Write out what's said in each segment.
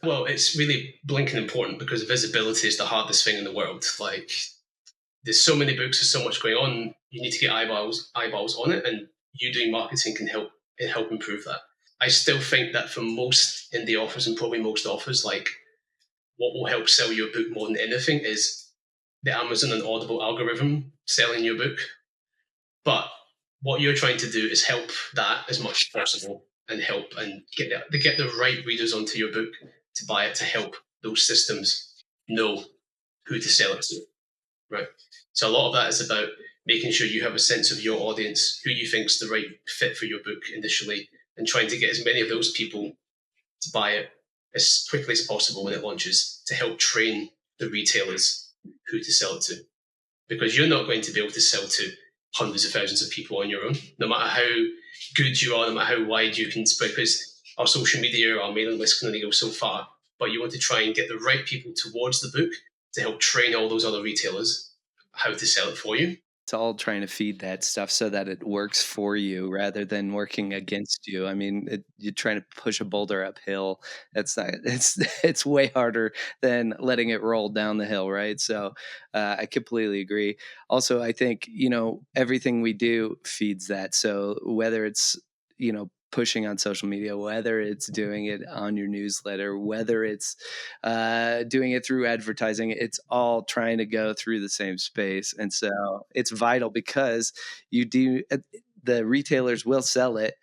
Well, it's really blinking important because visibility is the hardest thing in the world. Like, there's so many books, there's so much going on. You need to get eyeballs on it, and you doing marketing can help improve that. I still think that for most indie authors and probably most authors, like, what will help sell your book more than anything is the Amazon and Audible algorithm selling your book. But what you're trying to do is help that as much as possible and help and get the right readers onto your book to buy it, to help those systems know who to sell it to, right? So a lot of that is about making sure you have a sense of your audience, who you think is the right fit for your book initially, and trying to get as many of those people to buy it as quickly as possible when it launches, to help train the retailers who to sell it to. Because you're not going to be able to sell to hundreds of thousands of people on your own, no matter how good you are, no matter how wide you can spread, because our social media or our mailing list can only go so far. But you want to try and get the right people towards the book to help train all those other retailers how to sell it for you. It's all trying to feed that stuff so that it works for you rather than working against you. I mean, you're trying to push a boulder uphill. It's way harder than letting it roll down the hill, right? So I completely agree. Also, I think, everything we do feeds that. So whether it's, pushing on social media, whether it's doing it on your newsletter, whether it's doing it through advertising, it's all trying to go through the same space. And so it's vital because the retailers will sell it.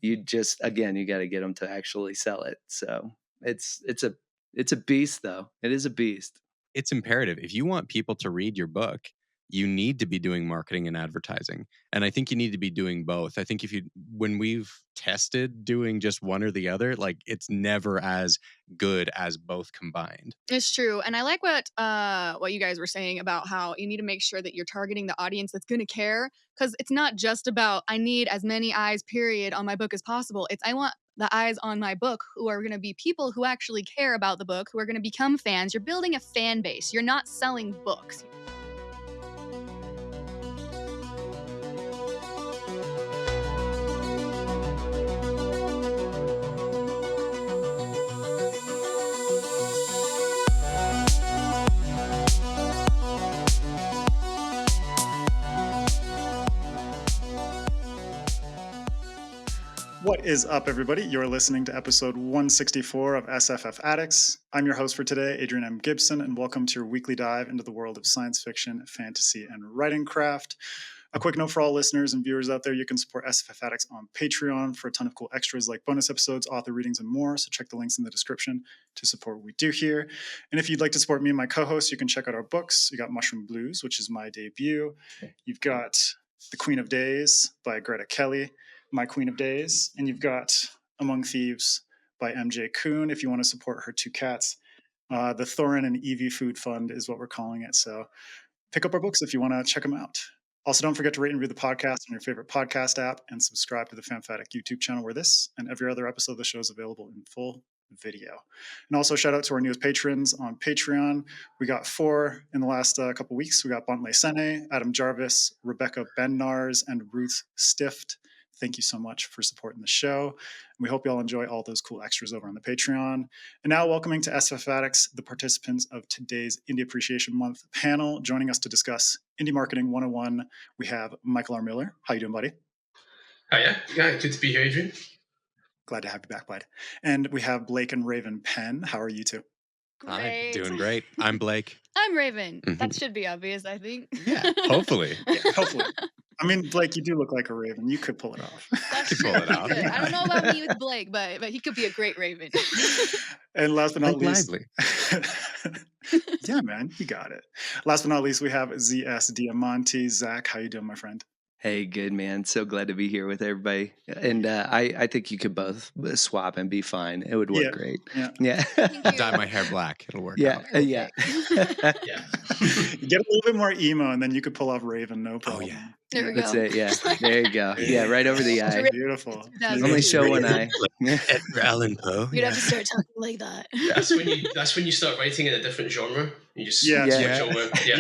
You just, again, you got to get them to actually sell it. So it's a beast though. It is a beast. It's imperative. If you want people to read your book, you need to be doing marketing and advertising. And I think you need to be doing both. I think when we've tested doing just one or the other, like, it's never as good as both combined. It's true. And I like what you guys were saying about how you need to make sure that you're targeting the audience that's going to care. Because it's not just about, I need as many eyes, period, on my book as possible. It's, I want the eyes on my book who are going to be people who actually care about the book, who are going to become fans. You're building a fan base. You're not selling books. What is up, everybody? You're listening to episode 164 of SFF Addicts. I'm your host for today, Adrian M. Gibson, and welcome to your weekly dive into the world of science fiction, fantasy, and writing craft. A quick note for all listeners and viewers out there, you can support SFF Addicts on Patreon for a ton of cool extras like bonus episodes, author readings, and more, so check the links in the description to support what we do here. And if you'd like to support me and my co-hosts, you can check out our books. You got Mushroom Blues, which is my debut. You've got The Queen of Days by Greta Kelly, My Queen of Days, and you've got Among Thieves by MJ Kuhn if you want to support her two cats. The Thorin and Evie Food Fund is what we're calling it, so pick up our books if you want to check them out. Also, don't forget to rate and review the podcast on your favorite podcast app and subscribe to the FanFiAddict YouTube channel where this and every other episode of the show is available in full video. And also shout out to our newest patrons on Patreon. We got 4 in the last couple weeks. We got Bontley Sene, Adam Jarvis, Rebecca Bennars, and Ruth Stift. Thank you so much for supporting the show. And we hope you all enjoy all those cool extras over on the Patreon. And now welcoming to SFF Addicts, the participants of today's Indie Appreciation Month panel. Joining us to discuss Indie Marketing 101, we have Michael R. Miller. How you doing, buddy? Hiya. Yeah, good to be here, Adrian. Glad to have you back, bud. And we have Blake and Raven Penn. How are you two? Hi, doing great. I'm Blake. I'm Raven. That should be obvious, I think. Yeah, hopefully. Yeah, hopefully. I mean, Blake, you do look like a raven. You could pull it off. That's true. I don't know about me with Blake, but he could be a great raven. And last but not Blake least, yeah, man, you got it. Last but not least, we have ZS Diamanti. Zach, how you doing, my friend? Hey, good, man. So glad to be here with everybody. And I think you could both swap and be fine. It would work great. Yeah. Dye my hair black. It'll work out. Yeah. Yeah. You get a little bit more emo, and then you could pull off Raven, no problem. Oh, yeah. There we go. That's it, yeah. There you go. Yeah, right over the eye. Beautiful. Only show one eye. Edgar Allan Poe. You'd have to start talking like that. That's when you start writing in a different genre. You just Yeah. switch over. Yeah.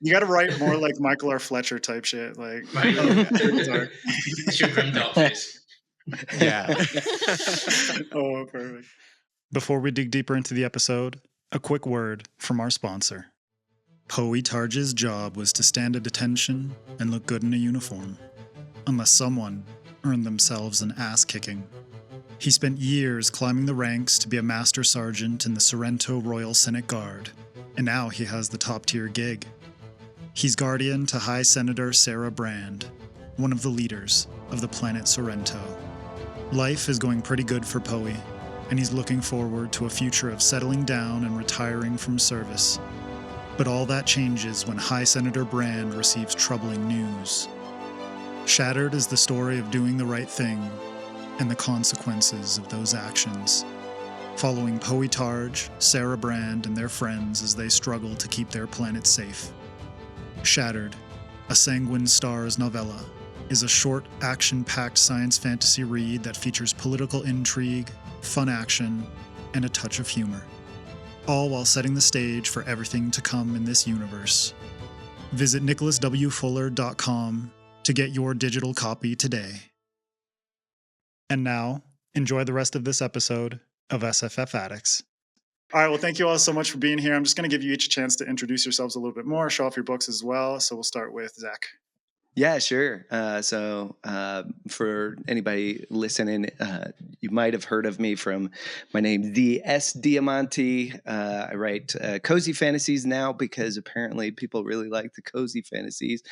You gotta write more like Michael R. Fletcher type shit. Like, Right. It's your grim dark face. Yeah. Oh, perfect. Before we dig deeper into the episode, a quick word from our sponsor. Poe Targe's job was to stand at attention and look good in a uniform, unless someone earned themselves an ass-kicking. He spent years climbing the ranks to be a master sergeant in the Sorrento Royal Senate Guard, and now he has the top-tier gig. He's guardian to High Senator Sarah Brand, one of the leaders of the planet Sorrento. Life is going pretty good for Poe, and he's looking forward to a future of settling down and retiring from service. But all that changes when High Senator Brand receives troubling news. Shattered is the story of doing the right thing and the consequences of those actions. Following Poe Targe, Sarah Brand, and their friends as they struggle to keep their planet safe. Shattered, a Sanguine Stars novella, is a short, action-packed science fantasy read that features political intrigue, fun action, and a touch of humor, all while setting the stage for everything to come in this universe. Visit nicholaswfuller.com to get your digital copy today. And now, enjoy the rest of this episode of SFF Addicts. All right, well, thank you all so much for being here. I'm just going to give you each a chance to introduce yourselves a little bit more, show off your books as well. So we'll start with Zach. Yeah, sure. For anybody listening, you might have heard of me from my name, the S Diamanti. I write cozy fantasies now because apparently people really like the cozy fantasies,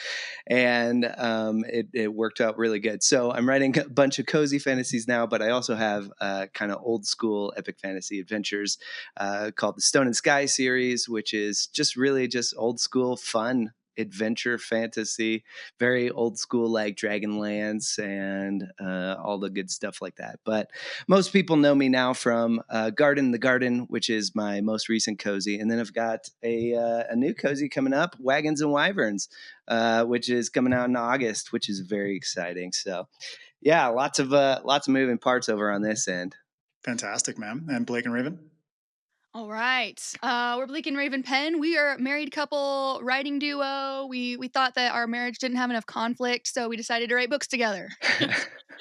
and it worked out really good. So I'm writing a bunch of cozy fantasies now, but I also have kind of old school epic fantasy adventures called the Stone and Sky series, which is just really just old school fun adventure fantasy, very old school like Dragonlance and all the good stuff like that. But most people know me now from Garden the Garden, which is my most recent cozy, and then I've got a new cozy coming up, Wagons and Wyverns, which is coming out in August, which is very exciting. So, yeah, lots of moving parts over on this end. Fantastic, man. And Blake and Raven? All right. We're Blake and Raven Penn. We are a married couple, writing duo. We thought that our marriage didn't have enough conflict, so we decided to write books together.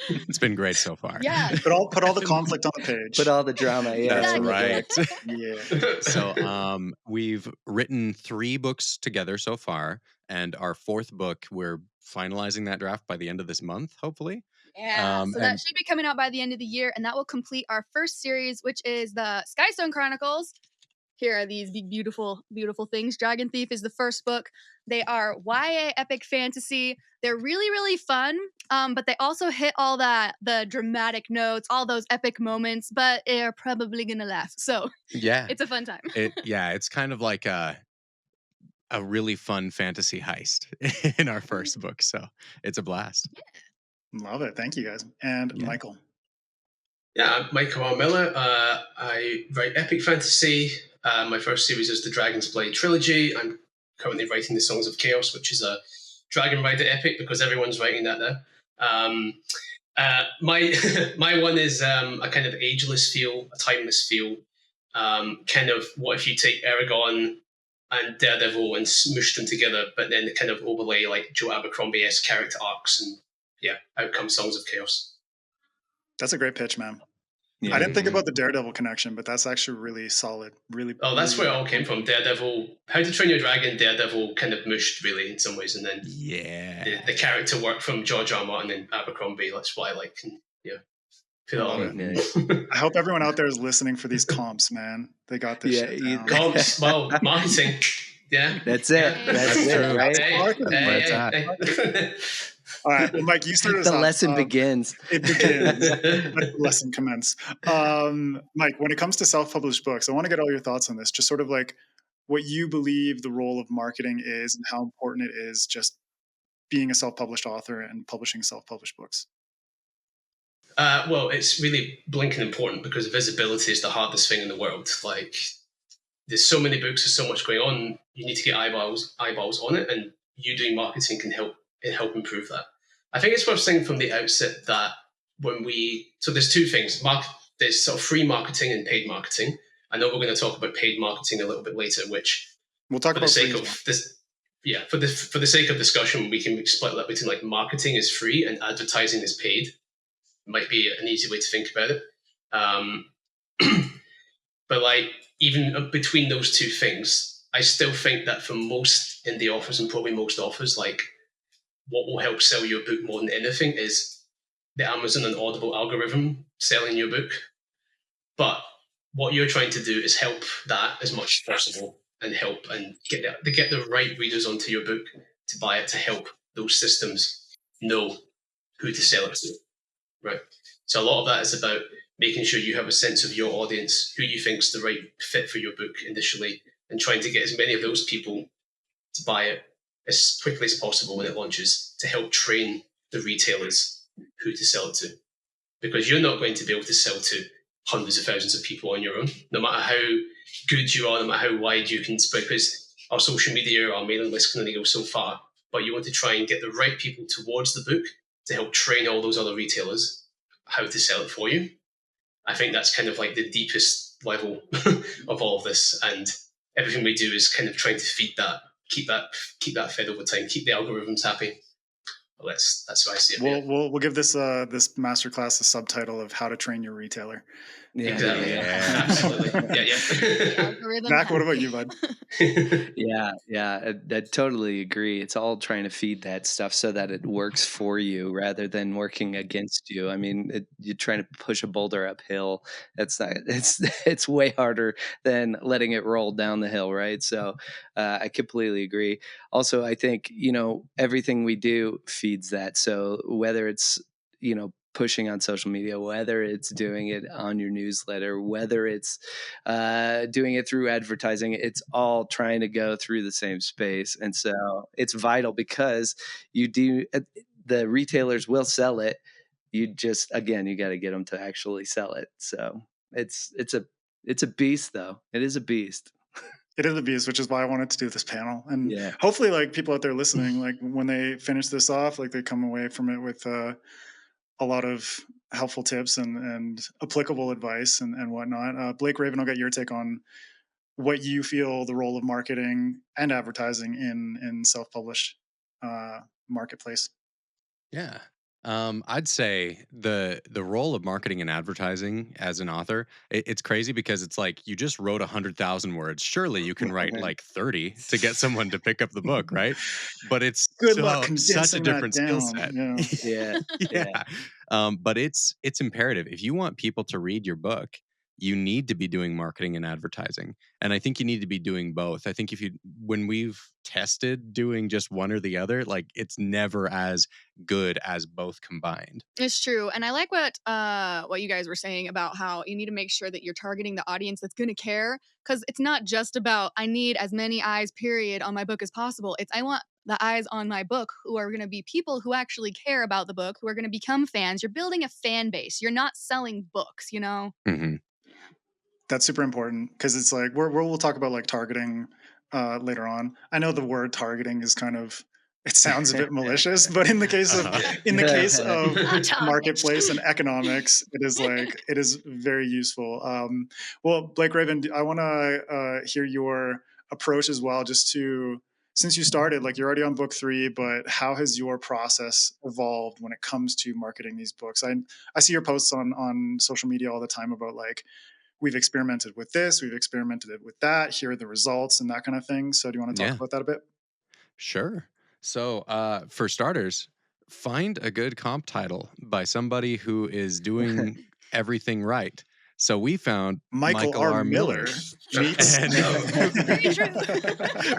It's been great so far. Yeah. Put all the conflict on the page. Put all the drama. Yeah, That's Exactly. right. Yeah. So we've written 3 books together so far, and our 4th book, we're finalizing that draft by the end of this month, hopefully. Yeah, so that and- should be coming out by the end of the year, and that will complete our first series, which is the Skystone Chronicles. Here are these big, beautiful, beautiful things. Dragon Thief is the first book. They are YA epic fantasy. They're really, really fun, but they also hit all the dramatic notes, all those epic moments, but they're probably going to laugh. So yeah, it's a fun time. It's kind of like a really fun fantasy heist in our first book, so it's a blast. Love it. Thank you, guys. And Yeah. Michael. Yeah, I'm Michael R. Miller. I write epic fantasy. My first series is the Dragon's Blade Trilogy. I'm currently writing the Songs of Chaos, which is a Dragon Rider epic because everyone's writing that now. My one is a kind of ageless feel, a timeless feel. Kind of what if you take Eragon and Daredevil and smush them together, but then kind of overlay like Joe Abercrombie-esque character arcs, and out comes Songs of Chaos. That's a great pitch, man. Yeah. I didn't think about the Daredevil connection, but that's actually really solid. Really. Oh, that's really where it all came from. Daredevil, How to Train Your Dragon, Daredevil kind of mushed really in some ways, and then the character work from George R. R. Martin and Abercrombie. That's what I like. And put it on. Nice. I hope everyone out there is listening for these comps, man. They got this shit down. Comps, well, marketing. Yeah. That's it. Yeah. That's it, right? Hey. All right, well, Mike, you started us The off. lesson begins. It begins. Let the lesson commence. Mike, when it comes to self-published books, I want to get all your thoughts on this. Just sort of like what you believe the role of marketing is and how important it is just being a self-published author and publishing self-published books. Well, it's really blinking important because visibility is the hardest thing in the world. Like, there's so many books, there's so much going on. You need to get eyeballs on it, and you doing marketing can help improve that. I think it's worth saying from the outset that so there's 2 things. There's sort of free marketing and paid marketing. I know we're going to talk about paid marketing a little bit later, which we'll talk for about the sake of this. Yeah, for the sake of discussion, we can split that between like marketing is free and advertising is paid. Might be an easy way to think about it. But like, even between those two things, I still think that for most indie authors and probably most authors, like, what will help sell your book more than anything is the Amazon and Audible algorithm selling your book. But what you're trying to do is help that as much as possible, and help and get the right readers onto your book to buy it, to help those systems know who to sell it to, right? So a lot of that is about making sure you have a sense of your audience, who you think is the right fit for your book initially, and trying to get as many of those people to buy it as quickly as possible when it launches, to help train the retailers who to sell it to. Because you're not going to be able to sell to hundreds of thousands of people on your own, no matter how good you are, no matter how wide you can spread, because our social media, our mailing list can only go so far. But you want to try and get the right people towards the book to help train all those other retailers how to sell it for you. I think that's kind of like the deepest level of all of this, and everything we do is kind of trying to feed that, keep that fed over time, keep the algorithms happy. Well, that's what I see it. We'll give this masterclass the subtitle of How to Train Your Retailer. Yeah, Exactly. yeah. Absolutely. Yeah. Mac, what about you, bud? Yeah, I totally agree. It's all trying to feed that stuff so that it works for you rather than working against you. I mean, you're trying to push a boulder uphill. It's way harder than letting it roll down the hill, right? So I completely agree. Also, I think, everything we do feeds that. So whether it's, pushing on social media, whether it's doing it on your newsletter, whether it's doing it through advertising, it's all trying to go through the same space. And so it's vital, because the retailers will sell it. You just, again, you got to get them to actually sell it. So it's a beast, though. It is a beast. It is a beast, which is why I wanted to do this panel. And Yeah. hopefully, like, people out there listening, like, when they finish this off, like, they come away from it with a lot of helpful tips and applicable advice and whatnot. Blake Raven, I'll get your take on what you feel the role of marketing and advertising in self-published marketplace. Yeah. I'd say the role of marketing and advertising as an author, it's crazy, because it's like, you just wrote 100,000 words. Surely you can write like 30 to get someone to pick up the book, right? But it's Good luck such a condensing different that skill down. set. Yeah. Yeah. But it's imperative. If you want people to read your book, you need to be doing marketing and advertising. And I think you need to be doing both. I think when we've tested doing just one or the other, like, it's never as good as both combined. It's true. And I like what you guys were saying about how you need to make sure that you're targeting the audience that's going to care, because it's not just about, I need as many eyes period on my book as possible. It's, I want the eyes on my book who are going to be people who actually care about the book, who are going to become fans. You're building a fan base. You're not selling books, Mm-hmm. That's super important, because it's like we'll talk about like targeting later on. I know the word targeting is kind of, it sounds a bit malicious, but in the case of marketplace and economics, it is very useful. Well, Blake Raven, I want to hear your approach as well, just to, since you started, like, you're already on book 3, but how has your process evolved when it comes to marketing these books? I see your posts on social media all the time about, like, we've experimented with this, we've experimented with that, here are the results, and that kind of thing. So do you want to talk about that a bit? Sure. So for starters, find a good comp title by somebody who is doing everything right. So we found Michael R. Miller. Meets. Very true.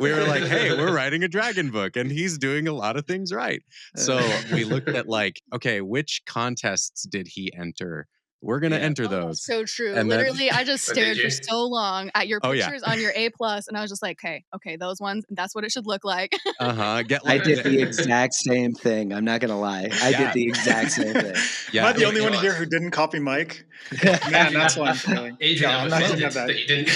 We were like, hey, we're writing a dragon book, and he's doing a lot of things right. So we looked at, like, okay, which contests did he enter? We're going to enter those. So true. And literally, I just stared for so long at your pictures on your A+, and I was just like, okay, those ones, that's what it should look like. I did the exact same thing. I'm not going to lie. I did the exact same thing. Am I the only one here who didn't copy Mike? Man, that's why I'm feeling. Adrian, I'm not doing that you didn't.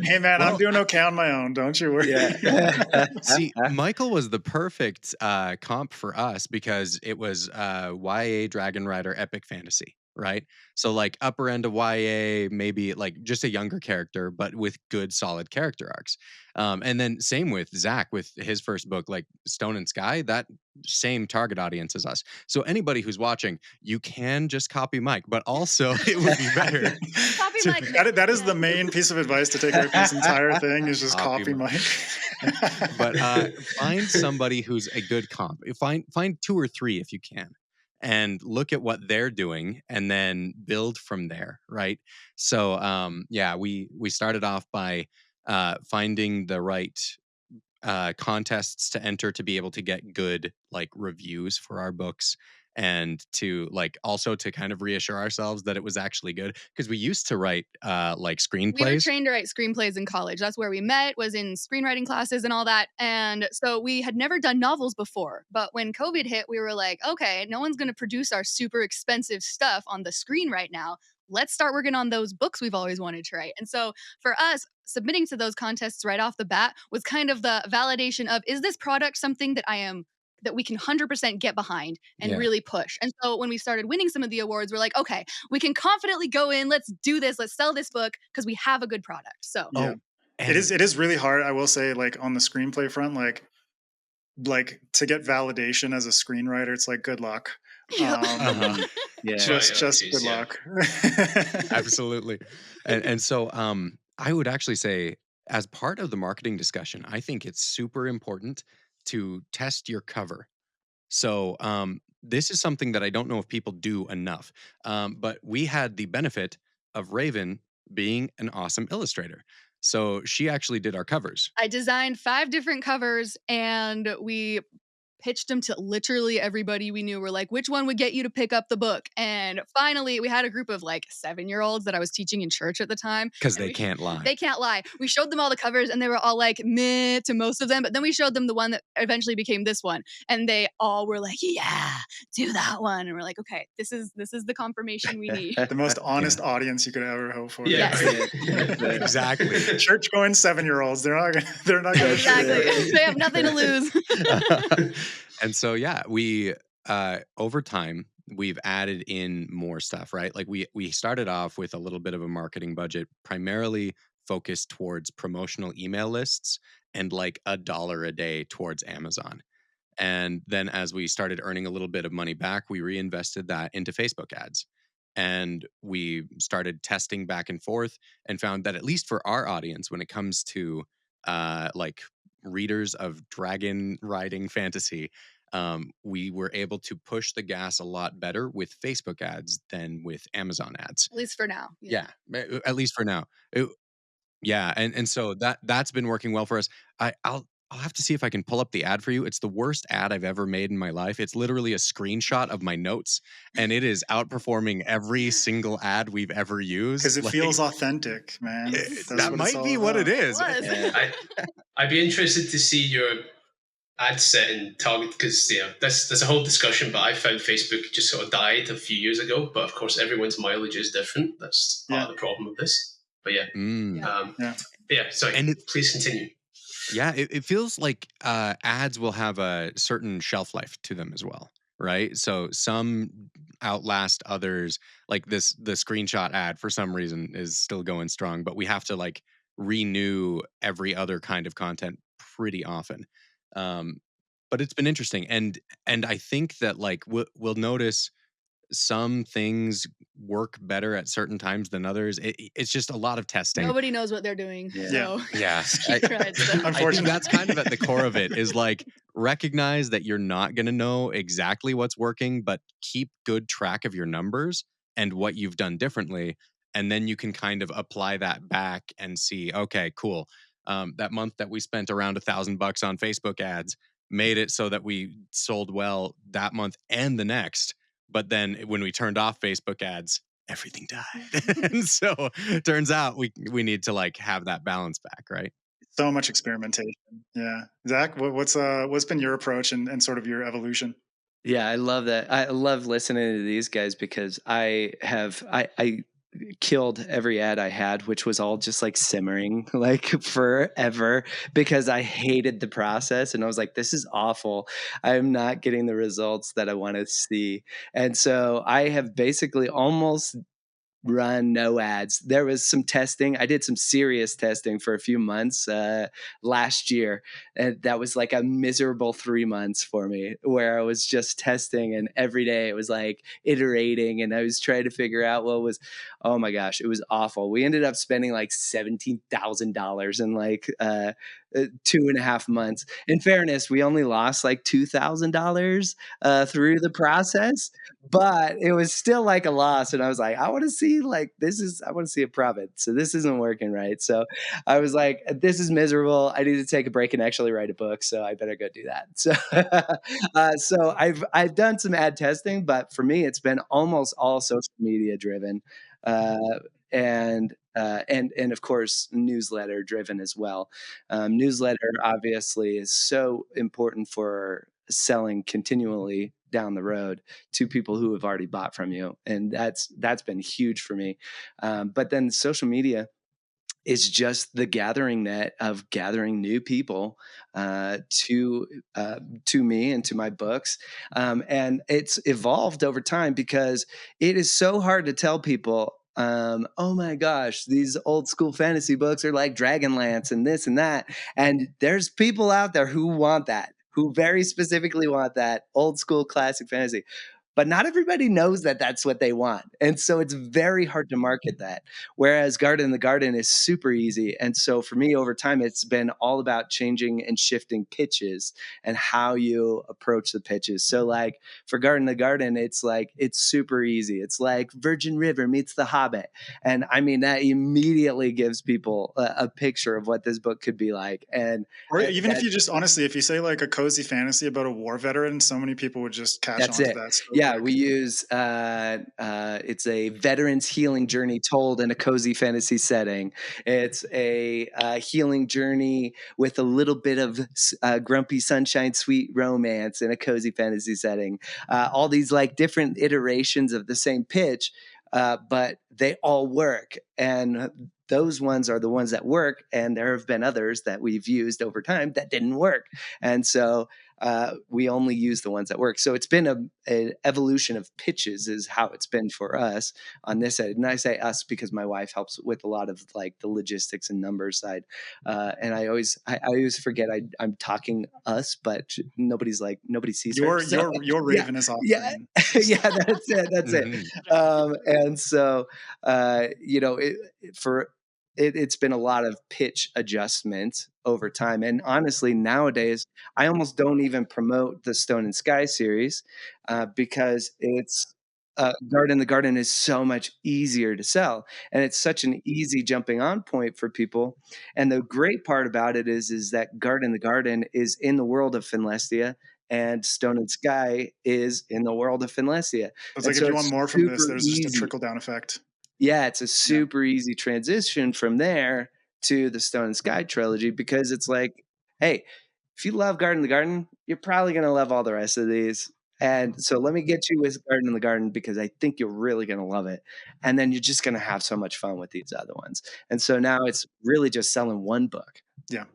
Hey, man, I'm doing okay on my own. Don't you worry. Yeah. See, Michael was the perfect comp for us, because it was YA Dragon Rider epic fantasy. right? So like upper end of YA, maybe like just a younger character, but with good solid character arcs. And then same with Zach with his first book, like Stone and Sky, that same target audience as us. So anybody who's watching, you can just copy Mike, but also it would be better. Copy to- Mike. That is the main piece of advice to take away from this entire thing is just Copy copy Mike. But find somebody who's a good comp. Find 2 or 3 if you can, and look at what they're doing, and then build from there, right? So yeah, we started off by finding the right contests to enter to be able to get good like reviews for our books, and to like also to kind of reassure ourselves that it was actually good, because we used to write like We were screenplays. trained to write screenplays in college. That's where we met, was in screenwriting classes and all that. And so we had never done novels before. But when COVID hit, we were like, okay, no one's going to produce our super expensive stuff on the screen right now. Let's start working on those books we've always wanted to write. And so for us, submitting to those contests right off the bat was kind of the validation of, is this product something that we can 100% get behind and Yeah. really push? And so when we started winning some of the awards, we're like, okay, we can confidently go in, let's do this, let's sell this book because we have a good product. So Yeah. It is really hard, I will say, like on the screenplay front, like to get validation as a screenwriter, it's like good luck. Yeah. Just Right, good yeah. luck. Absolutely. And so I would actually say, as part of the marketing discussion, I think it's super important to test your cover. So this is something that I don't know if people do enough. But we had the benefit of Raven being an awesome illustrator. So she actually did our covers. I designed 5 different covers and we pitched them to literally everybody we knew. We're like, which one would get you to pick up the book? And finally, we had a group of like 7-year-olds that I was teaching in church at the time. Because And they we- can't lie. They can't lie. We showed them all the covers and they were all like meh to most of them. But then we showed them the one that eventually became this one. And they all were like, yeah, do that one. And we're like, okay, this is the confirmation we need. The most honest audience you could ever hope for. Yeah, Yes. Exactly. Church going 7-year-olds, they're not gonna Exactly. They have nothing to lose. And so yeah, we over time we've added in more stuff, right? Like we started off with a little bit of a marketing budget, primarily focused towards promotional email lists and like $1 a day towards Amazon. And then as we started earning a little bit of money back, we reinvested that into Facebook ads. And we started testing back and forth and found that, at least for our audience, when it comes to like readers of dragon riding fantasy, we were able to push the gas a lot better with Facebook ads than with Amazon ads. At least for now. Yeah, at least for now. Yeah, and so that's been working well for us. I'll have to see if I can pull up the ad for you. It's the worst ad I've ever made in my life. It's literally a screenshot of my notes, and it is outperforming every single ad we've ever used. because it Like, feels authentic, man. That's that what it's might all be what it about. is. Was. Yeah. I'd be interested to see your ad set and target, because there's a whole discussion, but I found Facebook just sort of died a few years ago. But of course, everyone's mileage is different. That's part of the problem of this. But yeah, Mm. yeah. Sorry, And please continue. Yeah, it feels like ads will have a certain shelf life to them as well, right? So some outlast others. Like the screenshot ad, for some reason, is still going strong, but we have to like renew every other kind of content pretty often. But it's been interesting, and I think that like we'll notice some things work better at certain times than others. It's just a lot of testing. Nobody knows what they're doing. Yeah. So Yeah. keep trying stuff. I think Unfortunately. that's kind of at the core of it, is like recognize that you're not going to know exactly what's working, but keep good track of your numbers and what you've done differently. And then you can kind of apply that back and see, okay, cool. That month that we spent around $1,000 on Facebook ads made it so that we sold well that month and the next. But then when we turned off Facebook ads, everything died. And so it turns out we need to like have that balance back, right? So much experimentation. Yeah. Zach, what's been your approach and sort of your evolution? Yeah, I love that. I love listening to these guys because I killed every ad I had, which was all just like simmering like forever because I hated the process. And I was like, this is awful. I'm not getting the results that I want to see. And so I have basically almost run no ads. There was some testing. I did some serious testing for a few months last year. And that was like a miserable 3 months for me where I was just testing, and every day it was like iterating, and I was trying to figure out what was, oh my gosh, it was awful. We ended up spending like $17,000 in like 2.5 months. In fairness, we only lost like $2,000 through the process, but it was still like a loss. And I was like, I want to see I want to see a profit. So this isn't working right. So I was like, this is miserable. I need to take a break and actually write a book. So I better go do that. So, so I've done some ad testing, but for me, it's been almost all social media driven. And of course newsletter driven as well. Newsletter obviously is so important for selling continually down the road to people who have already bought from you, and that's been huge for me. But then social media is just the gathering net of gathering new people to me and to my books. And it's evolved over time because it is so hard to tell people, oh my gosh, these old school fantasy books are like Dragonlance and this and that. And there's people out there who want that, who very specifically want that old school classic fantasy. But not everybody knows that that's what they want. And so it's very hard to market that. Whereas Garden in the Garden is super easy. And so for me, over time, it's been all about changing and shifting pitches and how you approach the pitches. So like for Garden in the Garden, it's super easy. It's like Virgin River meets The Hobbit. And I mean, that immediately gives people a picture of what this book could be like. Or even if you just, honestly, if you say like a cozy fantasy about a war veteran, so many people would just catch on to that. So yeah, we use it's a veteran's healing journey told in a cozy fantasy setting. It's a healing journey with a little bit of grumpy sunshine, sweet romance in a cozy fantasy setting. All these like different iterations of the same pitch, but they all work. And those ones are the ones that work. And there have been others that we've used over time that didn't work. And so we only use the ones that work. So it's been an evolution of pitches is how it's been for us on this side. And I say us because my wife helps with a lot of like the logistics and numbers side. And I always forget I'm talking us, but nobody sees her. Your Raven is off. Yeah, yeah, that's it. That's it. And so, it's been a lot of pitch adjustment over time. And honestly, nowadays, I almost don't even promote the Stone and Sky series because it's Garden in the Garden is so much easier to sell. And it's such an easy jumping on point for people. And the great part about it is that Garden in the Garden is in the world of Finlestia, and Stone and Sky is in the world of Finlestia. It's like, if you want more from this, there's just a trickle-down effect. Yeah, it's a super easy transition from there to the Stone and Sky trilogy because it's like, hey, if you love Garden in the Garden, you're probably going to love all the rest of these. And so let me get you with Garden in the Garden because I think you're really going to love it. And then you're just going to have so much fun with these other ones. And so now it's really just selling one book. Yeah.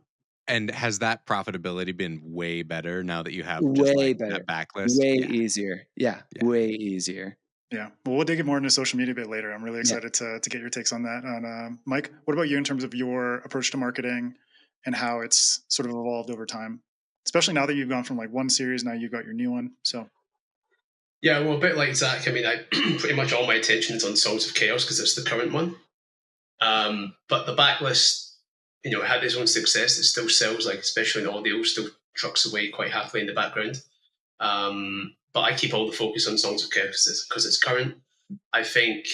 And has that profitability been way better now that you have that backlist? Way easier. Yeah, way easier. Yeah. Well, we'll dig more into social media a bit later. I'm really excited to get your takes on that. And Mike, what about you in terms of your approach to marketing and how it's sort of evolved over time, especially now that you've gone from like one series, now you've got your new one. So. Yeah, well, a bit like Zach. I mean, I pretty much all my attention is on Songs of Chaos because it's the current one. But the backlist, it had its own success. It still sells, like especially in audio, still trucks away quite happily in the background. But I keep all the focus on Songs of Chaos because it's current. I think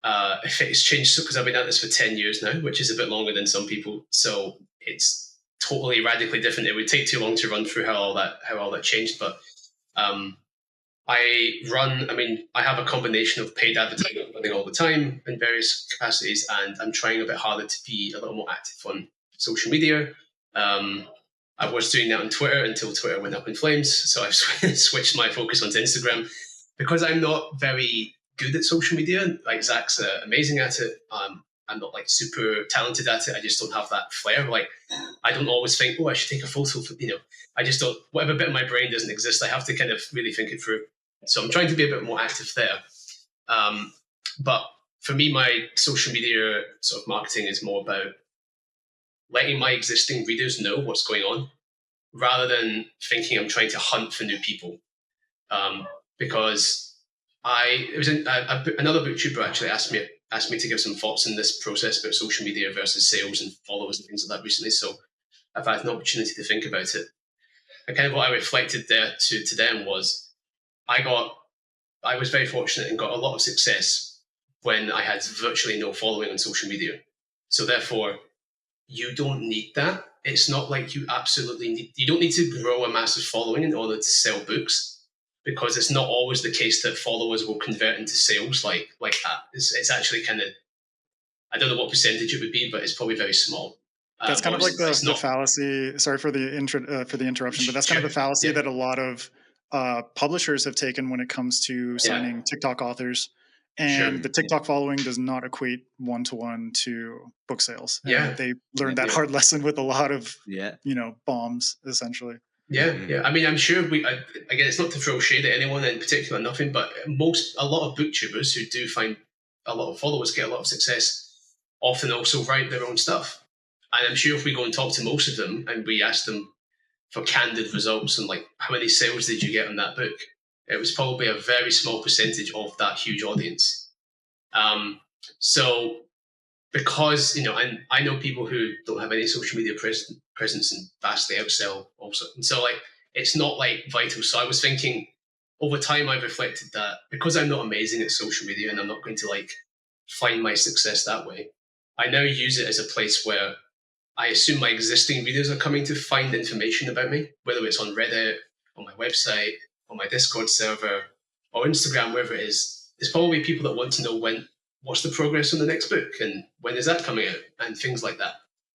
if it's changed, because I've been at this for 10 years now, which is a bit longer than some people, so it's totally radically different. It would take too long to run through how all that changed. But I have a combination of paid advertising running all the time in various capacities, and I'm trying a bit harder to be a little more active on social media. I was doing that on Twitter until Twitter went up in flames. So I've switched my focus onto Instagram because I'm not very good at social media. Like Zach's amazing at it. I'm not like super talented at it. I just don't have that flair. Like I don't always think, oh, I should take a photo for, I just don't, whatever bit of my brain doesn't exist, I have to kind of really think it through. So I'm trying to be a bit more active there. But for me, my social media sort of marketing is more about letting my existing readers know what's going on, rather than thinking I'm trying to hunt for new people. Because another booktuber actually asked me to give some thoughts in this process about social media versus sales and followers and things like that recently. So I've had an opportunity to think about it. And kind of what I reflected there to them was I was very fortunate and got a lot of success when I had virtually no following on social media. So therefore, you don't need that. It's not like you don't need to grow a massive following in order to sell books, because it's not always the case that followers will convert into sales like that. It's actually kind of, I don't know what percentage it would be, but it's probably very small. That's kind of like the fallacy. Sorry for the interruption, but that's kind of the fallacy that a lot of publishers have taken when it comes to signing TikTok authors. And the TikTok following does not equate one-to-one to book sales. They learned that hard lesson with a lot of bombs, essentially. Yeah. I mean, I'm sure again, it's not to throw shade at anyone in particular, nothing, but a lot of booktubers who do find a lot of followers get a lot of success often also write their own stuff. And I'm sure if we go and talk to most of them and we ask them for candid results and like, how many sales did you get on that book? It was probably a very small percentage of that huge audience. So because, and I know people who don't have any social media presence and vastly outsell also. And so like, it's not like vital. So I was thinking over time, I've reflected that because I'm not amazing at social media and I'm not going to like find my success that way, I now use it as a place where I assume my existing readers are coming to find information about me, whether it's on Reddit, on my website, on my Discord server, or Instagram, wherever it is. There's probably people that want to know what's the progress on the next book and when is that coming out and things like that.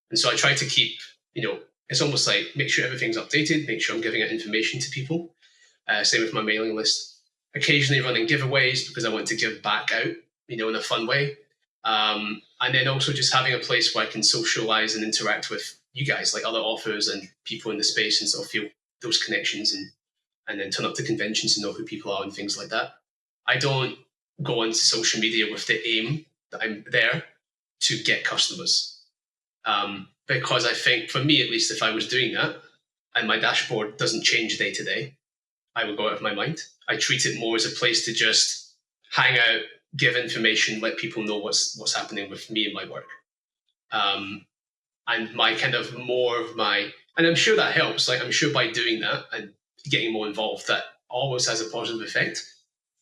And so I try to keep, it's almost like make sure everything's updated, make sure I'm giving out information to people. Same with my mailing list. Occasionally running giveaways because I want to give back out, in a fun way. And then also just having a place where I can socialize and interact with you guys, like other authors and people in the space, and sort of feel those connections and then turn up to conventions and know who people are and things like that. I don't go onto social media with the aim that I'm there to get customers. Because I think, for me at least, if I was doing that and my dashboard doesn't change day to day, I would go out of my mind. I treat it more as a place to just hang out, give information, let people know what's happening with me and my work. And my kind of and I'm sure that helps. Like, I'm sure by doing that and getting more involved, that always has a positive effect.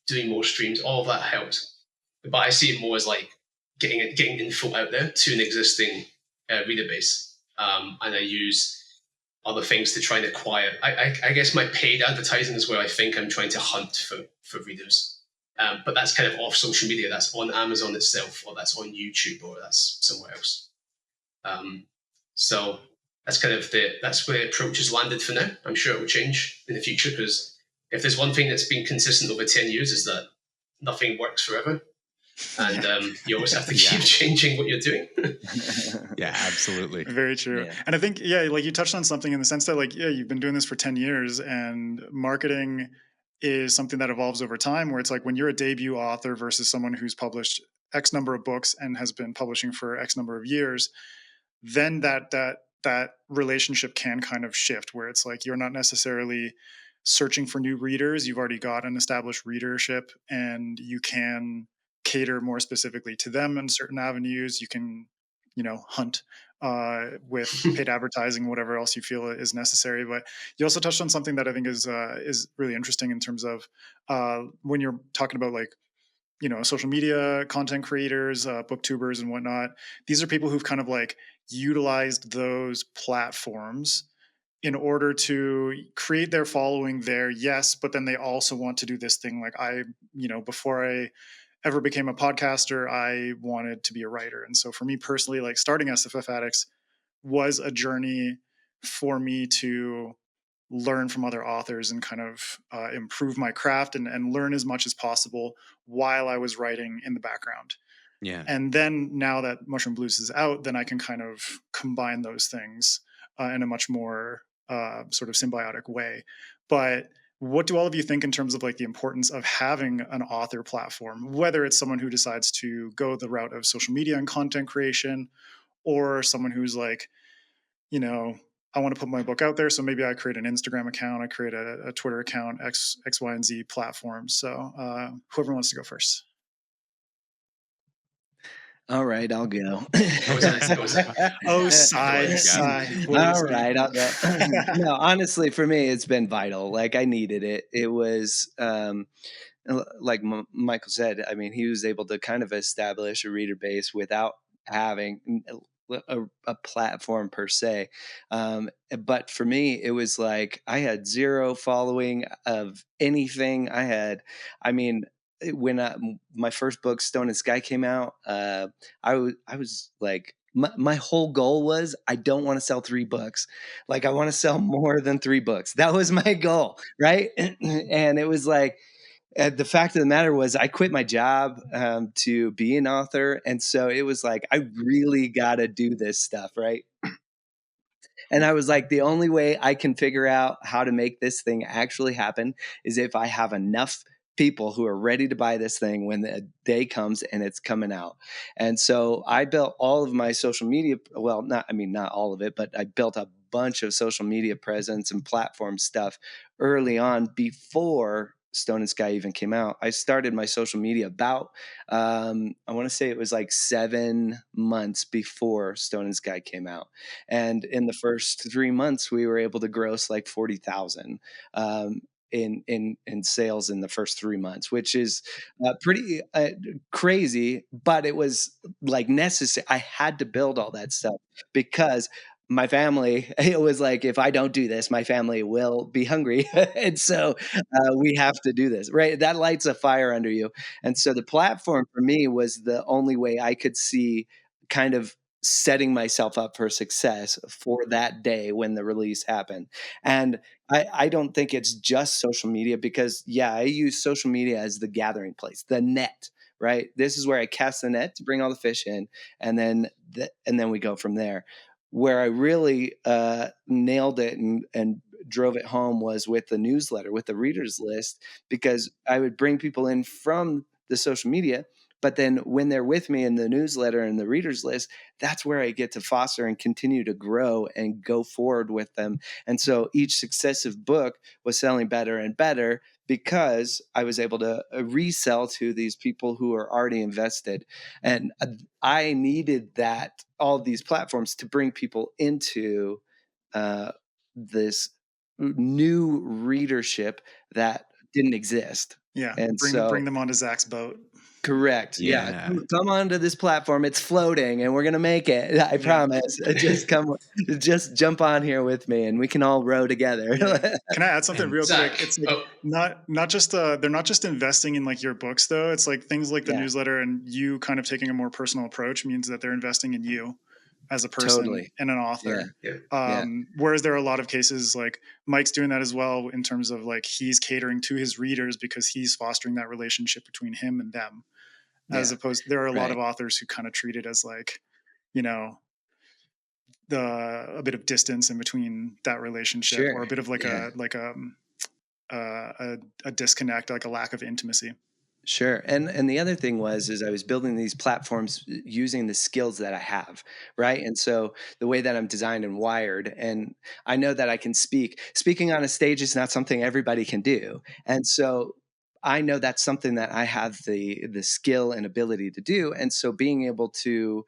Doing more streams, all of that helps. But I see it more as like getting info out there to an existing reader base. And I use other things to try and acquire. I guess my paid advertising is where I think I'm trying to hunt for readers. But that's kind of off social media. That's on Amazon itself, or that's on YouTube, or that's somewhere else. So that's kind of that's where the approach has landed for now. I'm sure it will change in the future, because if there's one thing that's been consistent over 10 years is that nothing works forever. And you always have to keep changing what you're doing. Yeah, absolutely. Very true. Yeah. And I think, like you touched on something in the sense that like, you've been doing this for 10 years and marketing is something that evolves over time, where it's like when you're a debut author versus someone who's published X number of books and has been publishing for X number of years, then that relationship can kind of shift, where it's like you're not necessarily searching for new readers. You've already got an established readership and you can cater more specifically to them in certain avenues. You can, hunt with paid advertising, whatever else you feel is necessary. But you also touched on something that I think is really interesting in terms of when you're talking about like, social media content creators, booktubers and whatnot. These are people who've kind of like utilized those platforms in order to create their following there. Yes. But then they also want to do this thing. Like before I ever became a podcaster, I wanted to be a writer. And so for me personally, like starting SFF Addicts was a journey for me to, learn from other authors and kind of improve my craft and learn as much as possible while I was writing in the background. Yeah. And then now that Mushroom Blues is out, then I can kind of combine those things in a much more sort of symbiotic way. But what do all of you think in terms of like the importance of having an author platform, whether it's someone who decides to go the route of social media and content creation, or someone who's like, you know, I want to put my book out there, so maybe I create an Instagram account, I create a Twitter account, X, Y, and Z platforms. So whoever wants to go first. All right, I'll go. Oh, sigh. All right, I'll go. No, honestly, for me, it's been vital. Like I needed it. It was like Michael said. I mean, he was able to kind of establish a reader base without having a platform per se. But for me, it was like I had zero following of anything. I mean, when my first book, Stone and Sky, came out, I was like, my whole goal was I don't want to sell 3 books. Like I want to sell more than 3 books. That was my goal, right? And it was like, the fact of the matter was I quit my job to be an author. And so it was like, I really got to do this stuff, right? And I was like, the only way I can figure out how to make this thing actually happen is if I have enough people who are ready to buy this thing when the day comes and it's coming out. And so I built all of my social media. Well, not all of it, but I built a bunch of social media presence and platform stuff early on before Stone and Sky even came out. I started my social media about, I want to say it was like 7 months before Stone and Sky came out. And in the first 3 months, we were able to gross like 40,000 in sales in the first 3 months, which is pretty crazy, but it was like necessary. I had to build all that stuff because my family, it was like, if I don't do this, my family will be hungry. And so we have to do this, right? That lights a fire under you. And so the platform for me was the only way I could see kind of setting myself up for success for that day when the release happened. And I don't think it's just social media because, yeah, I use social media as the gathering place, the net, right? This is where I cast the net to bring all the fish in, and then we go from there. Where I really nailed it and drove it home was with the newsletter, with the readers list, because I would bring people in from the social media, but then when they're with me in the newsletter and the readers list, that's where I get to foster and continue to grow and go forward with them. And so each successive book was selling better and better because I was able to resell to these people who are already invested. And I needed that, all of these platforms, to bring people into this new readership that didn't exist. Yeah, and bring them onto Zach's boat. Correct. Yeah. Come onto this platform. It's floating and we're going to make it. I promise. Just jump on here with me and we can all row together. Yeah. Can I add something real Zach, quick? It's like not just they're not just investing in like your books though. It's like things like the newsletter and you kind of taking a more personal approach means that they're investing in you as a person and an author. Whereas there are a lot of cases like Mike's doing that as well in terms of like he's catering to his readers because he's fostering that relationship between him and them. As opposed, there are a lot of authors who kind of treat it as like, you know, a bit of distance in between that relationship, or a bit of like a disconnect, like a lack of intimacy. Sure. And the other thing was I was building these platforms using the skills that I have, right? And so the way that I'm designed and wired, and I know that I can speaking on a stage is not something everybody can do. And so I know that's something that I have the skill and ability to do. And so being able to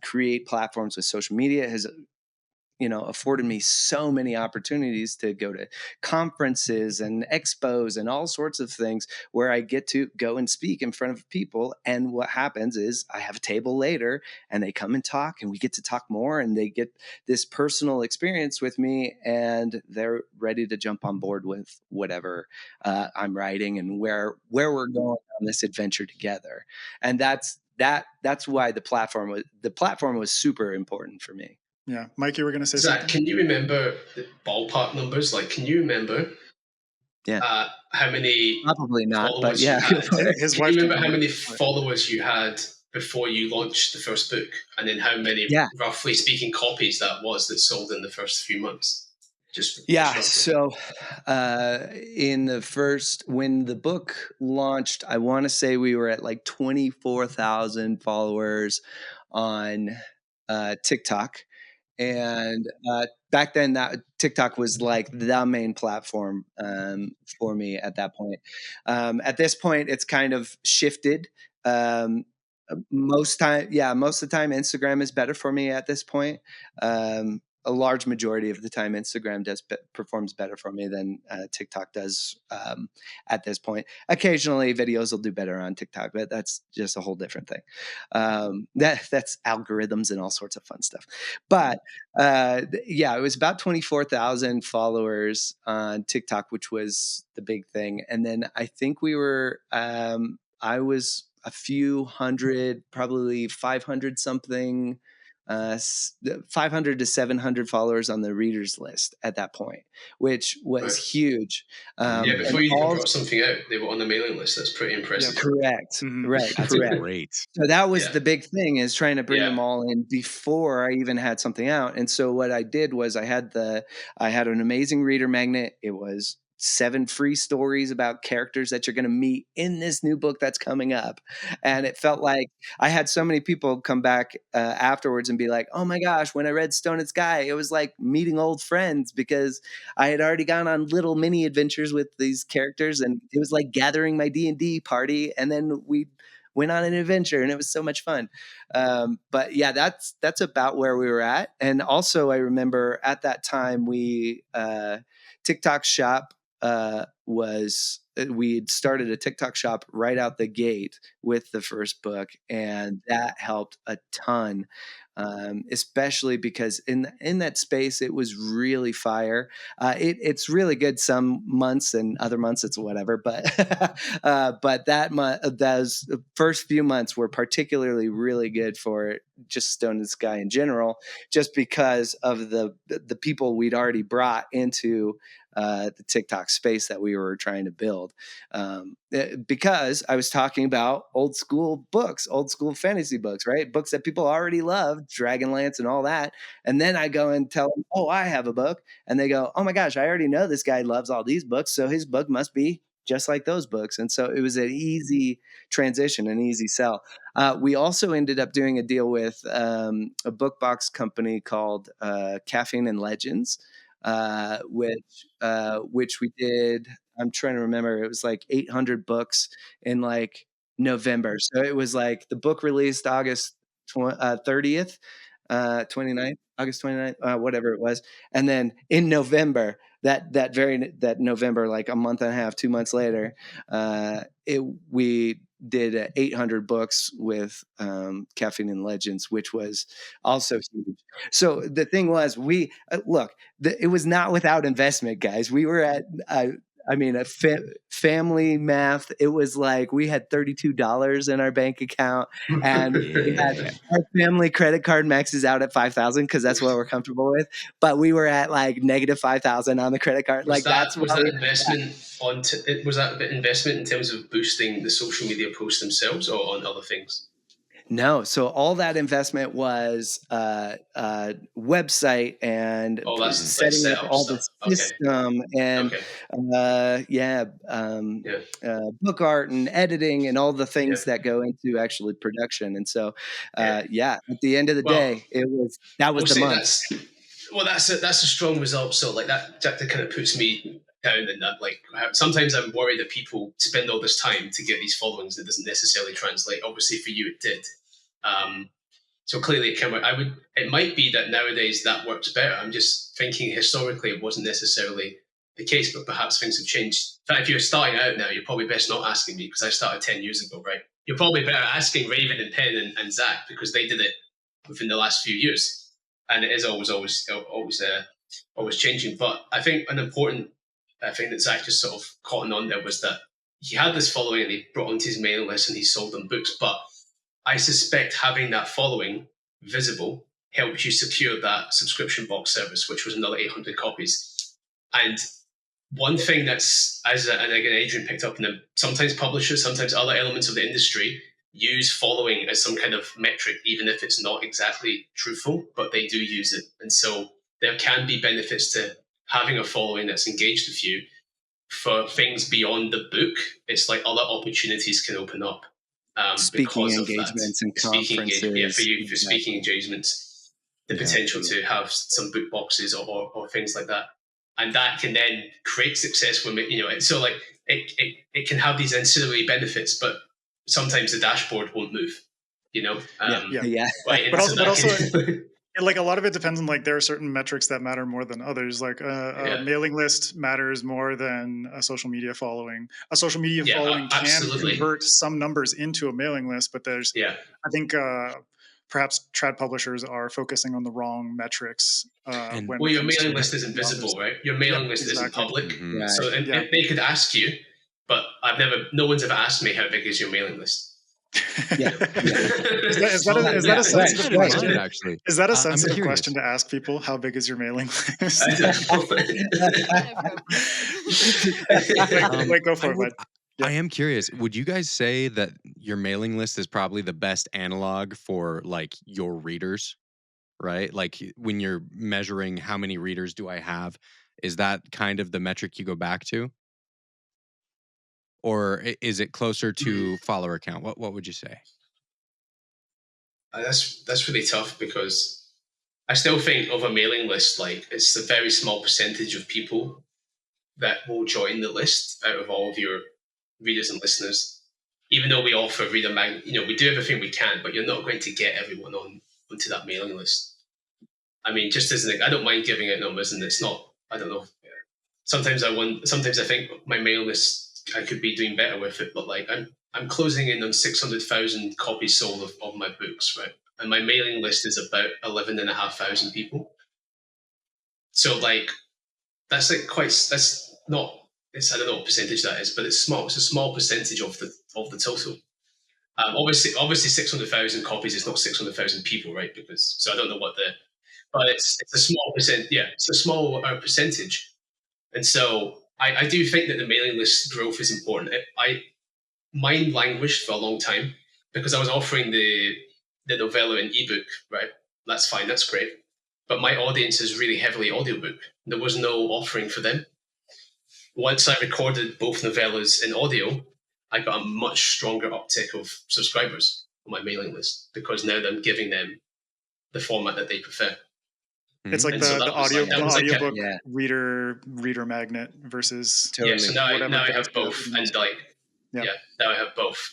create platforms with social media has afforded me so many opportunities to go to conferences and expos and all sorts of things where I get to go and speak in front of people. And what happens is I have a table later and they come and talk and we get to talk more and they get this personal experience with me and they're ready to jump on board with whatever I'm writing and where we're going on this adventure together. And that's why the platform was super important for me. Yeah. Mike, you were going to say Zach, something? can you remember the ballpark numbers? Like, can you remember how many Probably not, but followers yeah. you had? His Can wife you can remember how remember. many followers you had before you launched the first book, and then how many, Yeah. roughly speaking, copies that sold in the first few months? Just Yeah. roughly. So when the book launched, I want to say we were at like 24,000 followers on TikTok. And back then, that TikTok was like the main platform for me at that point. At this point, it's kind of shifted. Most of the time, Instagram is better for me at this point. A large majority of the time, Instagram performs better for me than TikTok does at this point. Occasionally, videos will do better on TikTok, but that's just a whole different thing. That's algorithms and all sorts of fun stuff. But it was about 24,000 followers on TikTok, which was the big thing. And then I think I was a few hundred, probably 500 something, 500 to 700 followers on the readers list at that point, which was huge. Before you even brought something out, they were on the mailing list. That's pretty impressive. Yeah, correct. Mm-hmm. Right. That's correct. great. So that was the big thing, is trying to bring them all in before I even had something out. And so what I did was I had an amazing reader magnet. It was 7 free stories about characters that you're going to meet in this new book that's coming up. And it felt like I had so many people come back afterwards and be like, oh my gosh, when I read Stone and Sky, it was like meeting old friends, because I had already gone on little mini adventures with these characters, and it was like gathering my D&D party. And then we went on an adventure, and it was so much fun. But yeah, that's about where we were at. And also I remember at that time TikTok shop we'd started a TikTok shop right out the gate with the first book, and that helped a ton. Especially because in that space, it was really fire. It's really good some months, and other months it's whatever. But those first few months were particularly really good for just Stone and Sky in general, just because of the people we'd already brought into the TikTok space that we were trying to build. Because I was talking about old school books, old school fantasy books, right? Books that people already loved, Dragonlance and all that. And then I go and tell them, oh, I have a book. And they go, oh my gosh, I already know this guy loves all these books, so his book must be just like those books. And so it was an easy transition, an easy sell. We also ended up doing a deal with a book box company called Caffeine and Legends, which we did. I'm trying to remember. It was like 800 books in like November. So it was like the book released August 30th, 29th, August 29th, whatever it was. And then in November, that November, like a month and a half, 2 months later, we did 800 books with Caffeine and Legends, which was also huge. So the thing was, it was not without investment, guys. We were at family math. It was like we had $32 in our bank account, and we had our family credit card maxes out at 5,000 because that's what we're comfortable with. But we were at like negative 5,000 on the credit card. Was that investment in terms of boosting the social media posts themselves, or on other things? No. So all that investment was website and setting up all the system and book art and editing and all the things that go into actually production. And so, at the end of the day, that was the month. That's a strong result. So like that kind of puts me down in that. Like sometimes I'm worried that people spend all this time to get these followings that doesn't necessarily translate. Obviously for you it did. So clearly it came out. It might be that nowadays that works better. I'm just thinking historically it wasn't necessarily the case, but perhaps things have changed. In fact, if you're starting out now, you're probably best not asking me, because I started 10 years ago, right? You're probably better asking Raven and Penn and Zach, because they did it within the last few years. And it is always changing. But I think an important thing that Zach just sort of caught on there was that he had this following and he brought onto his mailing list and he sold them books. But I suspect having that following visible helps you secure that subscription box service, which was another 800 copies. And one thing that's, and again, Adrian picked up on them, sometimes publishers, sometimes other elements of the industry use following as some kind of metric, even if it's not exactly truthful, but they do use it. And so there can be benefits to having a following that's engaged with you for things beyond the book. It's like other opportunities can open up. Speaking engagements and conferences. For you, for speaking engagements, the potential to have some book boxes or things like that. And that can then create success when, so like it can have these ancillary benefits, but sometimes the dashboard won't move, Right? But also like a lot of it depends on, like, there are certain metrics that matter more than others. Like a mailing list matters more than a social media following. A social media following can convert some numbers into a mailing list, but there's, I think perhaps trad publishers are focusing on the wrong metrics. Well, your mailing list isn't visible, right? Your mailing list isn't public. Right. So they could ask you, but no one's ever asked me how big is your mailing list. Is that a sensitive question? Actually, is that a sensitive question to ask people? How big is your mailing list? Wait, go for it, bud. I am curious. Would you guys say that your mailing list is probably the best analog for, like, your readers, right? Like, when you're measuring how many readers do I have, is that kind of the metric you go back to? Or is it closer to follower count? What would you say? That's really tough, because I still think of a mailing list like it's a very small percentage of people that will join the list out of all of your readers and listeners. Even though we offer reader we do everything we can, but you're not going to get everyone onto that mailing list. I mean, just as I don't mind giving out numbers, and it's not, I don't know. Sometimes I think my mailing list, I could be doing better with it, but like I'm closing in on 600,000 copies sold of my books, right? And my mailing list is about 11,500 people. So like that's I don't know what percentage that is, but it's small. It's a small percentage of the total. Obviously 600,000 copies is not 600,000 people, right? So I don't know but it's a small percent. Yeah, it's a small percentage, and so I do think that the mailing list growth is important. Mine languished for a long time because I was offering the novella in ebook, right? That's fine, that's great. But my audience is really heavily audiobook. There was no offering for them. Once I recorded both novellas in audio, I got a much stronger uptick of subscribers on my mailing list, because now I'm giving them the format that they prefer. It's like the audiobook reader magnet versus so now I have both, and now I have both.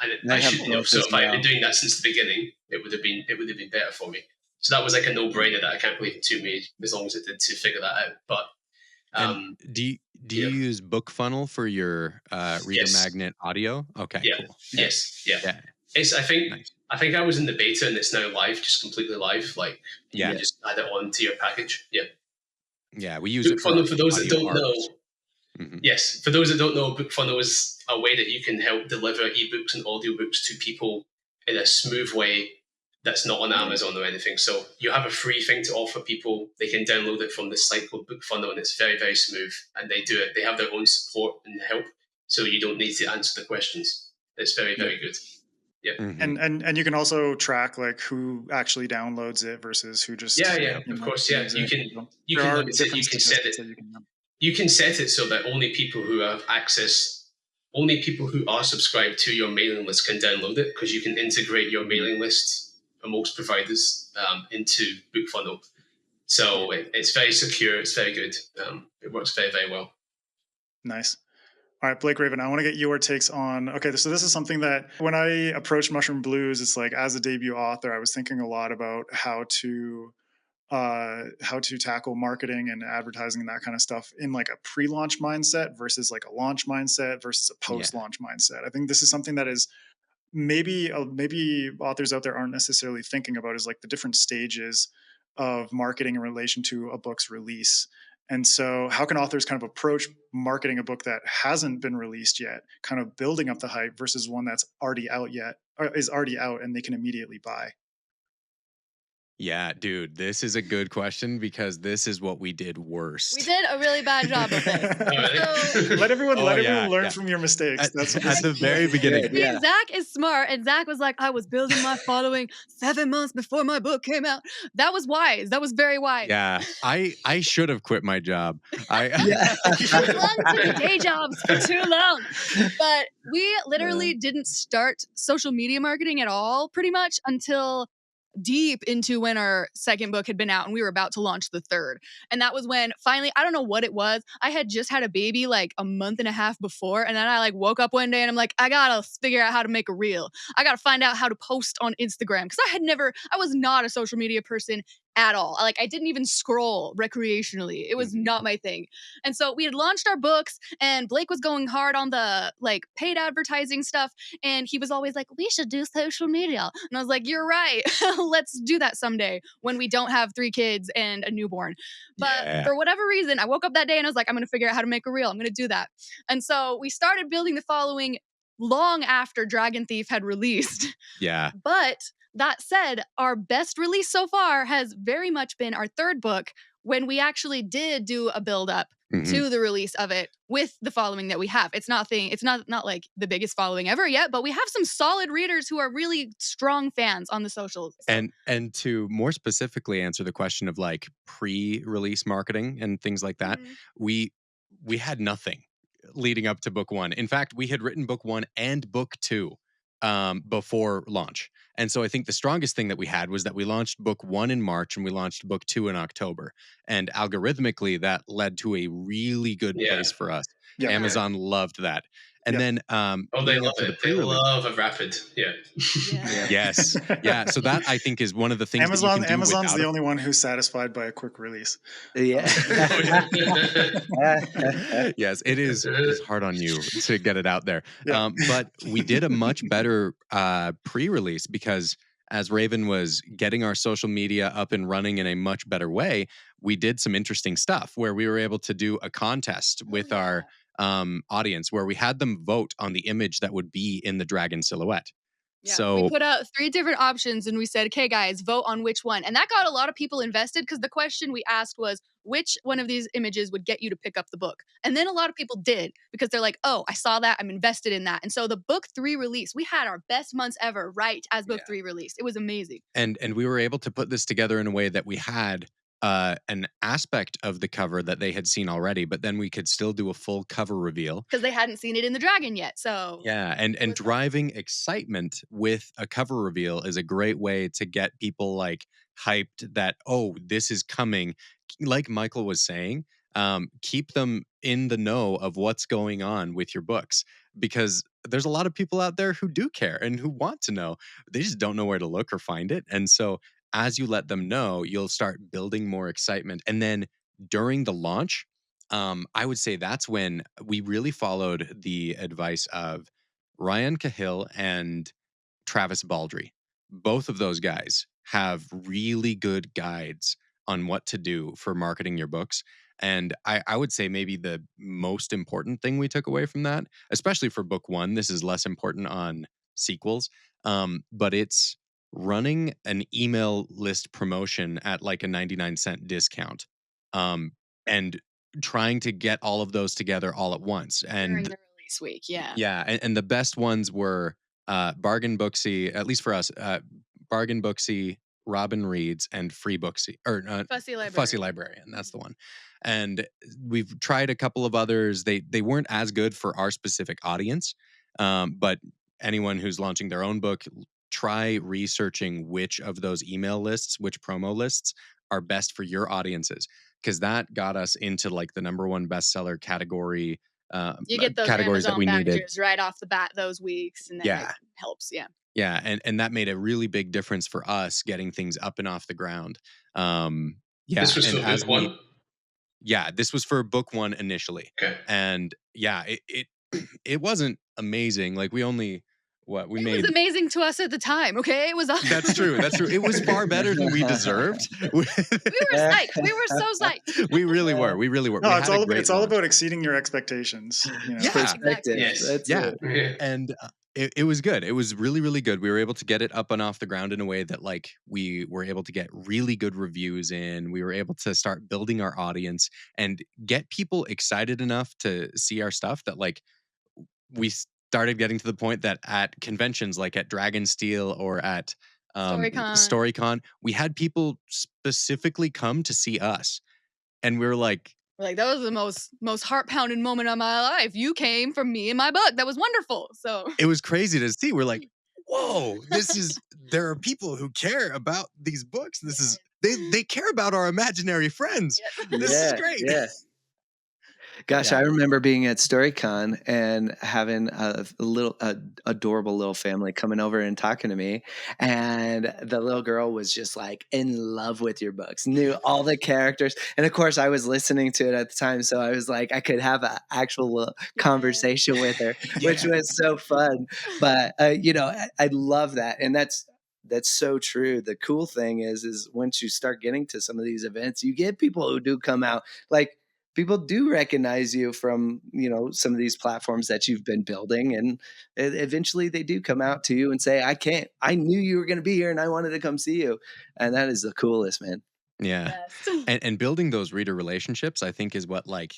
And I should know. So if I had been doing that since the beginning, it would have been better for me. So that was like a no-brainer that I can't believe it took me as long as it did to figure that out. But do you use BookFunnel for your reader magnet audio? Okay. Yeah. Cool. Yes. Yeah. It's I think I was in the beta, and it's now live, just completely live. Like you can just add it on to your package. Yeah. Yeah, we use BookFunnel for those that don't know. Mm-hmm. Yes, for those that don't know, BookFunnel is a way that you can help deliver ebooks and audiobooks to people in a smooth way that's not on Amazon or anything. So you have a free thing to offer people. They can download it from this site called BookFunnel, and it's very, very smooth. And they do it. They have their own support and help, so you don't need to answer the questions. It's very, very good. Yeah. Mm-hmm. And you can also track like who actually downloads it versus who just of course. Yeah, you can limit it. You can set it. You can set it so that only people who have access, only people who are subscribed to your mailing list can download it, because you can integrate your mailing list for most providers into BookFunnel. So it's very secure. It's very good. It works very, very well. Nice. All right, Blake Raven, I want to get your takes on, so this is something that when I approached Mushroom Blues, it's like, as a debut author, I was thinking a lot about how to tackle marketing and advertising and that kind of stuff in like a pre-launch mindset versus like a launch mindset versus a post-launch mindset. I think this is something that is maybe authors out there aren't necessarily thinking about, is like the different stages of marketing in relation to a book's release. And so how can authors kind of approach marketing a book that hasn't been released yet, kind of building up the hype, versus one that's already out and they can immediately buy? Yeah, dude, this is a good question because this is what we did worst. We did a really bad job of this. Let everyone yeah, learn yeah. from your mistakes. That's what At the very beginning. Yeah. Zach is smart, and Zach was like, I was building my following 7 months before my book came out. That was wise. That was very wise. Yeah, I should have quit my job. I clung to day jobs for too long. But we literally didn't start social media marketing at all, pretty much, until deep into when our second book had been out and we were about to launch the third. And that was when finally, I don't know what it was. I had just had a baby like a month and a half before. And then I like woke up one day and I'm like, I gotta figure out how to make a reel. I gotta find out how to post on Instagram. Cause I was not a social media person at all. Like I didn't even scroll recreationally. It was not my thing. And so we had launched our books and Blake was going hard on the like paid advertising stuff. And he was always like, we should do social media. And I was like, you're right. Let's do that someday when we don't have 3 kids and a newborn. But for whatever reason, I woke up that day and I was like, I'm going to figure out how to make a reel. I'm going to do that. And so we started building the following long after Dragon Thief had released. Yeah. But that said, our best release so far has very much been our third book when we actually did do a build up to the release of it with the following that we have. It's not like the biggest following ever yet, but we have some solid readers who are really strong fans on the socials. And to more specifically answer the question of like pre-release marketing and things like that, we had nothing leading up to book 1. In fact, we had written book 1 and book 2 before launch. And so I think the strongest thing that we had was that we launched book 1 in March and we launched book 2 in October. And algorithmically, that led to a really good place for us. Yeah. Amazon loved that. And then they love it. They love a rapid. Yes. Yeah. So that I think is one of the things Amazon's the only one who's satisfied by a quick release. Yeah. Yes, it is. It's hard on you to get it out there. Yeah. But we did a much better pre-release because as Raven was getting our social media up and running in a much better way, we did some interesting stuff where we were able to do a contest with our audience where we had them vote on the image that would be in the dragon silhouette. Yeah, so we put out 3 different options and we said, okay, guys, vote on which one. And that got a lot of people invested because the question we asked was, which one of these images would get you to pick up the book? And then a lot of people did because they're like, oh, I saw that. I'm invested in that. And so the book 3 release, we had our best months ever right as book 3 released. It was amazing. And we were able to put this together in a way that we had an aspect of the cover that they had seen already, but then we could still do a full cover reveal because they hadn't seen it in the dragon yet. So and driving excitement with a cover reveal is a great way to get people like hyped that, oh, this is coming. Like Michael was saying, keep them in the know of what's going on with your books, because there's a lot of people out there who do care and who want to know. They just don't know where to look or find it. And so as you let them know, you'll start building more excitement. And then during the launch, I would say that's when we really followed the advice of Ryan Cahill and Travis Baldry. Both of those guys have really good guides on what to do for marketing your books. And I would say maybe the most important thing we took away from that, especially for book 1, this is less important on sequels, but it's running an email list promotion at like a 99-cent discount, and trying to get all of those together all at once. And during the release week, and the best ones were Bargain Booksy, at least for us, Bargain Booksy, Robin Reads, and Free Booksy, or Fussy Librarian. That's the one. And we've tried a couple of others. They weren't as good for our specific audience, but anyone who's launching their own book, try researching which of those email lists, which promo lists are best for your audiences, because that got us into like the #1 bestseller category. You get those categories Amazon that we needed right off the bat those weeks, and then it helps. Yeah, and that made a really big difference for us getting things up and off the ground. This was for book 1? Yeah, this was for book 1 initially. Okay. And it wasn't amazing. Like we made. It was amazing to us at the time. Okay, it was. That's true. It was far better than we deserved. We were psyched. We were so psyched. We really were. No, it's all about exceeding your expectations. You know? Yeah, exactly. Yes. And it was good. It was really, really good. We were able to get it up and off the ground in a way that like we were able to get really good reviews in. We were able to start building our audience and get people excited enough to see our stuff that like we started getting to the point that at conventions like at Dragonsteel or at Storycon, we had people specifically come to see us. And we were like, that was the most heart-pounding moment of my life. You came from me and my book. That was wonderful. So it was crazy to see. We're like, whoa, there are people who care about these books. They care about our imaginary friends. This is great. Yeah. Gosh, I remember being at StoryCon and having a adorable little family coming over and talking to me. And the little girl was just like in love with your books, knew all the characters. And of course, I was listening to it at the time. So I was like, I could have an actual conversation with her, which was so fun. But, I love that. And that's so true. The cool thing is once you start getting to some of these events, you get people who do come out. Like, people do recognize you from, some of these platforms that you've been building. And eventually they do come out to you and say, I knew you were going to be here and I wanted to come see you. And that is the coolest, man. Yeah. Yes. And building those reader relationships, I think, is what like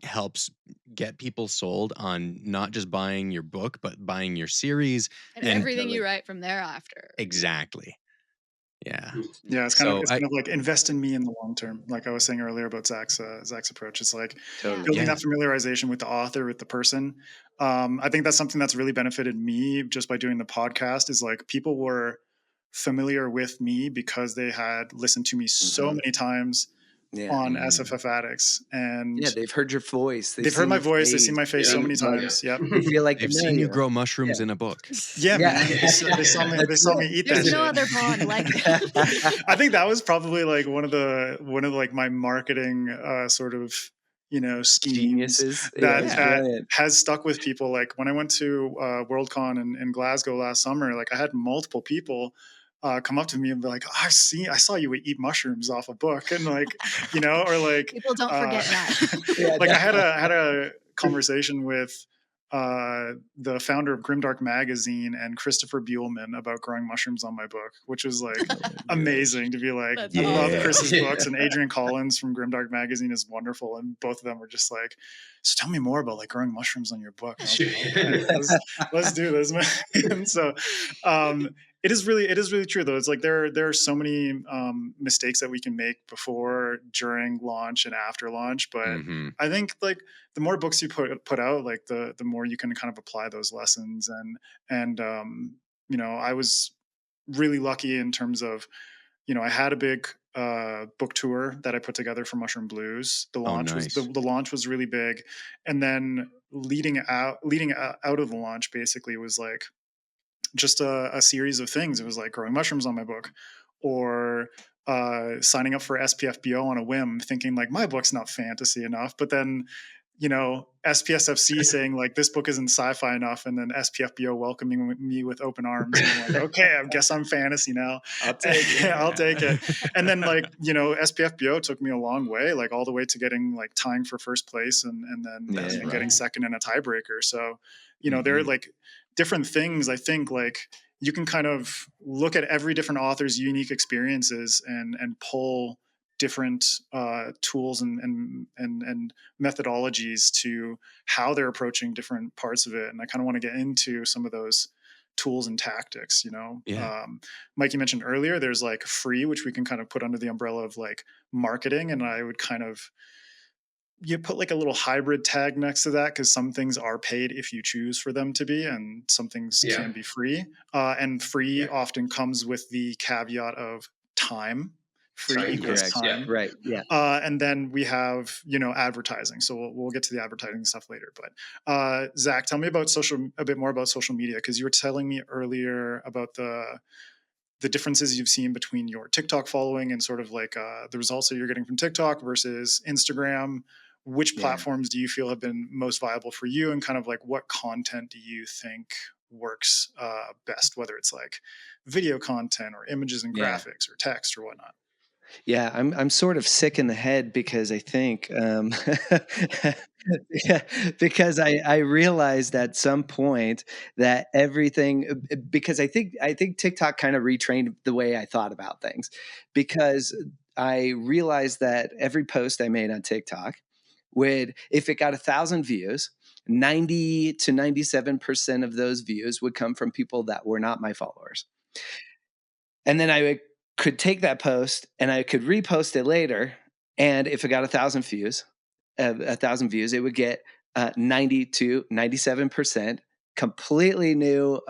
helps get people sold on not just buying your book, but buying your series and everything you write from thereafter. Exactly. Yeah. Yeah, it's kind of like invest in me in the long term. Like I was saying earlier about Zach's approach. It's like building that familiarization with the author, with the person. I think that's something that's really benefited me just by doing the podcast, is like people were familiar with me because they had listened to me so many times on SFF Addicts, and they've heard your voice. They've heard my voice. They've seen my face so many times. Yep. They feel like they've seen you grow mushrooms in a book. Yeah, man. They saw me eat that. There's no other bond like that. I think that was probably like one of like my marketing sort of schemes geniuses that has stuck with people. Like when I went to Worldcon in Glasgow last summer, like I had multiple people come up to me and be like, I saw you eat mushrooms off a book, and like, or like people don't forget that. Like I had a conversation with the founder of Grimdark Magazine and Christopher Buellman about growing mushrooms on my book, which was like amazing to be like, I love Chris's books, and Adrian Collins from Grimdark Magazine is wonderful, and both of them were just like, so tell me more about like growing mushrooms on your book. Let's do this, man. And so it is really true though. It's like there are so many mistakes that we can make before, during launch, and after launch. But I think like the more books you put out, like the more you can kind of apply those lessons. And I was really lucky in terms of, I had a big book tour that I put together for Mushroom Blues. The launch the launch was really big, and then leading out of the launch basically was like just a series of things. It was like growing mushrooms on my book, or signing up for SPFBO on a whim, thinking like my book's not fantasy enough, but then SPSFC saying like this book isn't sci-fi enough, and then SPFBO welcoming me with open arms, and I'm like, okay, I guess I'm fantasy now. I'll take it. And then like SPFBO took me a long way, like all the way to getting like tying for first place, and then getting second in a tiebreaker. So there are like different things. I think like you can kind of look at every different author's unique experiences and pull different tools and methodologies to how they're approaching different parts of it. And I kind of want to get into some of those tools and tactics. Mike, you mentioned earlier, there's like free, which we can kind of put under the umbrella of like marketing. And I would kind of, you put like a little hybrid tag next to that, because some things are paid if you choose for them to be, and some things can be free. And free often comes with the caveat of time. Free equals time. Right. Yeah. And then we have, advertising. So we'll get to the advertising stuff later. But Zach, tell me about a bit more about social media, because you were telling me earlier about the differences you've seen between your TikTok following and sort of like the results that you're getting from TikTok versus Instagram. Which platforms do you feel have been most viable for you, and kind of like what content do you think works best, whether it's like video content or images and graphics or text or whatnot? Yeah, I'm sort of sick in the head because I think because I realized at some point that everything because I think TikTok kind of retrained the way I thought about things, because I realized that every post I made on TikTok would, if it got 1,000 views, 90 to 97% of those views would come from people that were not my followers. And then could take that post and I could repost it later. And if it got 1,000 views, it would get 90 to 97% completely new,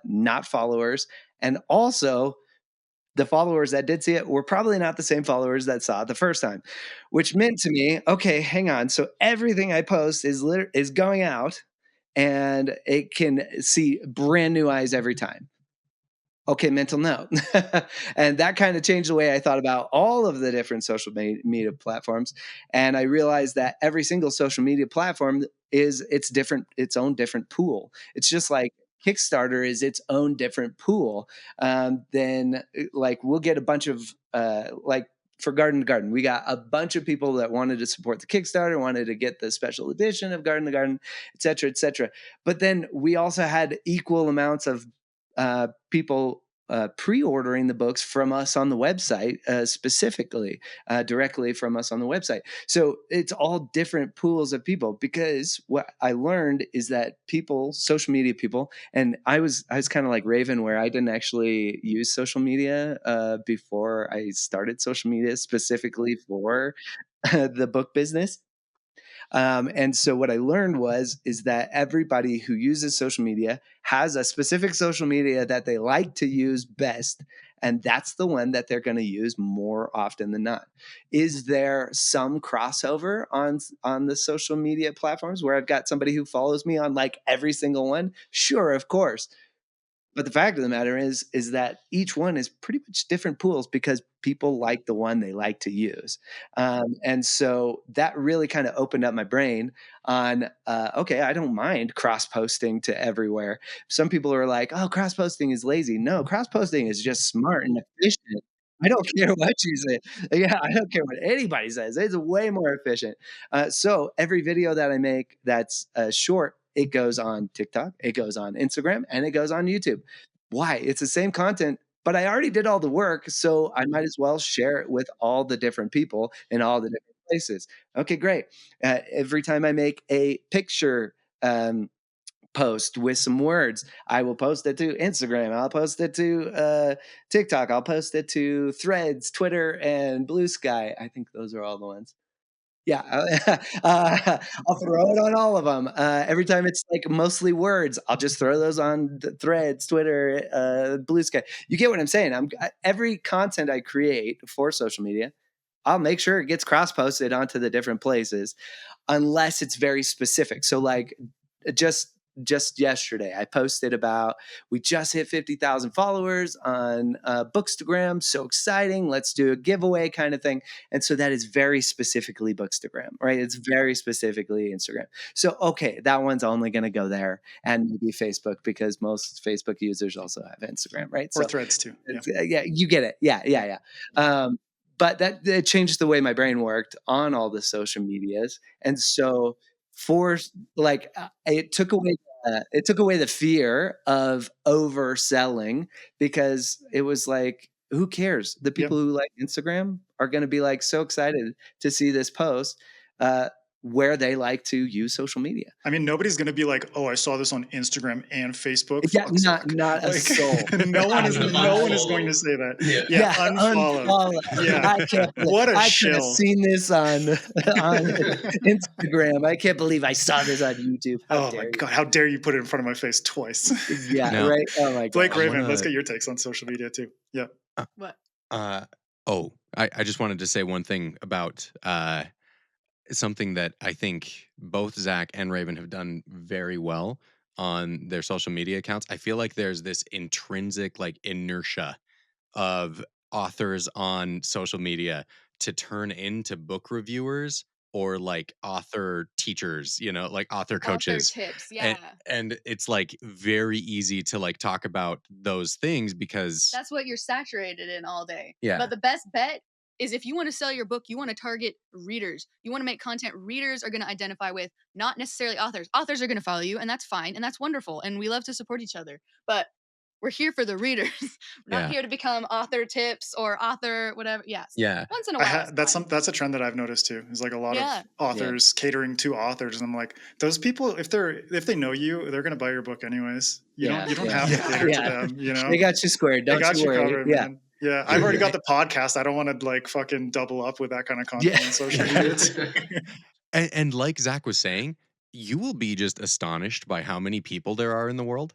not followers. And also, the followers that did see it were probably not the same followers that saw it the first time, which meant to me, okay, hang on. So everything I post is going out, and it can see brand new eyes every time. Okay, mental note. And that kind of changed the way I thought about all of the different social media platforms. And I realized that every single social media platform is its own different pool. It's just like Kickstarter is its own different pool. Then, like, we'll get a bunch of like, for Garden to Garden, we got a bunch of people that wanted to support the Kickstarter, wanted to get the special edition of Garden to Garden, et cetera, et cetera. But then we also had equal amounts of people pre-ordering the books from us on the website, specifically directly from us on the website. So it's all different pools of people, because what I learned is that people, social media people, and I was kind of like Raven, where I didn't actually use social media before I started social media specifically for the book business. And so what I learned is that everybody who uses social media has a specific social media that they like to use best, and that's the one that they're going to use more often than not. Is there some crossover on the social media platforms where I've got somebody who follows me on like every single one? Sure, of course. But the fact of the matter is that each one is pretty much different pools, because people like the one they like to use. And so that really kind of opened up my brain on, okay, I don't mind cross-posting to everywhere. Some people are like, oh, cross-posting is lazy. No, cross-posting is just smart and efficient. I don't care what you say. Yeah, I don't care what anybody says. It's way more efficient. So every video that I make that's short, it goes on TikTok, it goes on Instagram, and it goes on YouTube. Why? It's the same content, but I already did all the work, so I might as well share it with all the different people in all the different places. Okay, great. Every time I make a picture post with some words, I will post it to Instagram, I'll post it to TikTok, I'll post it to Threads, Twitter, and Blue Sky. I think those are all the ones. Yeah, I'll throw it on all of them. Every time it's like mostly words, I'll just throw those on Threads, Twitter, Blue Sky. You get what I'm saying? Every content I create for social media, I'll make sure it gets cross-posted onto the different places, unless it's very specific. So like just yesterday, I posted about, we just hit 50,000 followers on Bookstagram. So exciting. Let's do a giveaway kind of thing. And so that is very specifically Bookstagram, right? It's very specifically Instagram. So, okay, that one's only going to go there, and maybe Facebook, because most Facebook users also have Instagram, right? Or Threads too. Yeah, you get it. Yeah. But that changed the way my brain worked on all the social medias. And so it took away the fear of overselling, because it was like, who cares? The people who like Instagram are going to be like so excited to see this post where they like to use social media. I mean, nobody's going to be like, oh, I saw this on Instagram and Facebook. Yeah, not a soul. no one is going to say that. Yeah, unfollow. Yeah. What a shill. I could have seen this on Instagram. I can't believe I saw this on YouTube. Oh my God, how dare you put it in front of my face twice? Yeah, right. Oh my God. Blake, Raven, let's get your takes on social media too. Yeah. What? I just wanted to say one thing about something that I think both Zach and Raven have done very well on their social media accounts. I feel like there's this intrinsic like inertia of authors on social media to turn into book reviewers or like author teachers, like author coaches. Author tips, yeah. And it's like very easy to like talk about those things because that's what you're saturated in all day. Yeah. But the best bet is if you want to sell your book, you want to target readers. You want to make content readers are going to identify with, not necessarily authors. Authors are going to follow you, and that's fine, and that's wonderful, and we love to support each other. But we're here for the readers. We're not here to become author tips or author whatever. Yes. Yeah. Once in a while. That's a trend that I've noticed too. Is like a lot Yeah. of authors catering to authors, and I'm like, those people, if they know you, they're gonna buy your book anyways. You don't have to cater to them. You know, They got you squared. Don't you worry. covered, man. Yeah, I've already got the podcast. I don't want to like fucking double up with that kind of content on social media. And like Zach was saying, you will be just astonished by how many people there are in the world,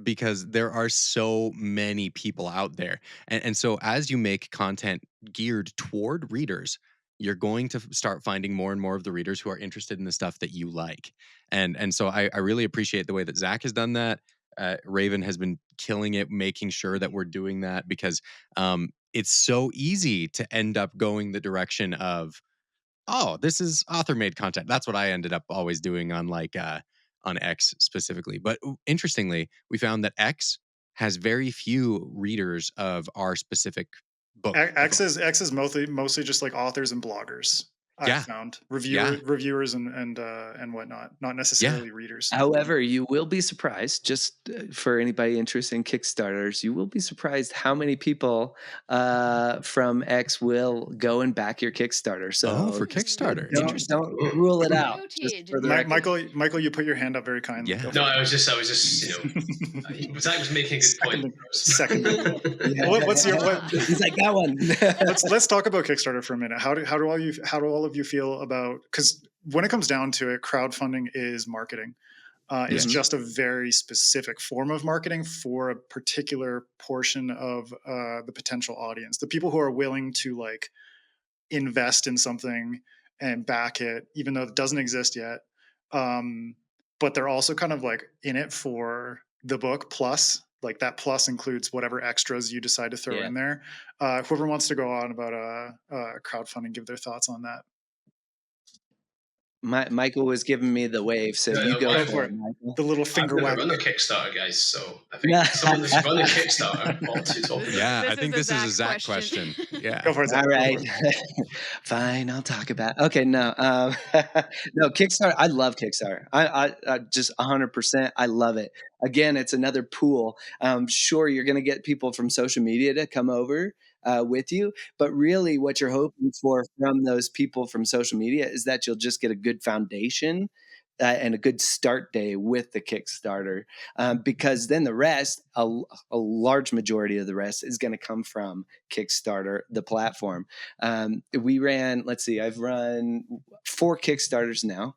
because there are so many people out there. And so as you make content geared toward readers, you're going to start finding more and more of the readers who are interested in the stuff that you like. And so I really appreciate the way that Zach has done that. Raven has been killing it, making sure that we're doing that, because it's so easy to end up going the direction of, oh, this is author-made content. That's what I ended up always doing on on X specifically. But interestingly, we found that X has very few readers of our specific book. X is mostly just like authors and bloggers. I found reviewers and whatnot, not necessarily readers. However, you will be surprised, just for anybody interested in Kickstarters, you will be surprised how many people from X will go and back your Kickstarter. So for Kickstarter, don't rule it out. Michael, you put your hand up very kindly. Yeah. No, I was just Zach was making a good point. Second. He's like, that one. Let's talk about Kickstarter for a minute. How do all of you feel about, because when it comes down to it, crowdfunding is marketing. It's just a very specific form of marketing for a particular portion of the potential audience. The people who are willing to like invest in something and back it, even though it doesn't exist yet. But they're also kind of like in it for the book plus. Like that plus includes whatever extras you decide to throw in there. Whoever wants to go on about crowdfunding, give their thoughts on that. Michael was giving me the wave, so you go for it, Michael. The little finger wag. I've run a Kickstarter, guys, so I think someone that's run a Kickstarter ought to talk about it. Yeah, I think this is a Zach question. Yeah. Go for it, Zach. All right. Fine, I'll talk about it. Okay, no. No, Kickstarter, I love Kickstarter. I just 100%, I love it. Again, it's another pool. Sure, you're going to get people from social media to come over with you, but really what you're hoping for from those people from social media is that you'll just get a good foundation and a good start day with the Kickstarter, because then the rest, a large majority of the rest is going to come from Kickstarter, the platform. We ran, I've run 4 Kickstarters now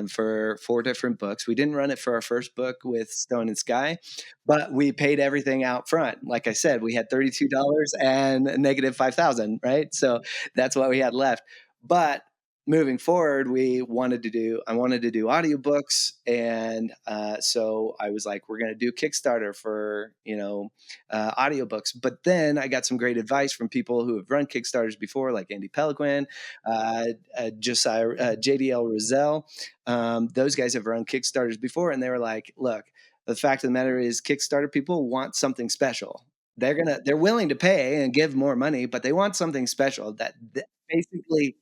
for 4 different books. We didn't run it for our first book with Stone and Sky, but we paid everything out front. Like I said, we had $32 and negative $5,000, right? So that's what we had left. But moving forward, I wanted to do audiobooks. And so I was like, we're going to do Kickstarter for, audiobooks. But then I got some great advice from people who have run Kickstarters before, like Andy Pellegrin, Josiah, JDL Rozelle. Those guys have run Kickstarters before. And they were like, look, the fact of the matter is Kickstarter people want something special. They're willing to pay and give more money, but they want something special that basically,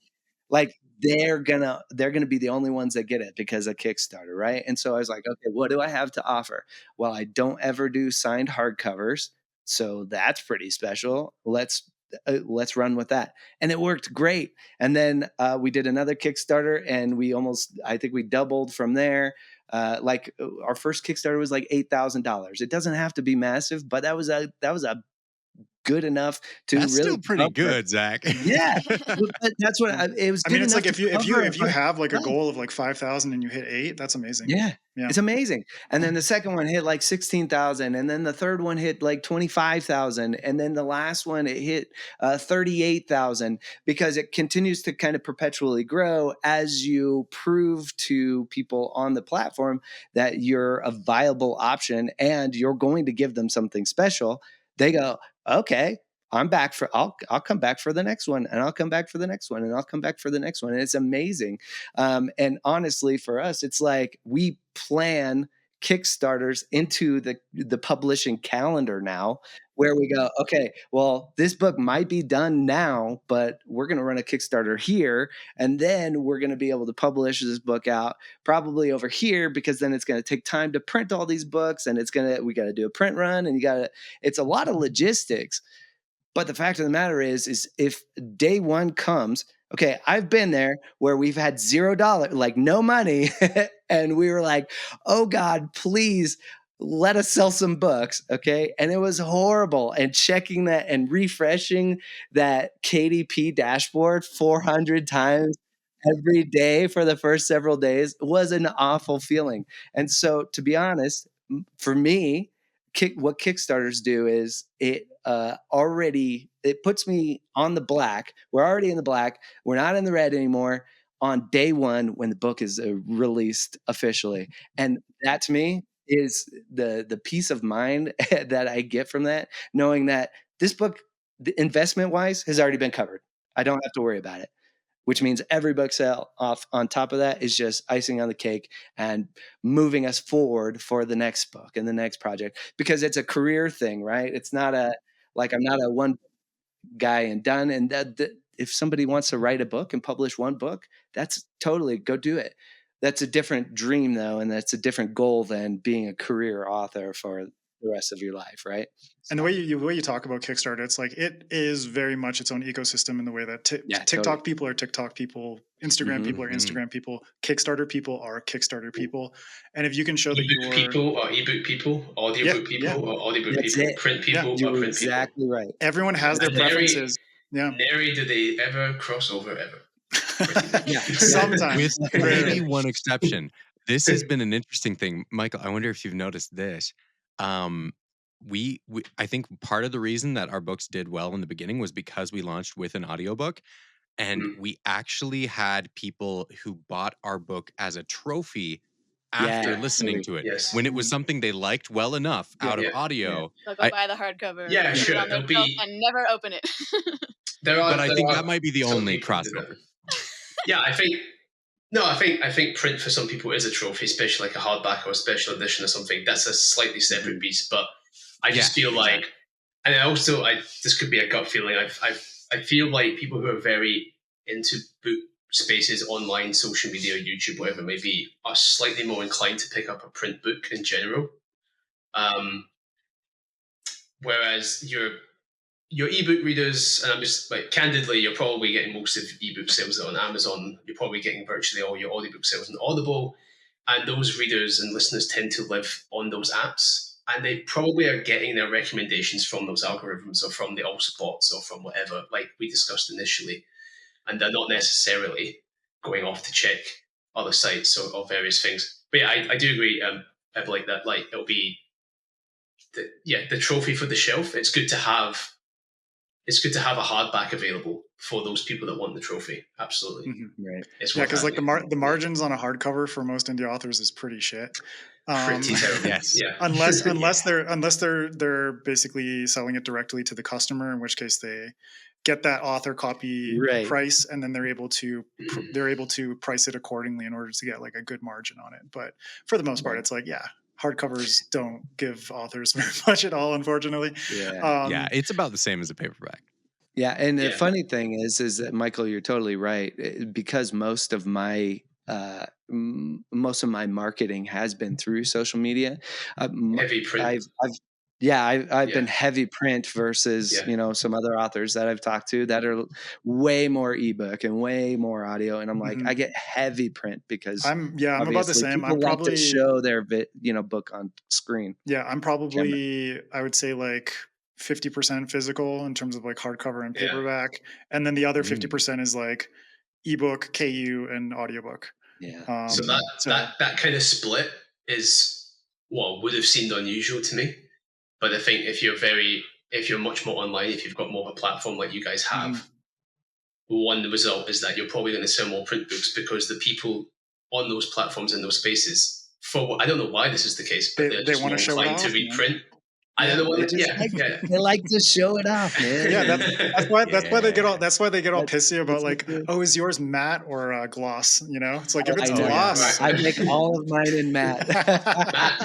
like, they're gonna be the only ones that get it because of Kickstarter, right? And so I was like, okay, what do I have to offer? Well, I don't ever do signed hardcovers, so that's pretty special. Let's run with that, and it worked great. And then we did another Kickstarter, and I think we doubled from there. Our first Kickstarter was like $8,000. It doesn't have to be massive, but that was a good enough to that's really still pretty good, Zach. Yeah, but that's what it was. I mean, it's like if you have like a goal of like 5,000 and you hit 8, that's amazing. Yeah, it's amazing. And then the second one hit like 16,000, and then the third one hit like 25,000, and then the last one it hit 38,000, because it continues to kind of perpetually grow as you prove to people on the platform that you're a viable option and you're going to give them something special. They go, okay, I'll come back for the next one, and I'll come back for the next one, and I'll come back for the next one. And it's amazing. And honestly, for us, it's like we plan Kickstarters into the publishing calendar now, where we go, okay, well, this book might be done now, but we're going to run a Kickstarter here, and then we're going to be able to publish this book out probably over here, because then it's going to take time to print all these books, and we got to do a print run, and it's a lot of logistics. But the fact of the matter is if day one comes, okay, I've been there where we've had $0, like no money, and we were like, oh God, please let us sell some books, okay? And it was horrible. And checking that and refreshing that KDP dashboard 400 times every day for the first several days was an awful feeling. And so, to be honest, for me, what Kickstarters do is it puts me on the black. We're already in the black. We're not in the red anymore on day one when the book is released officially. And that, to me, is the peace of mind that I get from that, knowing that this book, investment wise, has already been covered. I don't have to worry about it, which means every book sale off on top of that is just icing on the cake and moving us forward for the next book and the next project, because it's a career thing, right? It's not I'm not a one guy and done. And if somebody wants to write a book and publish one book, that's totally, go do it. That's a different dream, though, and that's a different goal than being a career author for the rest of your life, right? And the way you talk about Kickstarter, it's like it is very much its own ecosystem in the way that TikTok people are TikTok people, Instagram people are Instagram people, Kickstarter people are Kickstarter people. And if you can show that ebook people are ebook people, audiobook people are audiobook people, print people are print people. Exactly right. Everyone has their preferences. Nary do they ever cross over ever. Sometimes. With maybe one exception. This has been an interesting thing. Michael, I wonder if you've noticed this. We I think part of the reason that our books did well in the beginning was because we launched with an audiobook, and we actually had people who bought our book as a trophy after listening to it. Yes. When it was something they liked well enough out of audio. They'll go buy the hardcover. Yeah, sure. On their shelf and never open it. But I think that might be the only crossover. Yeah, I think print for some people is a trophy, especially like a hardback or a special edition or something. That's a slightly separate beast. But I just feel like, and this could be a gut feeling. I feel like people who are very into book spaces, online, social media, YouTube, whatever it may be, are slightly more inclined to pick up a print book in general. Whereas your ebook readers, and I'm just like candidly, you're probably getting most of ebook sales on Amazon. You're probably getting virtually all your audiobook sales on Audible, and those readers and listeners tend to live on those apps, and they probably are getting their recommendations from those algorithms or from the AllSupports or from whatever, like we discussed initially, and they're not necessarily going off to check other sites or various things. But yeah, I do agree. I like that. Like it'll be the trophy for the shelf. It's good to have. It's good to have a hardback available for those people that want the trophy. Absolutely. Right. Because like the margins on a hardcover for most indie authors is pretty shit. Pretty terrible. Yes. Yeah. Unless they're basically selling it directly to the customer, in which case they get that author copy price, and then they're able to price it accordingly in order to get like a good margin on it. But for the most part, it's like hardcovers don't give authors very much at all, unfortunately. It's about the same as a paperback. Yeah, and the funny thing is that Michael, you're totally right, because most of my marketing has been through social media. Heavy print. I've been heavy print versus some other authors that I've talked to that are way more ebook and way more audio, and I'm like, I get heavy print because I'm about the same. I'm probably like to show their book on screen. Yeah, I'm probably I would say like 50% physical in terms of like hardcover and paperback, and then the other 50% is like ebook, KU, and audiobook. Yeah. So that kind of split is what would have seemed unusual to me. But I think if you're much more online, if you've got more of a platform like you guys have, one result is that you're probably going to sell more print books because the people on those platforms in those spaces, I don't know why this is the case, but they're just more inclined to read print. I don't know what. They like to show it off, man. Yeah, that's why they get all pissy about like, oh, is yours matte or gloss? It's like if it's gloss, I make all of mine in matte.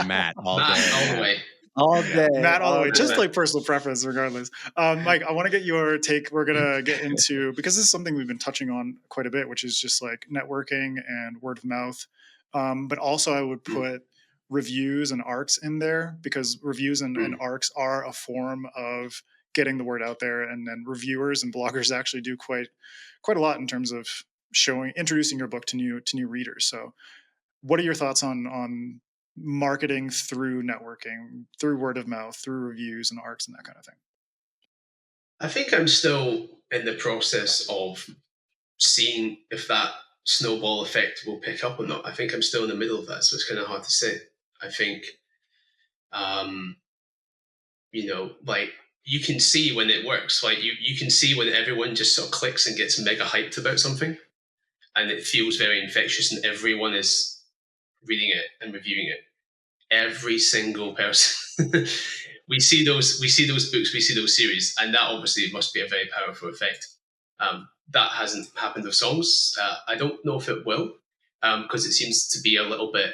Matte all day. All the way. all day. Matt, all the way, just day. like personal preference, regardless. Mike, I want to get your take. We're gonna get into, because this is something we've been touching on quite a bit, which is just like networking and word of mouth. But also, I would put reviews and arcs in there, because reviews and arcs are a form of getting the word out there, and then reviewers and bloggers actually do quite a lot in terms of introducing your book to new readers. So, what are your thoughts on marketing through networking, through word of mouth, through reviews and arcs and that kind of thing? I think I'm still in the process of seeing if that snowball effect will pick up or not. I think I'm still in the middle of that, so it's kind of hard to say. I think, like, you can see when it works. Like, you can see when everyone just sort of clicks and gets mega hyped about something, and it feels very infectious, and everyone is reading it and reviewing it. Every single person. we see those books, we see those series, and that obviously must be a very powerful effect. That hasn't happened with songs. I don't know if it will, because it seems to be a little bit.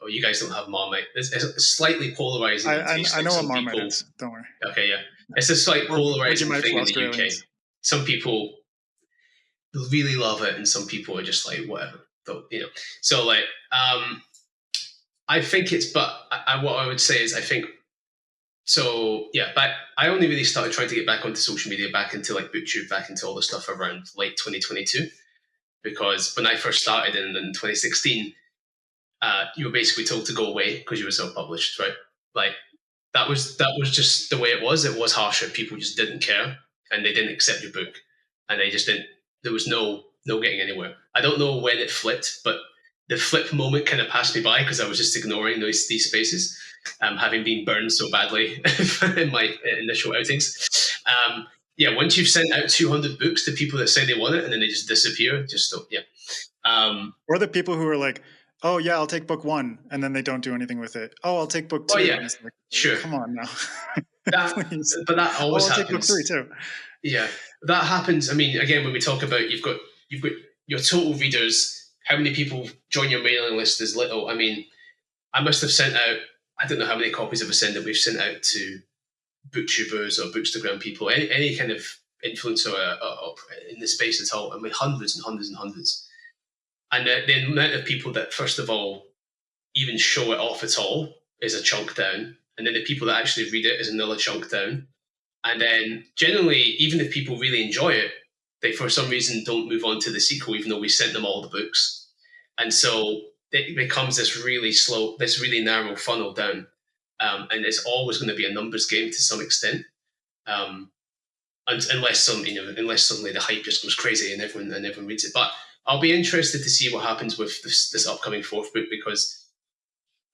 Oh, you guys don't have Marmite. It's slightly polarizing. I know what Marmite is. Don't worry. Okay, yeah, it's a slight polarizing thing in the UK. Some people really love it, and some people are just like whatever. So like, I think it's. But what I would say is, I think. So yeah, but I only really started trying to get back onto social media, back into like Booktube, back into all the stuff around late 2022, because when I first started in 2016, you were basically told to go away because you were self-published, right? Like that was just the way it was. It was harsher. People just didn't care, and they didn't accept your book, and they just didn't. There was no getting anywhere. I don't know when it flipped, but the flip moment kind of passed me by because I was just ignoring these spaces. Having been burned so badly in my initial outings. Once you've sent out 200 books to people that say they want it and then they just disappear, or the people who are like, oh yeah, I'll take book 1, and then they don't do anything with it. Oh, I'll take book 2. Oh, yeah. And it's like, sure. Come on now. But that always happens. I'll take book 3 too. Yeah, that happens. I mean, again, when we talk about you've got your total readers, how many people join your mailing list is little. I mean, I must have sent out, I don't know how many copies of Ascend we've sent out to booktubers or bookstagram people, any kind of influencer in the space at all. I mean, hundreds and hundreds and hundreds. And the amount of people that, first of all, even show it off at all is a chunk down. And then the people that actually read it is another chunk down. And then generally, even if people really enjoy it, they for some reason don't move on to the sequel, even though we sent them all the books. And so it becomes this really slow, this really narrow funnel down. And it's always going to be a numbers game to some extent. Unless suddenly the hype just goes crazy and everyone reads it. But I'll be interested to see what happens with this upcoming 4th book, because,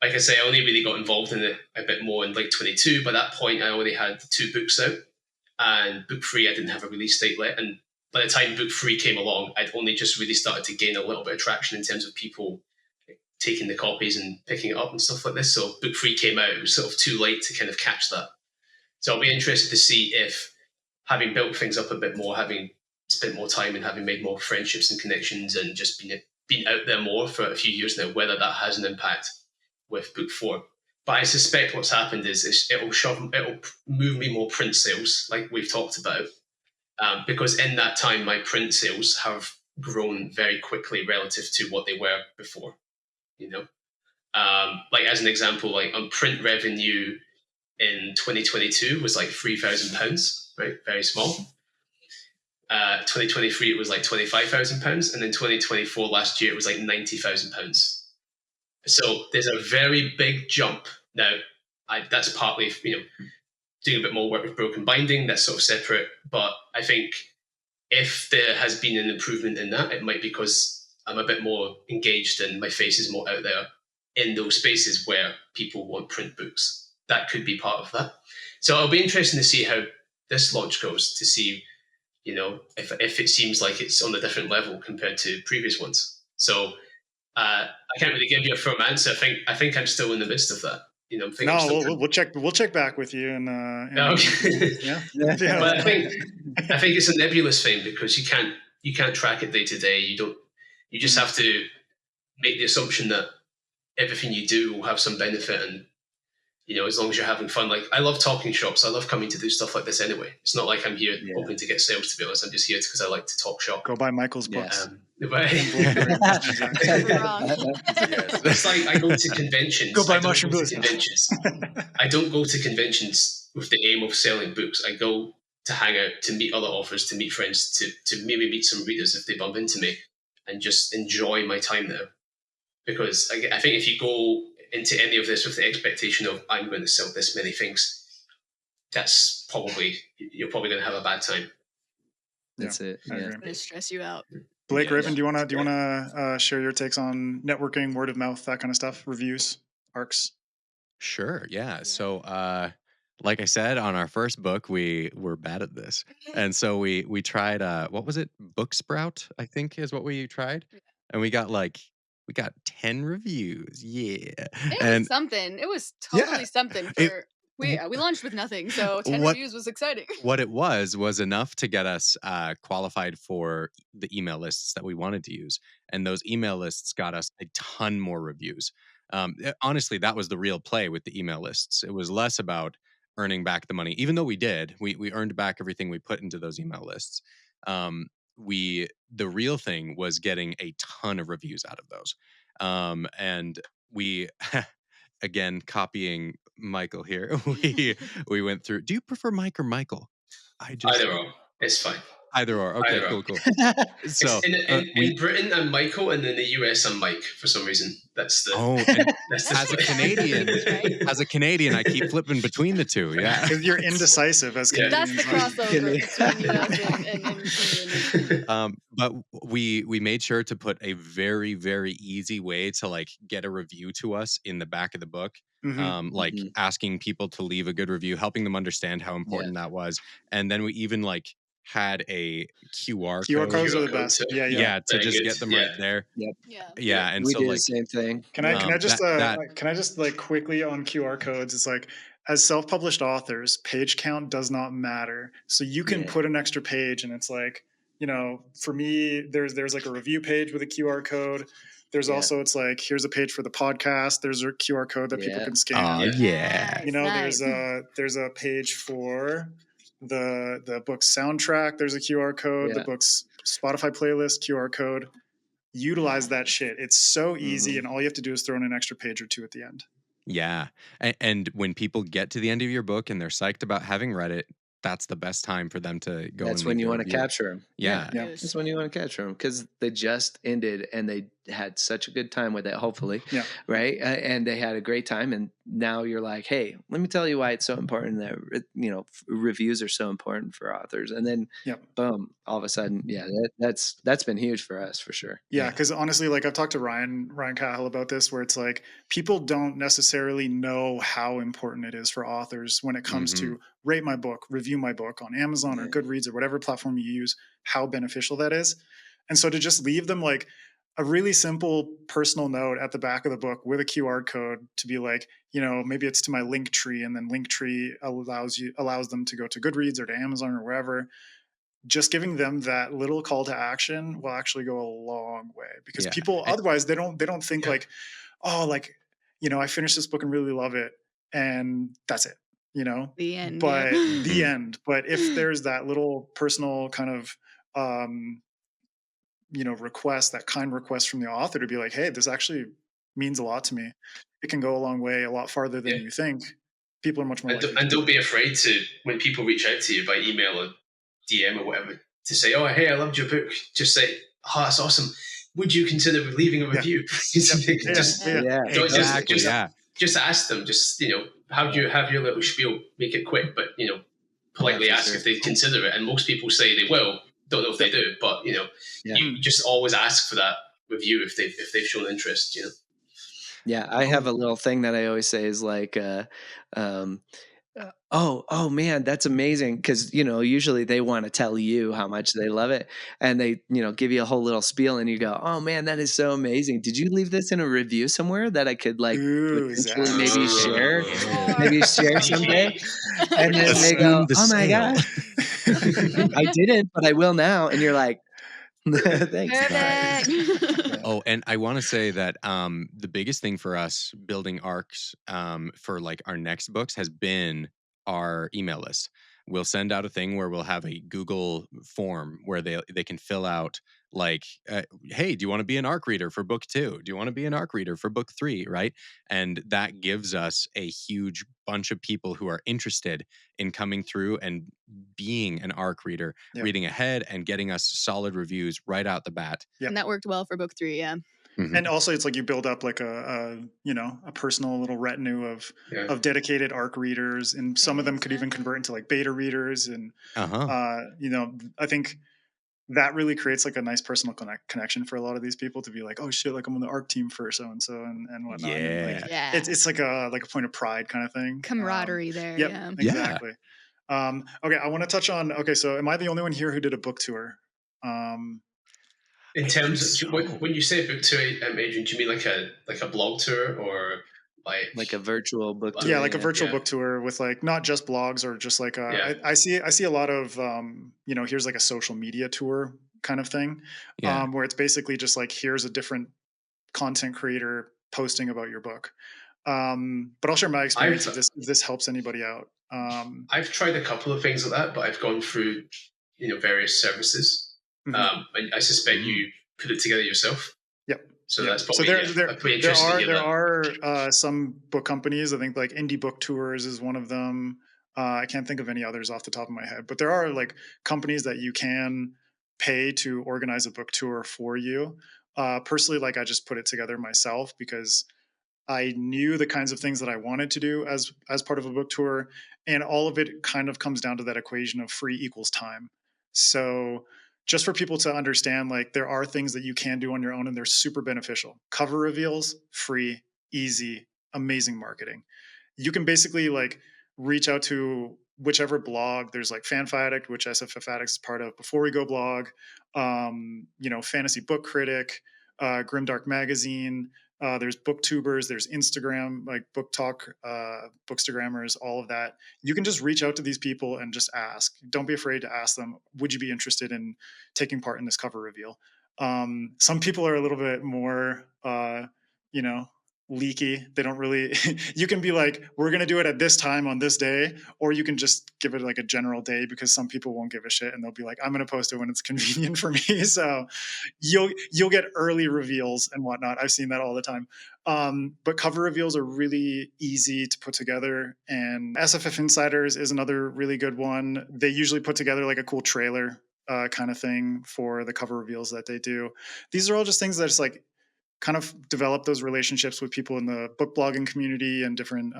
like I say, I only really got involved in it a bit more in like 22. By that point, I already had 2 books out, and book 3, I didn't have a release date yet. And by the time book 3 came along, I'd only just really started to gain a little bit of traction in terms of people taking the copies and picking it up and stuff like this. So book 3 came out, it was sort of too late to kind of catch that. So I'll be interested to see if, having built things up a bit more, having spent more time and having made more friendships and connections and just been out there more for a few years now, whether that has an impact with book 4. But I suspect what's happened is it'll move me more print sales, like we've talked about, because in that time my print sales have grown very quickly relative to what they were before. Like as an example, like on print revenue in 2022 was like £3,000, right? Very small. 2023 it was like £25,000, and in 2024 last year it was like £90,000. So there's a very big jump. Now, that's partly doing a bit more work with broken binding. That's sort of separate. But I think if there has been an improvement in that, it might be because I'm a bit more engaged and my face is more out there in those spaces where people want print books. That could be part of that. So it'll be interesting to see how this launch goes, to see, if it seems like it's on a different level compared to previous ones. So I can't really give you a firm answer. I think I'm still in the midst of that. We'll check back with you and yeah. But I think it's a nebulous thing because you can't track it day to day. You just have to make the assumption that everything you do will have some benefit, and as long as you're having fun. Like, I love talking shops. I love coming to do stuff like this anyway. It's not like I'm here hoping to get sales, to be honest. I'm just here because I like to talk shop. Go buy Michael's books. It's like I go to conventions. Go buy Mushroom Books. I don't go to conventions with the aim of selling books. I go to hang out, to meet other authors, to meet friends, to maybe meet some readers if they bump into me, and just enjoy my time there. Because I think if you go into any of this with the expectation of I'm going to sell this many things, you're probably going to have a bad time. That's it. I agree. It's going to stress you out. Blake, Raven, do you want to share your takes on networking, word of mouth, that kind of stuff, reviews, arcs? Sure. Yeah. So, like I said, on our first book, we were bad at this, and so we tried. What was it? Booksprout, I think, is what we tried, and we got 10 reviews. Yeah, it was something. It was totally something. We launched with nothing, so 10 reviews was exciting. What it was enough to get us qualified for the email lists that we wanted to use, and those email lists got us a ton more reviews. Honestly, that was the real play with the email lists. It was less about earning back the money, even though we did. We earned back everything we put into those email lists. The real thing was getting a ton of reviews out of those. And we, again, copying Michael here, we went through. Do you prefer Mike or Michael? Either or. It's fine. Either or. Okay, Either cool. So in Britain, I'm Michael, and in the US, I'm Mike for some reason. That's as a Canadian, I keep flipping between the two. Yeah, because you're indecisive as Canadians. That's the crossover between US and but we made sure to put a very, very easy way to get a review to us in the back of the book. Asking people to leave a good review, helping them understand how important that was, and then we even had a QR code. QR codes are the best. Yeah, to just get them right there. Yep. Yeah, and we so do the same thing. Can I just quickly on QR codes? It's as self-published authors, page count does not matter. So you can put an extra page, and it's for me, there's a review page with a QR code. There's also, it's here's a page for the podcast. There's a QR code that people can scan. Nice. There's a page for the book's soundtrack. There's a QR code. The book's Spotify playlist, QR code. Utilize that shit. It's so easy, and all you have to do is throw in an extra page or two at the end. Yeah. And when people get to the end of your book and they're psyched about having read it, that's the best time for them to go. That's when you want to capture them. Yeah. That's when you want to capture them, because they just ended and they had such a good time with it, hopefully. Right. And they had a great time. And now you're like, hey, let me tell you why it's so important that, reviews are so important for authors. And then boom, all of a sudden, that's been huge for us for sure. Yeah. Cause honestly, I've talked to Ryan Cahill about this, where it's people don't necessarily know how important it is for authors when it comes to rate my book, review my book on Amazon or Goodreads or whatever platform you use, how beneficial that is. And so to just leave them a really simple personal note at the back of the book with a QR code to be maybe it's to my Linktree, and then Linktree allows them to go to Goodreads or to Amazon or wherever. Just giving them that little call to action will actually go a long way, because people otherwise they don't think I finished this book and really love it, and that's it. The end. But the end. But if there's that little personal kind of request, that kind request from the author to be hey, this actually means a lot to me, it can go a long way, a lot farther than you think. People are much more and don't be afraid to, when people reach out to you by email or DM or whatever, to say, oh, hey, I loved your book. Just say, oh, that's awesome. Would you consider leaving a review? Just ask them, have your little spiel, make it quick, but politely ask if they consider it. And most people say they will. Don't know if they do, but you just always ask for that review if they've shown interest. Yeah, I have a little thing that I always say is oh man, that's amazing, because usually they want to tell you how much they love it, and they give you a whole little spiel, and you go, oh man, that is so amazing. Did you leave this in a review somewhere that I could potentially maybe share someday? And then they go, oh my god, I didn't, but I will now. And you're like, Thanks. Perfect. Oh, and I want to say that the biggest thing for us building arcs for like our next books has been our email list. We'll send out a thing where we'll have a Google form where they can fill out like, hey, do you want to be an arc reader for book 2? Do you want to be an arc reader for book 3? Right. And that gives us a huge bunch of people who are interested in coming through and being an arc reader, reading ahead and getting us solid reviews right out the bat. And that worked well for book 3. Yeah. Mhm. And also, it's like you build up like a personal little retinue of dedicated arc readers, and some of them could even convert into like beta readers, and I think that really creates like a nice personal connection for a lot of these people to be like, oh shit, like I'm on the arc team for so and so and whatnot. Yeah. And like, Yeah. it's like a point of pride kind of thing. Camaraderie there. Yep, Yeah. exactly. Okay, I want to touch on. Okay, so am I the only one here who did a book tour? In terms of when you say book tour, Adrian, do you mean like a blog tour or like a virtual book tour? Yeah, like a virtual book tour with like not just blogs or just like I see a lot of here's like a social media tour kind of thing, where it's basically just like here's a different content creator posting about your book. But I'll share my experience if this helps anybody out. I've tried a couple of things like that, but I've gone through various services. I suspect you put it together yourself. Yep. So that's probably there are some book companies. I think like Indie Book Tours is one of them. I can't think of any others off the top of my head, but there are like companies that you can pay to organize a book tour for you. Personally, like I just put it together myself because I knew the kinds of things that I wanted to do as part of a book tour, and all of it kind of comes down to that equation of free equals time. So just for people to understand, like there are things that you can do on your own and they're super beneficial. Cover reveals, free, easy, amazing marketing. You can basically like reach out to whichever blog. There's like FanFiAddict, which SFF Addicts is part of, Before We Go blog, Fantasy Book Critic, Grimdark Magazine. There's booktubers, there's Instagram, like book talk, bookstagrammers, all of that. You can just reach out to these people and just ask. Don't be afraid to ask them, would you be interested in taking part in this cover reveal? Some people are a little bit more, leaky. They don't really, you can be like, we're going to do it at this time on this day, or you can just give it like a general day because some people won't give a shit and they'll be like, I'm going to post it when it's convenient for me. So you'll get early reveals and whatnot. I've seen that all the time. But cover reveals are really easy to put together, and SFF Insiders is another really good one. They usually put together like a cool trailer kind of thing for the cover reveals that they do. These are all just things that's like kind of develop those relationships with people in the book blogging community and different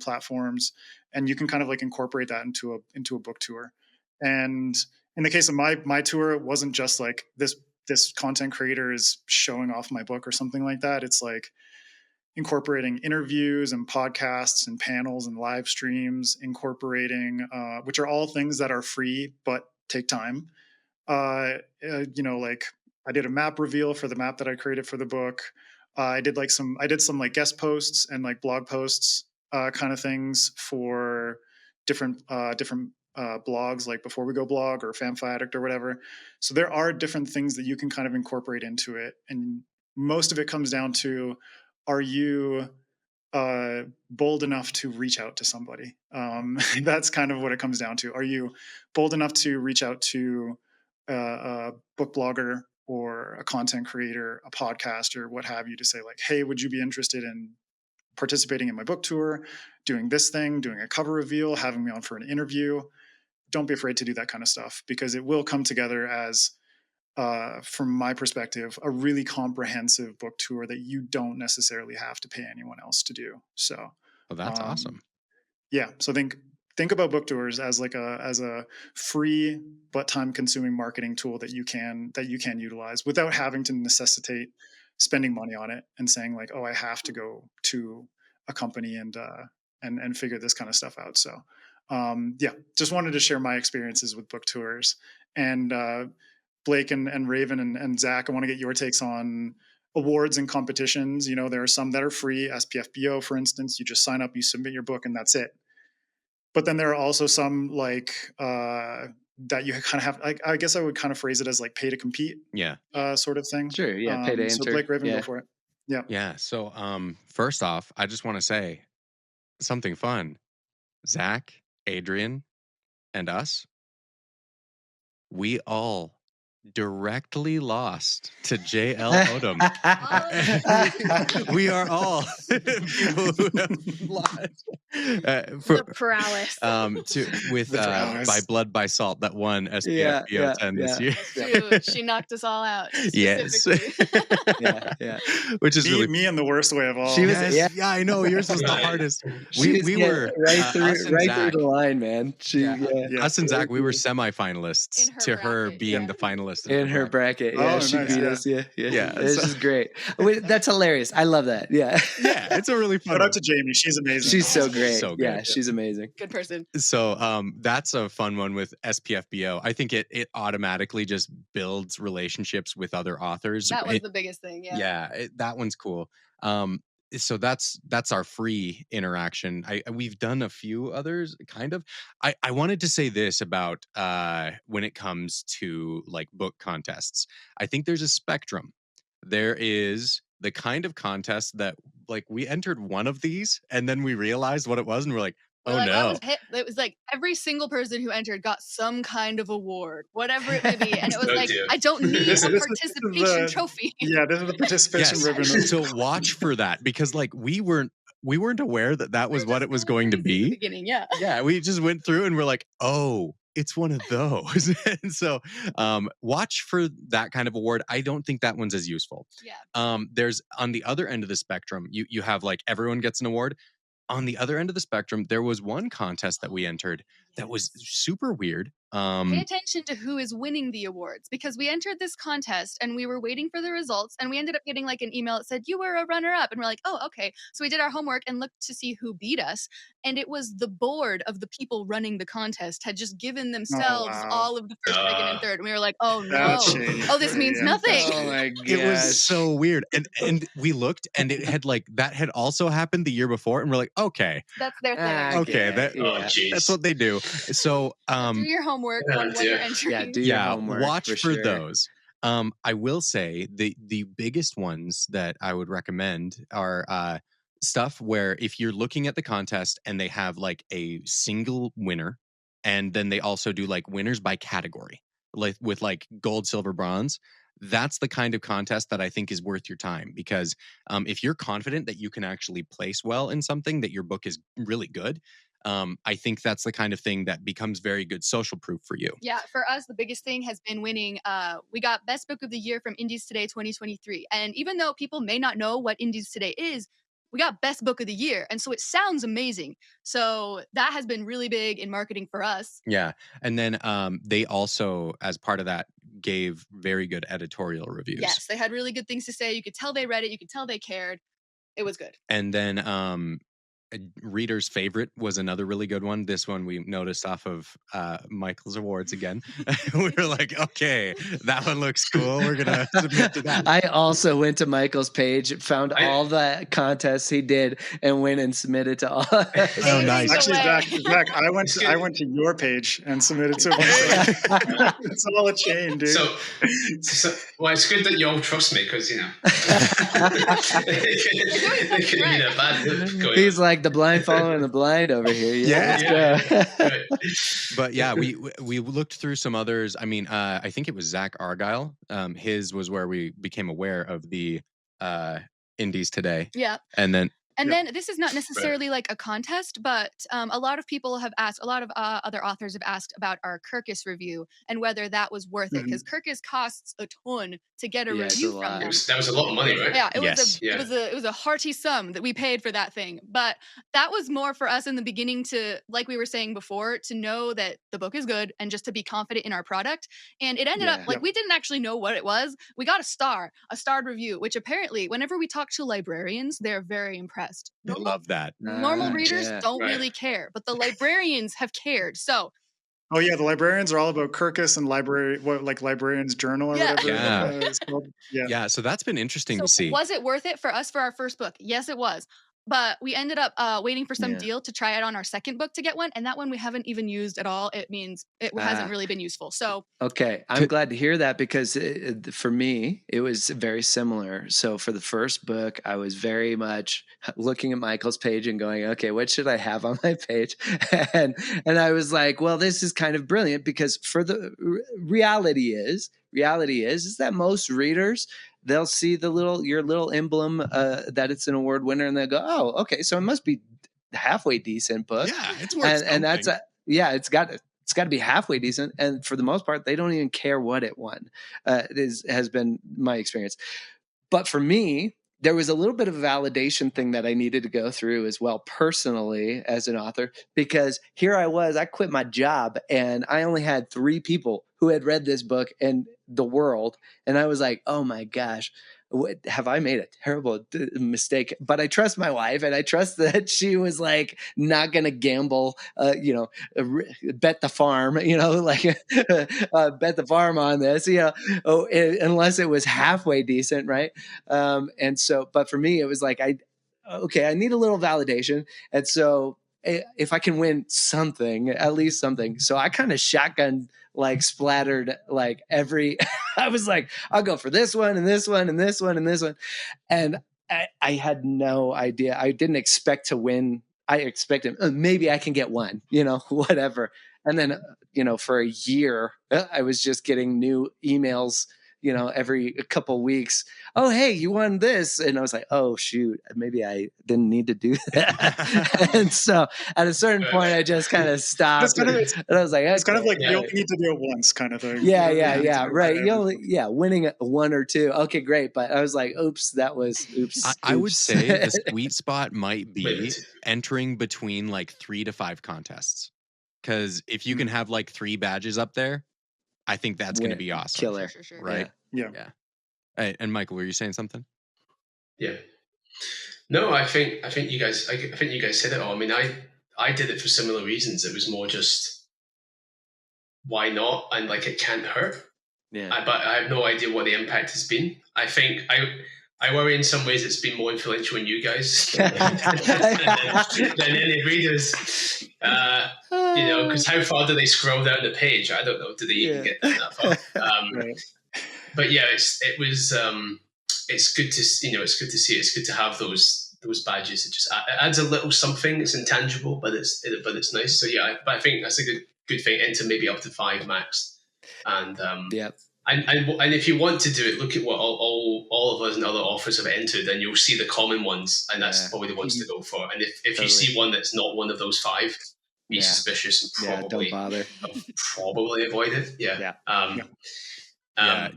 platforms, and you can kind of like incorporate that into a book tour. And in the case of my tour, it wasn't just like this content creator is showing off my book or something like that. It's like incorporating interviews and podcasts and panels and live streams, incorporating which are all things that are free but take time. Like I did a map reveal for the map that I created for the book. I did some like guest posts and like blog posts kind of things for different blogs, like Before We Go blog or FanFiAddict or whatever. So there are different things that you can kind of incorporate into it. And most of it comes down to, are you bold enough to reach out to somebody? That's kind of what it comes down to. Are you bold enough to reach out to a book blogger or a content creator, a podcaster, what have you, to say like, hey, would you be interested in participating in my book tour, doing this thing, doing a cover reveal, having me on for an interview? Don't be afraid to do that kind of stuff, because it will come together as, from my perspective, a really comprehensive book tour that you don't necessarily have to pay anyone else to do. So, well, that's awesome. Yeah. So think about book tours as like a free but time consuming marketing tool that you can utilize without having to necessitate spending money on it and saying like, oh, I have to go to a company and figure this kind of stuff out. So just wanted to share my experiences with book tours. And Blake and Raven and Zach, I want to get your takes on awards and competitions. There are some that are free, SPFBO, for instance. You just sign up, you submit your book, and that's it. But then there are also some like that you kind of have, like, I guess I would kind of phrase it as like pay to compete Yeah. sort of thing. Sure, yeah, pay to So enter. Blake Raven, Yeah. go for it. Yeah. Yeah. So first off, I just want to say something fun. Zach, Adrian, and us, we all directly lost to JL Odom. We are all people who have lost The prowess. by blood by salt that won SPF BO10 this year. Dude, she knocked us all out. Yes. Yeah. Which is really me in the worst way of all. She was- yeah, I know yours was the hardest. We were right through us and Zach, the line, man. us and Zach, we were semi-finalists In her to her bracket, being yeah. the finalist in her bracket. Yeah, Oh, she nice, beat yeah. us. Yeah. Yeah, This so- is great. That's hilarious. I love that. Yeah. Yeah, it's a really fun Shout one. out to Jamie. She's amazing. She's so great. So good. Yeah, she's amazing. Good person. So that's a fun one with SPFBO. I think it automatically just builds relationships with other authors. That was the biggest thing. Yeah. That one's cool. So that's our free interaction. We've done a few others, kind of. I wanted to say this about when it comes to like book contests. I think there's a spectrum. There is the kind of contest that like we entered one of these and then we realized what it was and we're like, We're oh like, I no. was hit. It was like every single person who entered got some kind of award, whatever it may be. And it was Oh, like, dear. I don't need This a is participation the- trophy. Yeah, this is the participation Yes. ribbon. So watch for that because like we weren't aware that was what it was going to At the be. beginning, yeah. Yeah, we just went through and we're like, oh, it's one of those. And so watch for that kind of award. I don't think that one's as useful. Yeah. There's on the other end of the spectrum, you have like everyone gets an award. On the other end of the spectrum, there was one contest that we entered that was super weird. Pay attention to who is winning the awards because we entered this contest and we were waiting for the results and we ended up getting like an email that said you were a runner-up and we're like, oh, okay. So we did our homework and looked to see who beat us, and it was the board of the people running the contest had just given themselves wow. all of the first, second, and third, and we were like, oh no, That's shady. oh, this means Yeah. nothing. Oh my gosh. It was so weird. And we looked and it had like that had also happened the year before and we're like, okay, That's their thing. Okay, that- Oh, jeez. that's what they do. So Do your homework Oh, on what dear. you're entering. Yeah, do your homework. watch for sure. those. I will say the biggest ones that I would recommend are stuff where if you're looking at the contest and they have like a single winner, and then they also do like winners by category, like with like gold, silver, bronze. That's the kind of contest that I think is worth your time because if you're confident that you can actually place well in something, that your book is really good, I think that's the kind of thing that becomes very good social proof for you. Yeah, for us, the biggest thing has been winning. We got Best Book of the Year from Indies Today 2023. And even though people may not know what Indies Today is, we got Best Book of the Year. And so it sounds amazing. So that has been really big in marketing for us. Yeah. And then they also, as part of that, gave very good editorial reviews. Yes, they had really good things to say. You could tell they read it. You could tell they cared. It was good. And then a reader's favorite was another really good one. This one we noticed off of Michael's awards again. We were like, okay, that one looks cool. We're going to submit to that. I also went to Michael's page, found all the contests he did, and went and submitted to all. Oh, nice. Actually, Zach, I went to your page and submitted to one. It's all a chain, dude. So, well, it's good that you all trust me because, you know, there could have been a bad loop going He's on. like the blind following the blind over here. Yeah. Let's go. Right. But yeah, we looked through some others. I mean, I think it was Zach Argyle. His was where we became aware of the Indies Today. Yeah. And then And then this is not necessarily like a contest, but a lot of people have asked, a lot of other authors have asked about our Kirkus review and whether that was worth it, because Kirkus costs a ton to get a Yeah, it's a review lot. from them. That was a lot of money, right? Yeah, it Yes. was a hearty sum that we paid for that thing. But that was more for us in the beginning to, like we were saying before, to know that the book is good and just to be confident in our product. And it ended up Yeah. like we didn't actually know what it was. We got a starred review, which apparently whenever we talk to librarians, they're very impressed. I love that. Normal readers yeah. don't Right. really care, but the librarians have cared. So Oh yeah, the librarians are all about Kirkus and Librarian's Journal or Yeah. whatever Yeah. it's called. Yeah. Yeah, so that's been interesting So to see. was it worth it for us for our first book? Yes, it was. But we ended up waiting for some Yeah. deal to try it on our second book to get one, and that one we haven't even used at all. It means it hasn't really been useful. So Okay, I'm glad to hear that because for me, it was very similar. So for the first book, I was very much looking at Michael's page and going, okay, what should I have on my page? and I was like, well, this is kind of brilliant because for the reality is that most readers, they'll see your little emblem that it's an award winner, and they'll go, oh, okay, so it must be halfway decent book. Yeah, it's worth and that's it's got to be halfway decent, and for the most part, they don't even care what it won. Has been my experience. But for me, there was a little bit of a validation thing that I needed to go through as well personally as an author, because here I quit my job and I only had 3 people who had read this book in the world. And I was like, oh my gosh, have I made a terrible mistake? But I trust my wife, and I trust that she was like not going to gamble, bet the farm, like bet the farm on this, unless it was halfway decent, right? And so, but for me, it was like, I need a little validation, and so if I can win something, at least something. So I kind of shotgun splattered every. I was like, I'll go for this one and this one and this one and this one, and I had no idea. I didn't expect to win. I expected maybe I can get one, whatever. And then for a year, I was just getting new emails, every couple weeks. Oh, hey, you won this. And I was like, oh, shoot, maybe I didn't need to do that. And so at a certain point, I just kind of stopped. And I was like, it's kind of like you only need to do it once kind of thing. Yeah. Right. Winning 1 or 2. Okay, great. But I was like, oops. I would say the sweet spot might be entering between 3 to 5 contests. Because if you can have 3 badges up there, I think that's going to be awesome. Killer. Sure. Right? Yeah. Hey, and Michael, were you saying something? Yeah. No, I think you guys said it all. I mean, I did it for similar reasons. It was more just why not, and it can't hurt. Yeah. But I have no idea what the impact has been. I think I worry in some ways it's been more influential in you guys than any readers. Because how far do they scroll down the page? I don't know. Do they even get that far? Right. But yeah, it's good to see. It's good to have those badges. It just adds a little something. It's intangible, but it's nice. So yeah, but I think that's a good thing. Enter maybe up to 5 max, and And if you want to do it, look at what all of us and other authors have entered, and you'll see the common ones, and that's probably the ones to go for. And if you see one that's not one of those 5, be suspicious and probably don't bother. Probably avoid it. Yeah.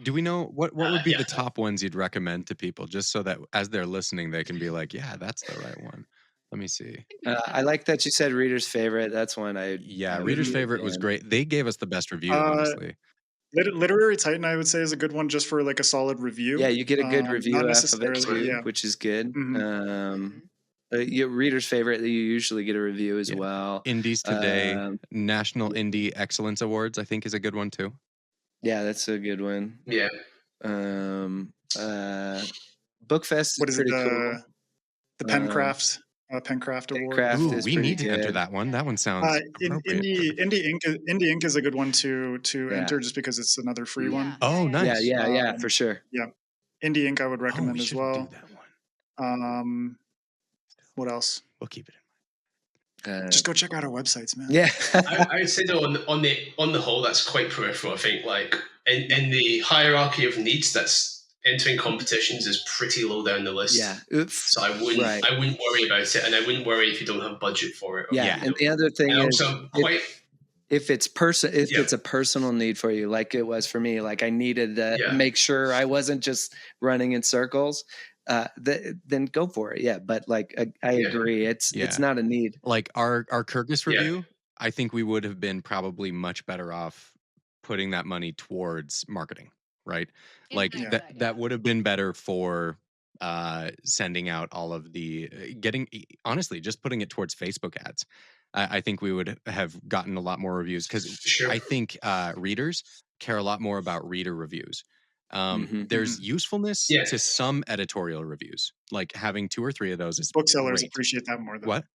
Do we know what would be the top ones you'd recommend to people, just so that as they're listening, they can be like, yeah, that's the right one. Let me see. I like that you said reader's favorite. That's one reader's favorite was great. They gave us the best review, honestly. Literary Titan, I would say, is a good one just for a solid review. Yeah, you get a good review off of it too, which is good. Mm-hmm. Your reader's favorite, you usually get a review as well. Indies Today, National Indie Excellence Awards, I think, is a good one too. Yeah, that's a good one. Yeah. Bookfest. What is it? Cool. The Pencraft. Pencraft Award. Ooh, we need to enter that one. That one sounds Indie Ink is a good one to enter, just because it's another free one. Oh, nice. Yeah, for sure. Yeah, Indie Ink I would recommend as well. Do that one. What else? We'll keep it in mind. Just go check out our websites, man. Yeah, I would say though, on the whole, that's quite peripheral. I think in the hierarchy of needs, that's entering competitions is pretty low down the list. Yeah. Oops. So I wouldn't worry about it, and I wouldn't worry if you don't have budget for it. And the other thing is, if it's it's a personal need for you, like it was for me, like I needed to make sure I wasn't just running in circles, then go for it. Yeah, but I agree, it's not a need. Like our Kyrgyz review, I think we would have been probably much better off putting that money towards marketing. Right? That would have been better for sending out all of the honestly, just putting it towards Facebook ads. I think we would have gotten a lot more reviews, because I think readers care a lot more about reader reviews. There's usefulness Yeah. to some editorial reviews. Like having 2 or 3 of those is Booksellers great. appreciate that more than What?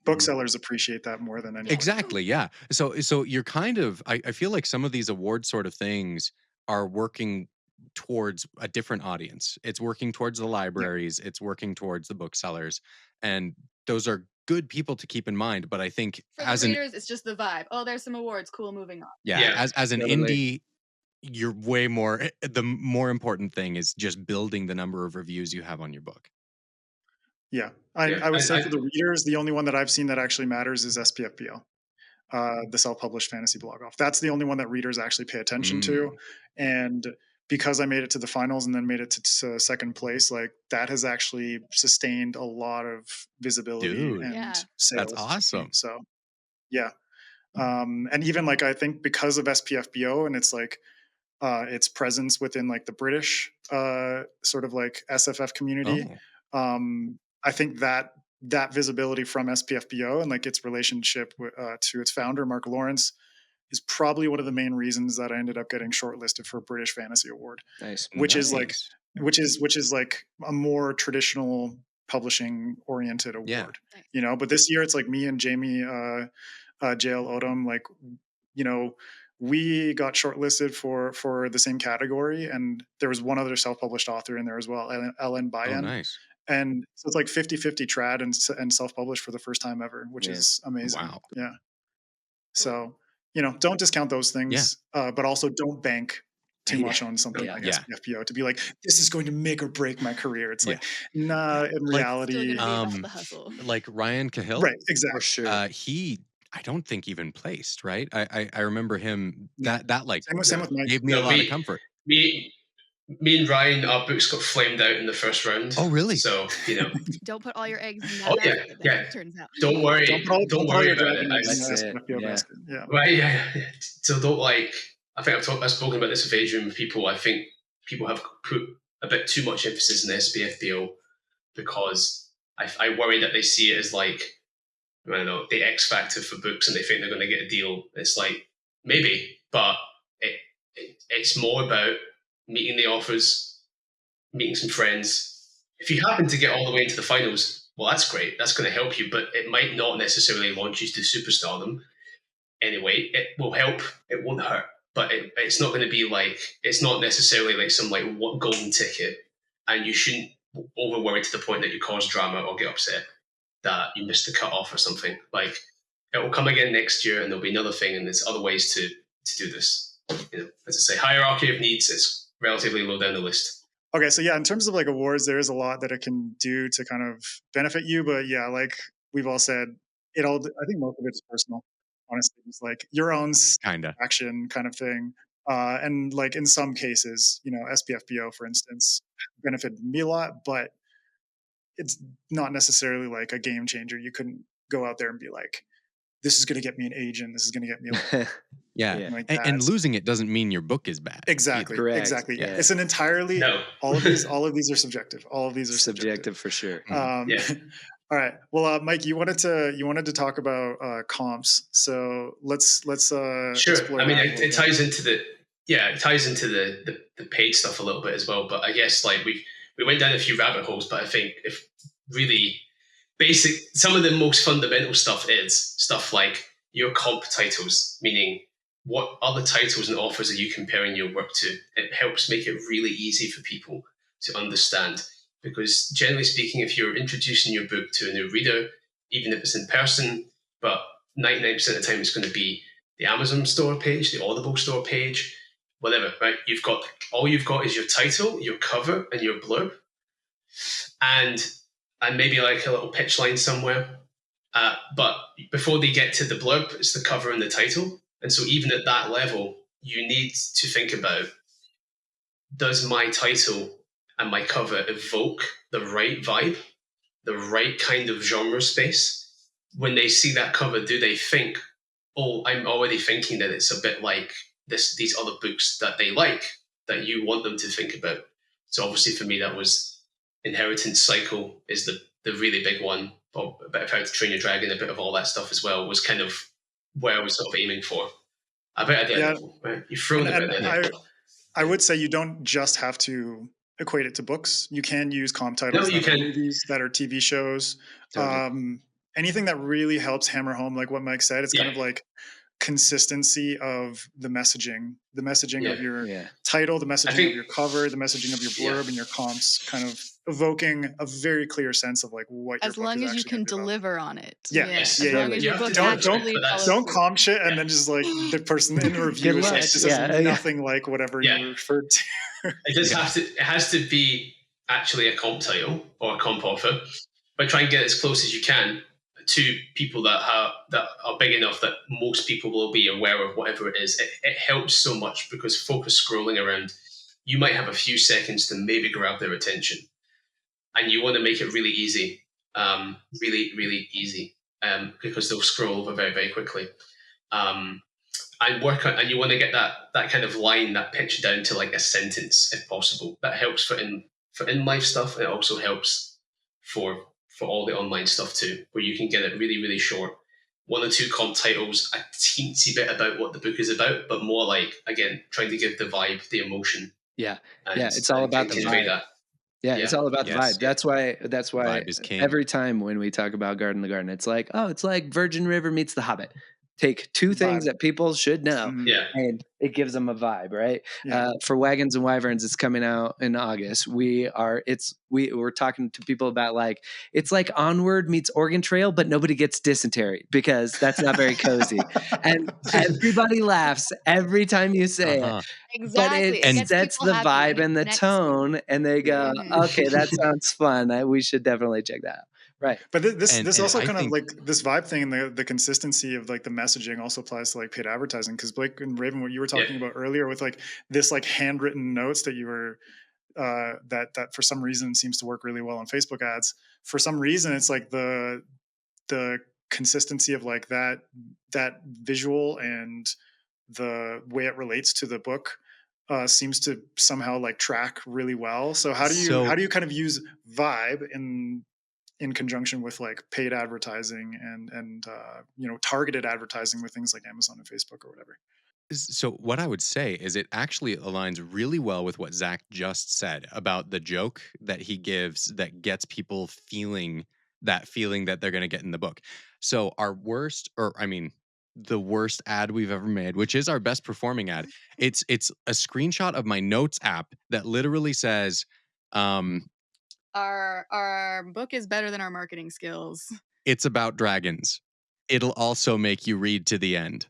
booksellers appreciate that more than anyone. Exactly. Yeah. So you're kind of, I feel like some of these award sort of things are working towards a different audience. It's working towards the libraries. It's working towards the booksellers. And those are good people to keep in mind. But I think For as the an, readers, it's just the vibe. Oh, there's some awards. Cool, moving on. Yeah. as an Totally. indie, you're way more, the more important thing is just building the number of reviews you have on your book. Yeah. I would say for the readers, the only one that I've seen that actually matters is SPFBO, the self-published fantasy blog off. That's the only one that readers actually pay attention to. And because I made it to the finals and then made it to second place, like that has actually sustained a lot of visibility Dude, and Yeah. sales. That's awesome. So yeah. And even like I think because of SPFBO and it's like its presence within like the British sort of like SFF community, I think that visibility from SPFBO and like its relationship to its founder Mark Lawrence is probably one of the main reasons that I ended up getting shortlisted for a British Fantasy Award, Nice. which is like a more traditional publishing oriented award. Yeah. Nice. You know, but this year it's like me and Jamie JL Odom, like, you know, we got shortlisted for the same category, and there was one other self-published author in there as well, Ellen Bayan. Oh, nice. And so it's like 50-50 trad and self-published for the first time ever, which is amazing. Wow. Yeah. So, you know, don't discount those things, but also don't bank too much on something like SPFBO to be like, this is going to make or break my career. It's like, nah, in reality. Still gonna be about the hustle. Like Ryan Cahill. Right, exactly. For sure. He, I don't think even placed, right? I remember him that like Same with Mike. gave me a lot of comfort. Me and Ryan, our books got flamed out in the first round. Oh, really? So, you know. Don't put all your eggs in that basket, it turns out. Don't worry. Don't worry about it. Yeah. Right, yeah. So don't like, I think I've spoken about this with Adrian with people. I think people have put a bit too much emphasis in SPFBO because I worry that they see it as like, I don't know, the X factor for books and they think they're going to get a deal. It's like, maybe, but it's more about meeting the authors, meeting some friends. If you happen to get all the way into the finals, well, that's great. That's going to help you, but it might not necessarily launch you to superstardom. Anyway, it will help. It won't hurt, but it's not going to be like, it's not necessarily like some like golden ticket, and you shouldn't over worry to the point that you cause drama or get upset that you missed the cutoff or something. Like, it will come again next year, and there'll be another thing, and there's other ways to do this. You know, as I say, hierarchy of needs is relatively low down the list. Okay, so yeah, in terms of like awards, there is a lot that it can do to kind of benefit you, but yeah, like we've all said, I think most of it is personal. Honestly, it's like your own action kind of thing. And like in some cases, you know, SPFBO, for instance, benefited me a lot, but it's not necessarily like a game changer. You couldn't go out there and be like, this is going to get me an agent. This is going to get me like, like and losing it doesn't mean your book is bad. Exactly. Correct. Exactly. Yeah. It's an entirely, all of these are subjective. All of these are subjective for sure. All right. Well, Mike, you wanted to talk about comps. So let's sure. explore I mean, that it ties into the paid stuff a little bit as well. But I guess like we went down a few rabbit holes, but I think if really basic, some of the most fundamental stuff is stuff like your comp titles, meaning what other titles and authors are you comparing your work to? It helps make it really easy for people to understand. Because generally speaking, if you're introducing your book to a new reader, even if it's in person, but 99% of the time it's going to be the Amazon store page, the Audible store page, whatever, right? All you've got is your title, your cover, and your blurb. And maybe like a little pitch line somewhere. But before they get to the blurb, it's the cover and the title. And so even at that level, you need to think about, does my title and my cover evoke the right vibe, the right kind of genre space? When they see that cover, do they think, oh, I'm already thinking that it's a bit like these other books that they like, that you want them to think about? So obviously for me, that was Inheritance Cycle is the really big one. A bit of How to Train Your Dragon, a bit of all that stuff as well, was kind of where I was sort of aiming for. A bit at the end, right? You've thrown a bit at the end. I would say you don't just have to equate it to books. You can use comp No, titles you that are can. movies, that are TV shows. Totally. Anything that really helps hammer home, like what Mike said, it's kind Yeah, of like consistency of the messaging yeah. of your Yeah. title, the I messaging of think your cover, the messaging of your yeah. blurb and your comps, kind of evoking a very clear sense of like what your As book long is as you actually going can to be about. deliver on it. Yeah, Yes, As yeah, long yeah. as you your have book to Don't deliver, actually but that's follows don't through. comp shit and then just like the person in the review Good is like, luck. this Yeah. is nothing like whatever yeah. you referred to. It does Yeah. have to. It has to be actually a comp title or a comp offer, but try and get as close as you can to people that are big enough that most people will be aware of whatever it is. It helps so much because focus scrolling around, you might have a few seconds to maybe grab their attention, and you want to make it really easy, really easy, because they'll scroll over very quickly. Um, and work on, and you want to get that kind of line, that pitch down to like a sentence if possible. That helps for in life stuff, and it also helps for all the online stuff too, where you can get it really short. One or two comp titles, a teensy bit about what the book is about, but more like, again, trying to give the vibe, the emotion, Yeah. and Yeah. It's all about the convey vibe. that. Yeah, Yeah. it's all about the Yes. vibe. That's why Vibe is king. every time when we talk about Garden of the Garden, it's like, oh, it's like Virgin River meets The Hobbit. Take two things Vibe. that people should know, Mm, Yeah. and it gives them a vibe, right? Yeah. For Wagons and Wyverns, it's coming out in August. We're talking to people about like it's like Onward meets Oregon Trail, but nobody gets dysentery because that's not very cozy, and everybody laughs every time you say it. Uh-huh. But Exactly. it It gets sets people the happy vibe it and the connects you. tone, and they go, Mhm. "Okay, that sounds fun. We should definitely check that out." Right? But this And also I kind of think like this vibe thing and the consistency of like the messaging also applies to like paid advertising, because Blake and Raven, what you were Yeah. talking about earlier with like this like handwritten notes that you were that for some reason seems to work really well on Facebook ads. For some reason, it's like the consistency of like that visual and the way it relates to the book seems to somehow like track really well. So how do so you kind of use vibe in conjunction with like paid advertising and targeted advertising with things like Amazon and Facebook or whatever? So what I would say is it actually aligns really well with what Zach just said about the joke that he gives that gets people feeling that they're going to get in the book. So our worst, or I mean, the worst ad we've ever made, which is our best performing ad. It's a screenshot of my notes app that literally says, um, Our book is better than our marketing skills. "It's about dragons. It'll also make you read to the end."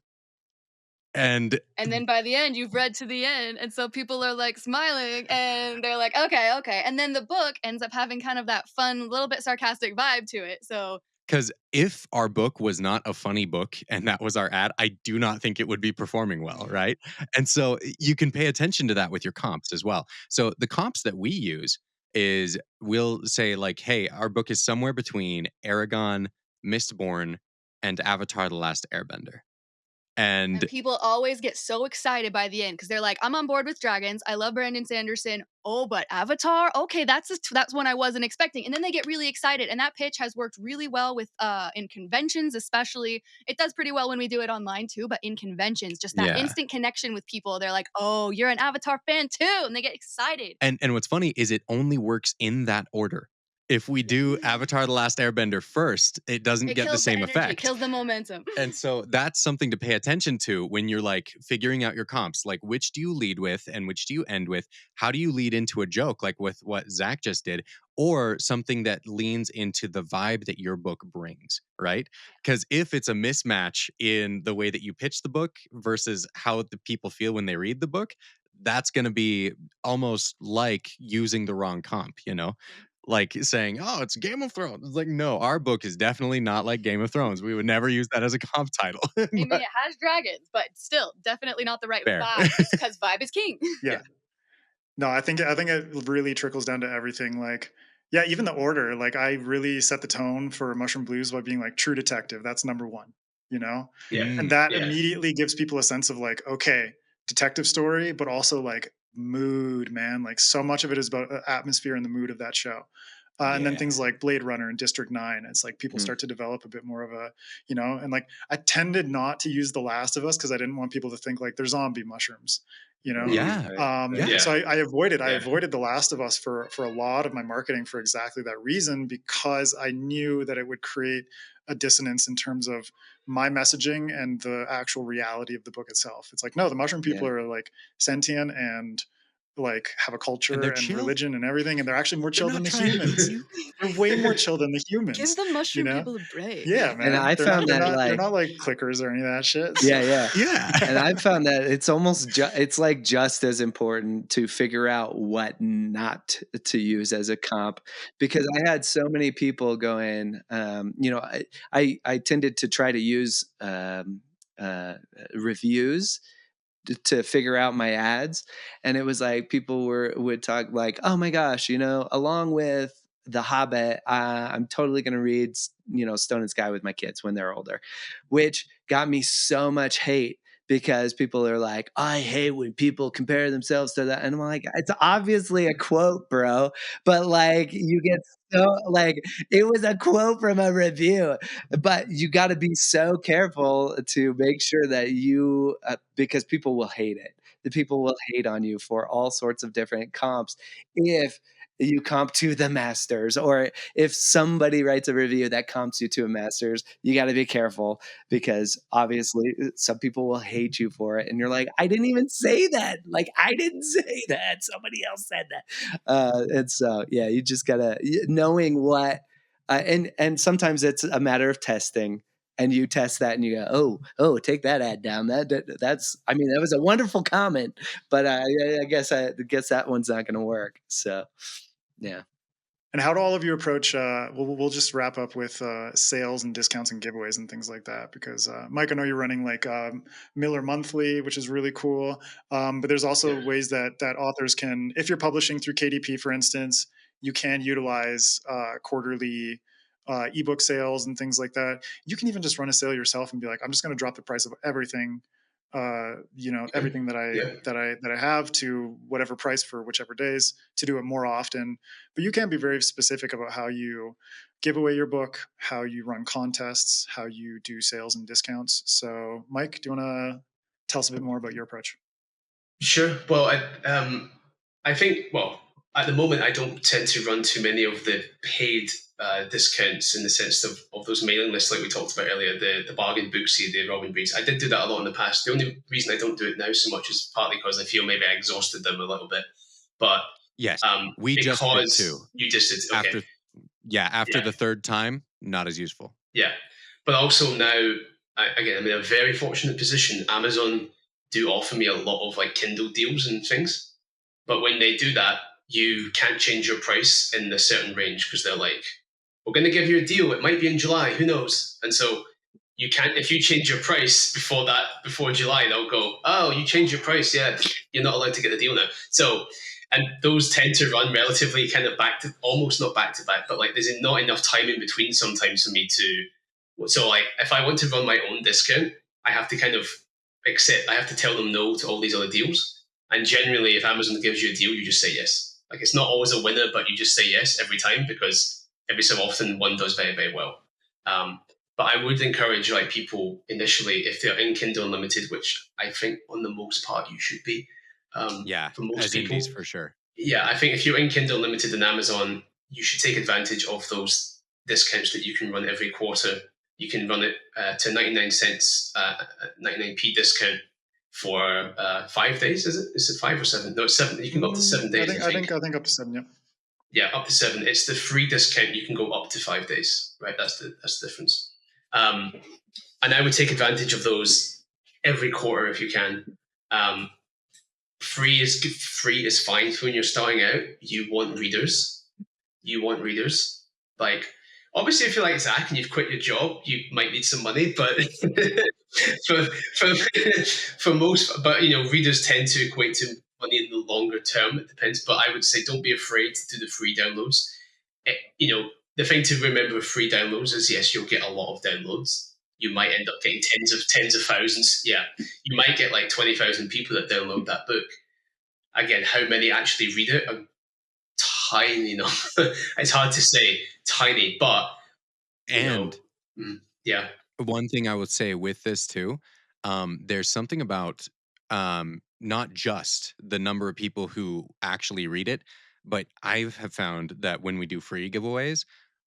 And And then by the end, you've read to the end. And so people are like smiling and they're like, okay. And then the book ends up having kind of that fun, little bit sarcastic vibe to it. So because if our book was not a funny book and that was our ad, I do not think it would be performing well, right? And so you can pay attention to that with your comps as well. So the comps that we use is we'll say like, hey, our book is somewhere between Aragon, Mistborn, and Avatar: The Last Airbender. and And people always get so excited by the end because they're like, I'm on board with dragons. I love Brandon Sanderson. Oh, but Avatar? Okay, that's one I wasn't expecting. And then they get really excited. And that pitch has worked really well with in conventions, especially. It does pretty well when we do it online too, but in conventions, just that yeah. instant connection with people. They're like, oh, you're an Avatar fan too. And they get excited. And what's funny is it only works in that order. If we do Avatar: The Last Airbender first, it doesn't It get the kills the same energy, effect. it kills the momentum. And so that's something to pay attention to when you're like figuring out your comps. Like, which do you lead with and which do you end with? How do you lead into a joke, like with what Zach just did, or something that leans into the vibe that your book brings, right? Because if it's a mismatch in the way that you pitch the book versus how the people feel when they read the book, that's going to be almost like using the wrong comp, like saying, oh, it's Game of Thrones. It's like, no, our book is definitely not like Game of Thrones. We would never use that as a comp title. I mean, But it has dragons, but still, definitely not the right fair. vibe because vibe is king. Yeah. No, I think it really trickles down to everything. Like, yeah, even the order. Like, I really set the tone for Mushroom Blues by being like True Detective. That's number one, Yeah. and that Yeah. immediately gives people a sense of like, okay, detective story, but also like mood, man. Like, so much of it is about atmosphere and the mood of that show. And then Yeah. things like Blade Runner and District 9, it's like people start to develop a bit more of a, and like I tended not to use The Last of Us because I didn't want people to think like they're zombie mushrooms. you know. Yeah. Right. So I avoided Yeah. The Last of Us for a lot of my marketing for exactly that reason, because I knew that it would create a dissonance in terms of my messaging and the actual reality of the book itself. It's like, no, the mushroom people Yeah. are like sentient and like have a And culture they're and chill. religion and everything, and they're actually more They're chill not than the trying to humans. eat you. They're way more chill than the Give humans, the you mushroom know. people a break. Yeah, And man. I found that They're like, not like clickers or any of that shit. So. yeah, yeah. Yeah. And I found that it's almost it's like just as important to figure out what not to use as a comp, because I had so many people going, you know, I tended to try to use reviews to figure out my ads, and it was like people would talk like, oh my gosh, you know, along with The Hobbit, I'm totally going to read, you know, Stone and Sky with my kids when they're older, which got me so much hate, because people are like, I hate when people compare themselves to that. And I'm like, it's obviously a quote, bro. But like, you get so like, it was a quote from a review, but you got to be so careful to make sure that you, because people will hate it. The people will hate on you for all sorts of different comps if you comp to the masters, or if somebody writes a review that comps you to a masters. You got to be careful, because obviously some people will hate you for it, and you're like, I didn't even say that. Like, I didn't say that, somebody else said that. And so yeah, you just gotta, knowing what, and sometimes it's a matter of testing, and you test that and you go, oh, take that ad down. That's, I mean, that was a wonderful comment, but I guess that one's not going to work. So yeah. And how do all of you approach? We'll just wrap up with sales and discounts and giveaways and things like that. Because Mike, I know you're running like Miller Monthly, which is really cool. But there's also ways that authors can, if you're publishing through KDP, for instance, you can utilize quarterly ebook sales and things like that. You can even just run a sale yourself and be like, I'm just going to drop the price of everything. Everything that I have to whatever price for whichever days, to do it more often. But you can be very specific about how you give away your book, how you run contests, how you do sales and discounts. So Mike, do you want to tell us a bit more about your approach? Sure. Well, I think, well, at the moment, I don't tend to run too many of the paid discounts, in the sense of those mailing lists like we talked about earlier, the bargain booksy, the Robin Reads. I did do that a lot in the past. The only reason I don't do it now so much is partly because I feel maybe I exhausted them a little bit. But Yes, we just did too. You just did, okay. After the third time, not as useful. Yeah. But also now, again, I'm in a very fortunate position. Amazon do offer me a lot of like Kindle deals and things. But when they do that, you can't change your price in a certain range, because they're like, we're going to give you a deal. It might be in July. Who knows? And so you can't, if you change your price before July, they'll go, oh, you changed your price. Yeah, you're not allowed to get the deal now. So, and those tend to run relatively kind of almost not back to back, but like there's not enough time in between sometimes for me to. So like if I want to run my own discount, I have to kind of I have to tell them no to all these other deals. And generally, if Amazon gives you a deal, you just say yes. Like, it's not always a winner, but you just say yes every time, because every so often one does very, very well. But I would encourage like people initially, if they're in Kindle Unlimited, which I think on the most part you should be. For most as people, indies for sure. Yeah, I think if you're in Kindle Unlimited and Amazon, you should take advantage of those discounts that you can run every quarter. You can run it to 99 cents, 99p discount for 5 days. Is it 5 or 7? No, it's 7. You can go up to 7 days. I think up to 7. Yeah. Yeah, up to 7. It's the free discount. You can go up to 5 days. Right, that's the difference. And I would take advantage of those every quarter if you can. Free is fine when you're starting out. You want readers. Like, obviously, if you're like Zach and you've quit your job, you might need some money. But for most, but readers tend to equate to money in the longer term. It depends. But I would say don't be afraid to do the free downloads. The thing to remember with free downloads is, yes, you'll get a lot of downloads. You might end up getting tens of thousands. Yeah, you might get like 20,000 people that download that book. Again, how many actually read it? A tiny number. It's hard to say, tiny, but yeah. One thing I would say with this too, there's something about not just the number of people who actually read it, but I have found that when we do free giveaways,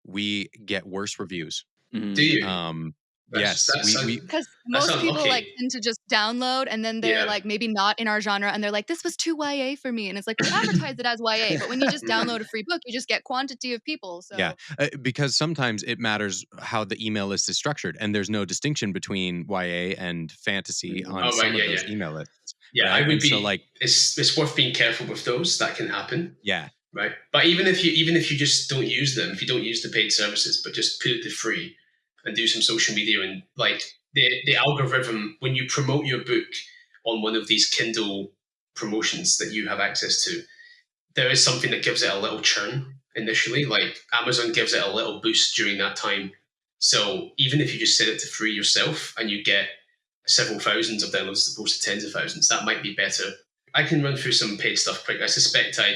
we get worse reviews. Do you? Yes, we Because that's most people like unlucky. tend to just download and then they're Yeah. like maybe not in our genre and they're like, this was too YA for me. And it's like, we advertise it as YA, but when you just download a free book, you just get quantity of people. So yeah, because sometimes it matters how the email list is structured, and there's no distinction between YA and fantasy on Oh, some right, of yeah, those yeah. email lists. Yeah, right? I would And be. so, like, it's worth being careful with those. That can happen, yeah, right? But even if you just don't use them, if you don't use the paid services, but just put it to free and do some social media and like the algorithm when you promote your book on one of these Kindle promotions that you have access to, there is something that gives it a little churn initially. Like Amazon gives it a little boost during that time. So even if you just set it to free yourself and you get several thousands of downloads as opposed to tens of thousands, that might be better. I can run through some paid stuff quick. I suspect I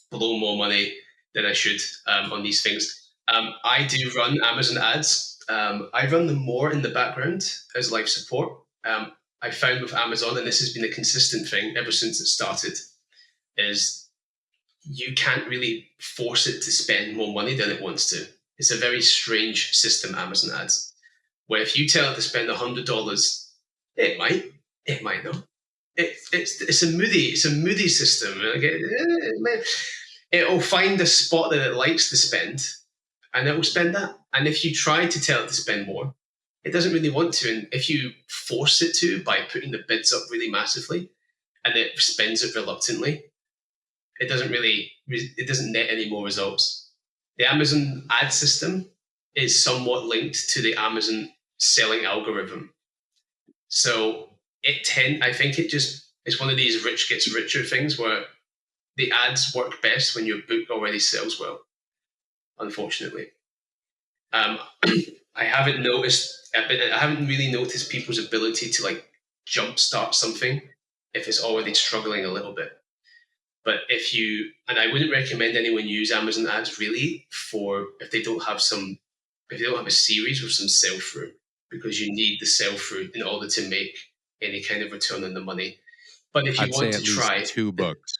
blow more money than I should on these things. I do run Amazon ads. I run them more in the background as live support. I found with Amazon, and this has been a consistent thing ever since it started, is you can't really force it to spend more money than it wants to. It's a very strange system, Amazon ads, where if you tell it to spend $100, it might not. It's a moody system. It'll find a spot that it likes to spend, and it will spend that. And if you try to tell it to spend more, it doesn't really want to. And if you force it to by putting the bids up really massively, and it spends it reluctantly, it doesn't net any more results. The Amazon ad system is somewhat linked to the Amazon selling algorithm. So I think it's one of these rich gets richer things where the ads work best when your book already sells well, unfortunately. I haven't really noticed people's ability to like jumpstart something if it's already struggling a little bit. But I wouldn't recommend anyone use Amazon ads really if they don't have a series with some sell through, because you need the sell through in order to make any kind of return on the money. But if you I'd want say to at try least 2 books.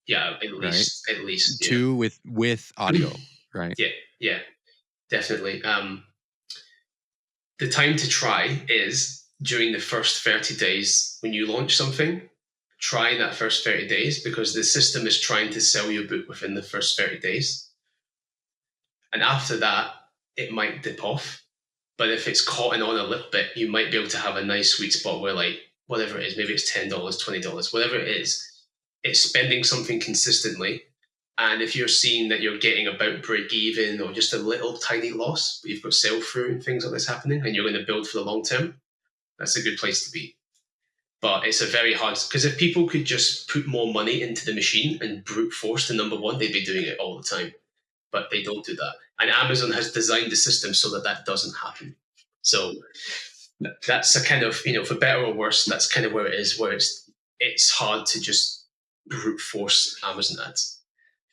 Yeah, at least yeah. 2 with audio, right? Yeah, definitely. The time to try is during the first 30 days when you launch something. Try that first 30 days because the system is trying to sell your book within the first 30 days. And after that, it might dip off. But if it's caught on a little bit, you might be able to have a nice sweet spot where, like, whatever it is, maybe it's $10, $20, whatever it is, it's spending something consistently. And if you're seeing that you're getting about break even or just a little tiny loss, but you've got sell through and things like this happening and you're going to build for the long term, that's a good place to be. But it's a very hard, because if people could just put more money into the machine and brute force the number one, they'd be doing it all the time. But they don't do that. And Amazon has designed the system so that doesn't happen. So that's a kind of, for better or worse, that's kind of where it is, where it's hard to just brute force Amazon ads.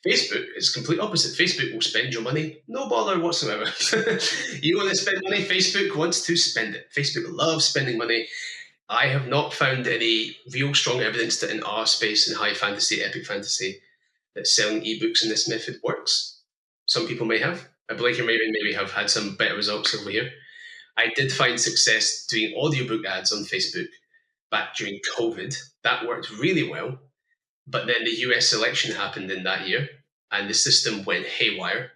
Facebook is complete opposite. Facebook will spend your money, no bother whatsoever. You want to spend money, Facebook wants to spend it. Facebook loves spending money. I have not found any real strong evidence that in our space, in high fantasy, epic fantasy, that selling ebooks in this method works. Some people may have. Blake and Raven maybe have had some better results over here. I did find success doing audiobook ads on Facebook back during COVID. That worked really well. But then the US election happened in that year, and the system went haywire.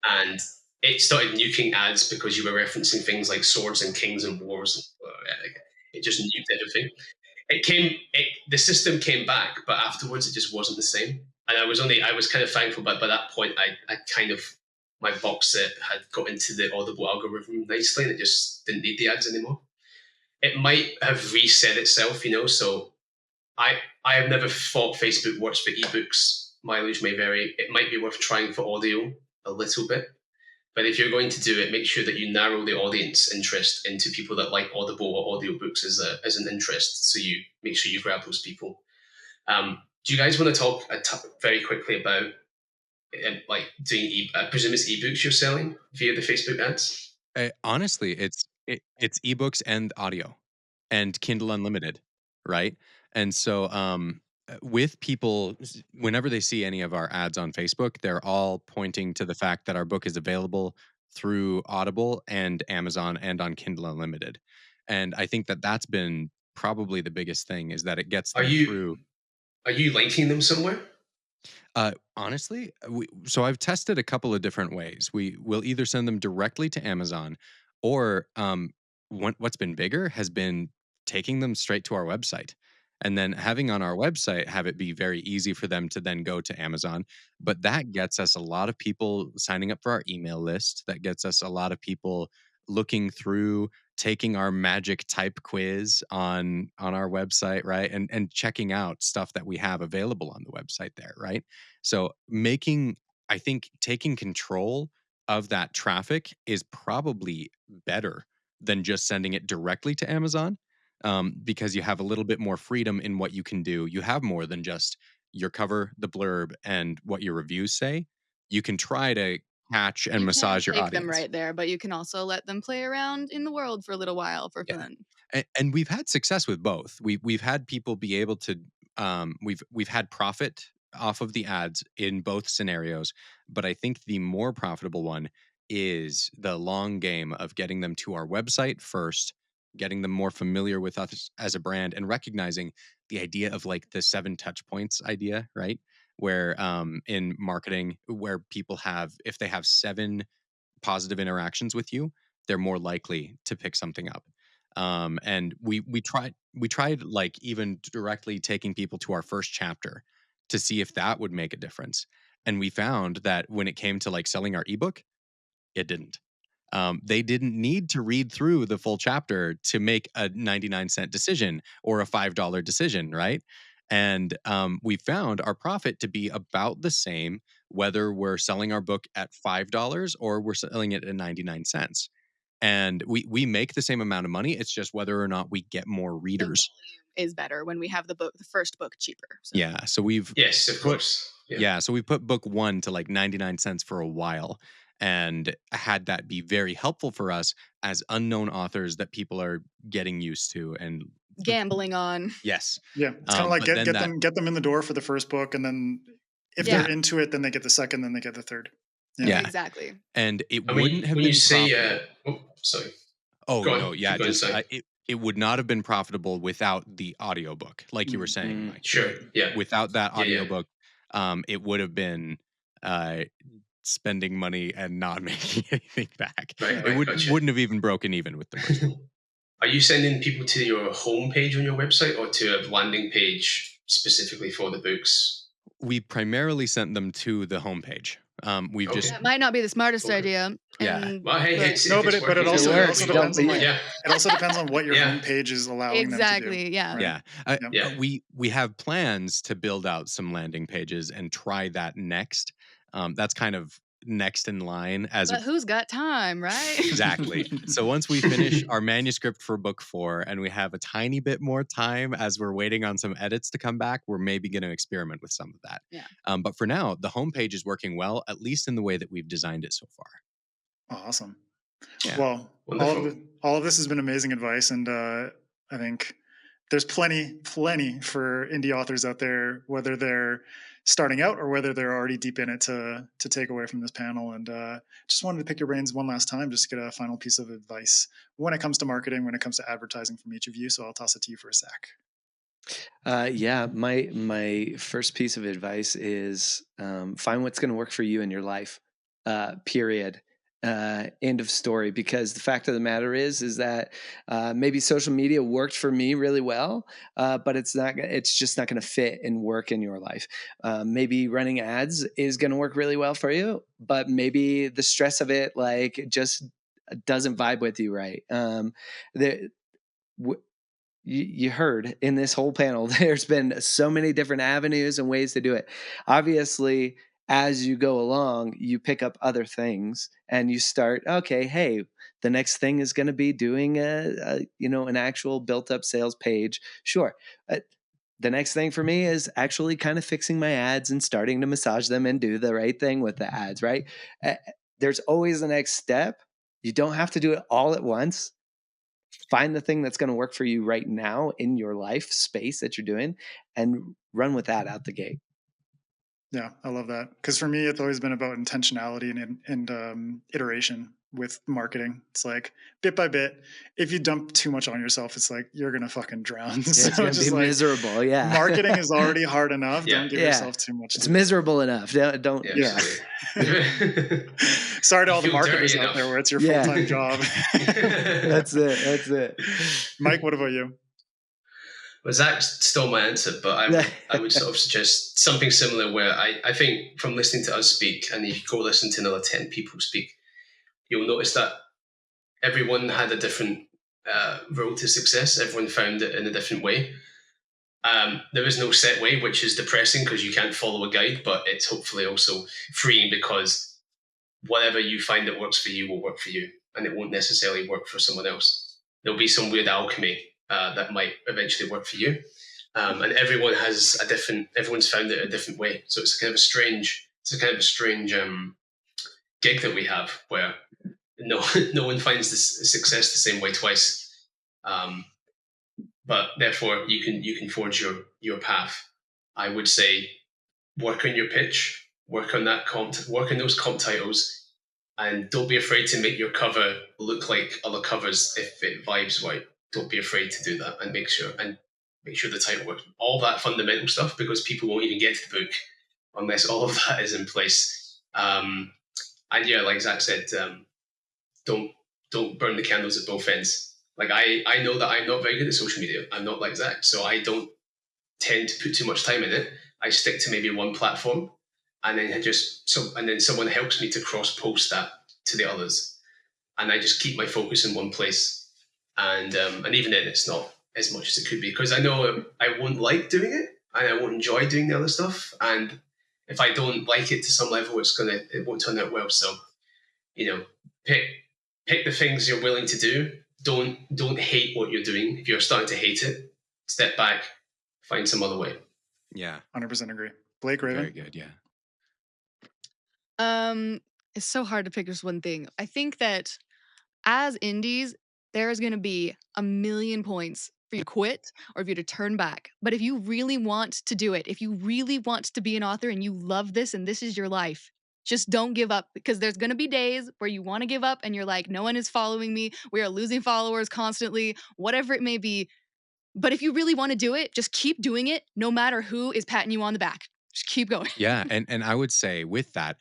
And it started nuking ads because you were referencing things like swords and kings and wars. It just nuked everything. The system came back, but afterwards it just wasn't the same. And I was kind of thankful, but by that point, I kind of, my box set had got into the Audible algorithm nicely, and it just didn't need the ads anymore. It might have reset itself, so I have never thought Facebook works for ebooks. Mileage may vary. It might be worth trying for audio a little bit. But if you're going to do it, make sure that you narrow the audience interest into people that like Audible or audiobooks as an interest. So you make sure you grab those people. Do you guys want to talk very quickly about doing? I presume it's ebooks you're selling via the Facebook ads. Honestly, it's ebooks and audio, and Kindle Unlimited, right? And so with people, whenever they see any of our ads on Facebook, they're all pointing to the fact that our book is available through Audible and Amazon and on Kindle Unlimited. And I think that that's been probably the biggest thing, is that it gets Are them you through. are you linking them somewhere? Honestly, so I've tested a couple of different ways. We will either send them directly to Amazon, or what's been bigger has been taking them straight to our website, and then having on our website have it be very easy for them to then go to Amazon. But that gets us a lot of people signing up for our email list. That gets us a lot of people looking through, taking our magic type quiz on our website, right? And checking out stuff that we have available on the website there, right? So I think taking control of that traffic is probably better than just sending it directly to Amazon, because you have a little bit more freedom in what you can do. You have more than just your cover, the blurb, and what your reviews say. You can try to catch and You can massage your take audience. them right there, but you can also let them play around in the world for a little while for Yeah. fun. And we've had success with both. We've had people be able to we've had profit off of the ads in both scenarios, but I think the more profitable one is the long game of getting them to our website first, getting them more familiar with us as a brand, and recognizing the idea of like the 7 touch points idea, right? Where in marketing, where people have, if they have 7 positive interactions with you, they're more likely to pick something up. And we tried like even directly taking people to our first chapter to see if that would make a difference. And we found that when it came to like selling our ebook, it didn't. They didn't need to read through the full chapter to make a 99-cent decision or a $5 decision, right? And we found our profit to be about the same whether we're selling our book at $5 or we're selling it at 99 cents. And we make the same amount of money. It's just whether or not we get more The readers. volume is better when we have the first book cheaper. So. Yeah. So we've Yes, of course. yeah. So we put book 1 to like 99 cents for a while, and had that be very helpful for us as unknown authors that people are getting used to and Gambling on. yes. Yeah, it's kind of like but then get them in the door for the first book, and then if they're into it, then they get the second, then they get the third. Yeah. Exactly. And it I wouldn't have when been you say profitable. sorry. Oh Go on. no, yeah, Keep going, just sorry. it would not have been profitable without the audiobook, like you were saying, Mike. Sure. Yeah. Without that Yeah, yeah. audiobook, it would have been spending money and not making anything back. Right, It gotcha. wouldn't have even broken even with the first one. Are you sending people to your homepage on your website or to a landing page specifically for the books? We primarily sent them to the homepage. We've Okay. just That might not be the smartest Okay. idea. Yeah. and- Well, hey, but- it's, No, if but it's it working, also it's working. depends on Yeah. it also depends on what your Yeah. homepage is allowing them to do. Exactly. Yeah. Right. Yeah. Yeah. We have plans to build out some landing pages and try that next. That's kind of next in line as But who's got time, right? exactly. So once we finish our manuscript for book 4 and we have a tiny bit more time as we're waiting on some edits to come back, we're maybe going to experiment with some of that. Yeah. But for now, the homepage is working well, at least in the way that we've designed it so far. Awesome. Yeah. Well, Wonderful. all of this has been amazing advice, and I think there's plenty for indie authors out there, whether they're starting out or whether they're already deep in it, to take away from this panel. And just wanted to pick your brains one last time, just to get a final piece of advice when it comes to marketing, when it comes to advertising from each of you. So I'll toss it to you for a sec. Yeah, my first piece of advice is find what's going to work for you in your life. Period. End of story. Because the fact of the matter is that maybe social media worked for me really well, but it's just not going to fit and work in your life. Maybe running ads is going to work really well for you, but maybe the stress of it just doesn't vibe with you, right? You heard in this whole panel, there's been so many different avenues and ways to do it. Obviously, as you go along, you pick up other things and you start, okay, hey, the next thing is going to be doing an actual built up sales page. Sure. The next thing for me is actually kind of fixing my ads and starting to massage them and do the right thing with the ads, right? There's always the next step. You don't have to do it all at once. find the thing that's going to work for you right now in your life space that you're doing, and run with that out the gate. Yeah, I love that. Because for me, it's always been about intentionality and iteration with marketing. It's like bit by bit. If you dump too much on yourself, it's like you're gonna fucking drown. Yeah, So it's going to be like, miserable. Yeah. marketing is already hard enough. Yeah. Don't give Yeah. yourself too much. It's to do. miserable enough. Don't. Yeah. Sorry to all the You feel marketers dirty out there enough. where it's your Yeah. full-time job. That's it. Mike, what about you? Well, Zach stole my answer, but I would sort of suggest something similar where I think from listening to us speak, and if you go listen to another 10 people speak, you'll notice that everyone had a different road to success. Everyone found it in a different way. There is no set way, which is depressing because you can't follow a guide, but it's hopefully also freeing because whatever you find that works for you will work for you, and it won't necessarily work for someone else. There'll be some weird alchemy that might eventually work for you. And everyone's found it a different way. So it's a kind of a strange gig that we have where no one finds this success the same way twice. But therefore you can forge your path. I would say work on your pitch, work on those comp titles, and don't be afraid to make your cover look like other covers if it vibes right. Don't be afraid to do that, and make sure the title works. All that fundamental stuff, because people won't even get to the book unless all of that is in place. And yeah, like Zach said, don't burn the candles at both ends. Like I know that I'm not very good at social media. I'm not like Zach, so I don't tend to put too much time in it. I stick to maybe one platform, and then someone helps me to cross post that to the others, and I just keep my focus in one place. And even then, it's not as much as it could be, because I know I won't like doing it, and I won't enjoy doing the other stuff. And if I don't like it to some level, it won't turn out well. So, pick the things you're willing to do. Don't hate what you're doing. If you're starting to hate it, step back, find some other way. Yeah. 100% agree. Blake, Raven? Very good. Yeah. It's so hard to pick just one thing. I think that as indies, there is going to be a million points for you to quit or for you to turn back. But if you really want to do it, if you really want to be an author and you love this and this is your life, just don't give up, because there's going to be days where you want to give up and you're like, no one is following me. We are losing followers constantly, whatever it may be. But if you really want to do it, just keep doing it, no matter who is patting you on the back. Just keep going. Yeah. And I would say with that,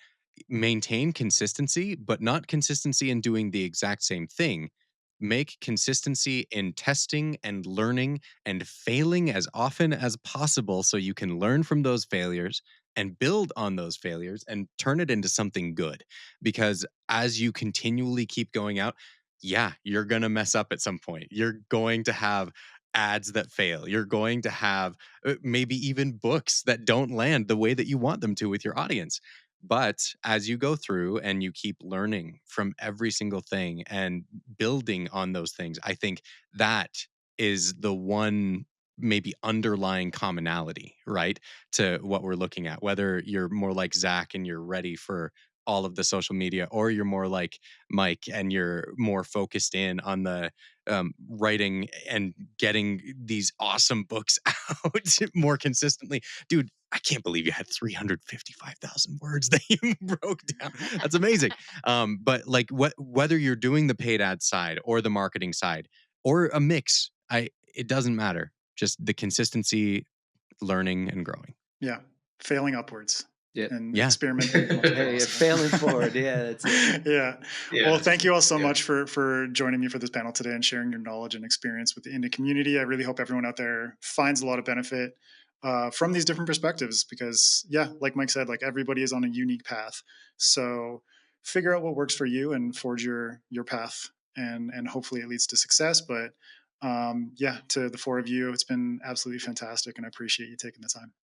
maintain consistency, but not consistency in doing the exact same thing. Make consistency in testing and learning and failing as often as possible so you can learn from those failures and build on those failures and turn it into something good. Because as you continually keep going out, yeah, you're going to mess up at some point. You're going to have ads that fail. You're going to have maybe even books that don't land the way that you want them to with your audience. But as you go through and you keep learning from every single thing and building on those things, I think that is the one maybe underlying commonality, right, to what we're looking at. Whether you're more like Zach and you're ready for all of the social media, or you're more like Mike and you're more focused in on the writing and getting these awesome books out more consistently. Dude, I can't believe you had 355,000 words that you broke down. That's amazing. But like whether you're doing the paid ad side or the marketing side or a mix, it doesn't matter. Just the consistency, learning and growing. Yeah. Failing upwards. Yeah. And Yeah. experimenting. Hey, failing forward. Yeah, that's it. Yeah. Yeah. Well, thank you all so much for joining me for this panel today and sharing your knowledge and experience with the indie community. I really hope everyone out there finds a lot of benefit from these different perspectives, because yeah, like Mike said, like everybody is on a unique path. So figure out what works for you and forge your path, and hopefully it leads to success. But yeah, to the four of you, it's been absolutely fantastic, and I appreciate you taking the time.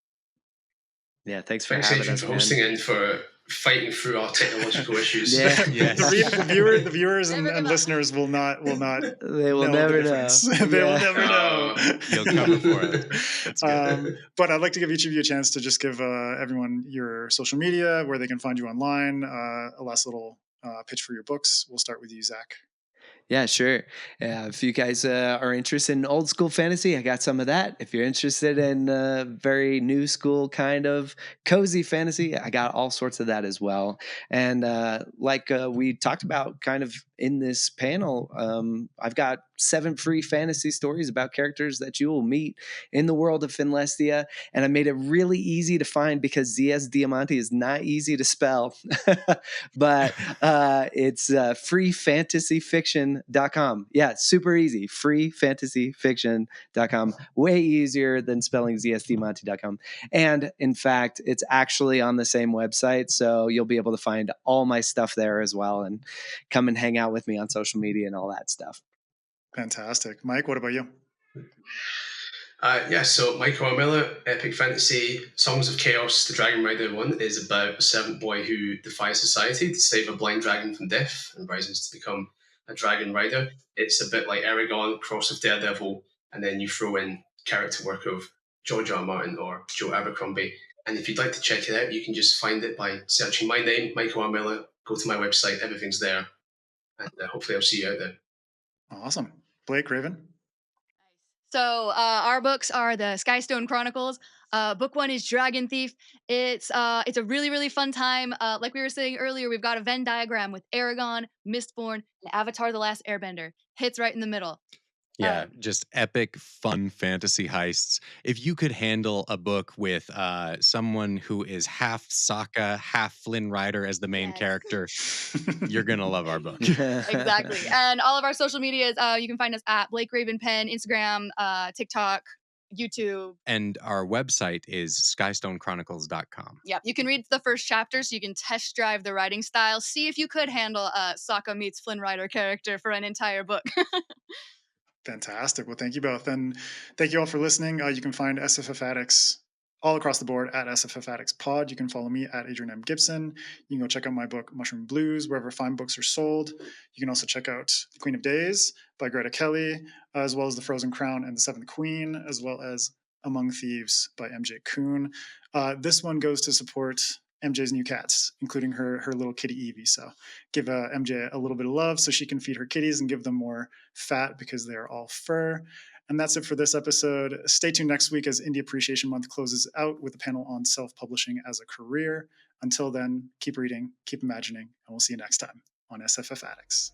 Yeah, thanks for Thanks, having Adrian, us, for man. hosting and for fighting through our technological issues. Yeah. Yes. The viewers and Never give up. listeners will not They will know never the know. difference. They will Yeah. never know. You'll cover for it. That's good. But I'd like to give each of you a chance to just give everyone your social media, where they can find you online, a last little pitch for your books. We'll start with you, Zach. Yeah, sure. If you guys are interested in old school fantasy, I got some of that. If you're interested in very new school kind of cozy fantasy, I got all sorts of that as well. And like we talked about kind of in this panel, I've got 7 free fantasy stories about characters that you will meet in the world of Finlestia. And I made it really easy to find because ZS Diamanti is not easy to spell. But it's freefantasyfiction.com. Yeah, super easy. Freefantasyfiction.com. Way easier than spelling zsdmonty.com. And in fact, it's actually on the same website. So you'll be able to find all my stuff there as well and come and hang out with me on social media and all that stuff. Fantastic. Mike, what about you? So Michael Armilla, Epic Fantasy, Songs of Chaos, the Dragon Rider one is about a servant boy who defies society to save a blind dragon from death and rises to become a dragon rider. It's a bit like Eragon, cross of Daredevil, and then you throw in character work of George R. R. Martin or Joe Abercrombie. And if you'd like to check it out, you can just find it by searching my name, Michael Armilla, go to my website, everything's there, and hopefully I'll see you out there. Awesome. Blake, Raven? So our books are the Skystone Chronicles. Book 1 is Dragon Thief. It's a really, really fun time. Like we were saying earlier, we've got a Venn diagram with Aragon, Mistborn, and Avatar: The Last Airbender. Hits right in the middle. Yeah, just epic, fun fantasy heists. If you could handle a book with someone who is half Sokka, half Flynn Rider as the main character, you're going to love our book. Exactly. And all of our social medias, you can find us at Blake Raven Penn, Instagram, TikTok, YouTube. And our website is skystonechronicles.com. Yep. You can read the first chapter so you can test drive the writing style. See if you could handle a Sokka meets Flynn Rider character for an entire book. Fantastic. Well, thank you both. And thank you all for listening. You can find SFF Addicts all across the board at sffaddictspod. You can follow me at Adrian M. Gibson. You can go check out my book, Mushroom Blues, wherever fine books are sold. You can also check out The Queen of Days by Greta Kelly, as well as The Frozen Crown and the Seventh Queen, as well as Among Thieves by MJ Kuhn. This one goes to support MJ's new cats, including her little kitty Evie. So give MJ a little bit of love so she can feed her kitties and give them more fat because they're all fur. And that's it for this episode. Stay tuned next week as Indie Appreciation Month closes out with a panel on self-publishing as a career. Until then, keep reading, keep imagining, and we'll see you next time on SFF Addicts.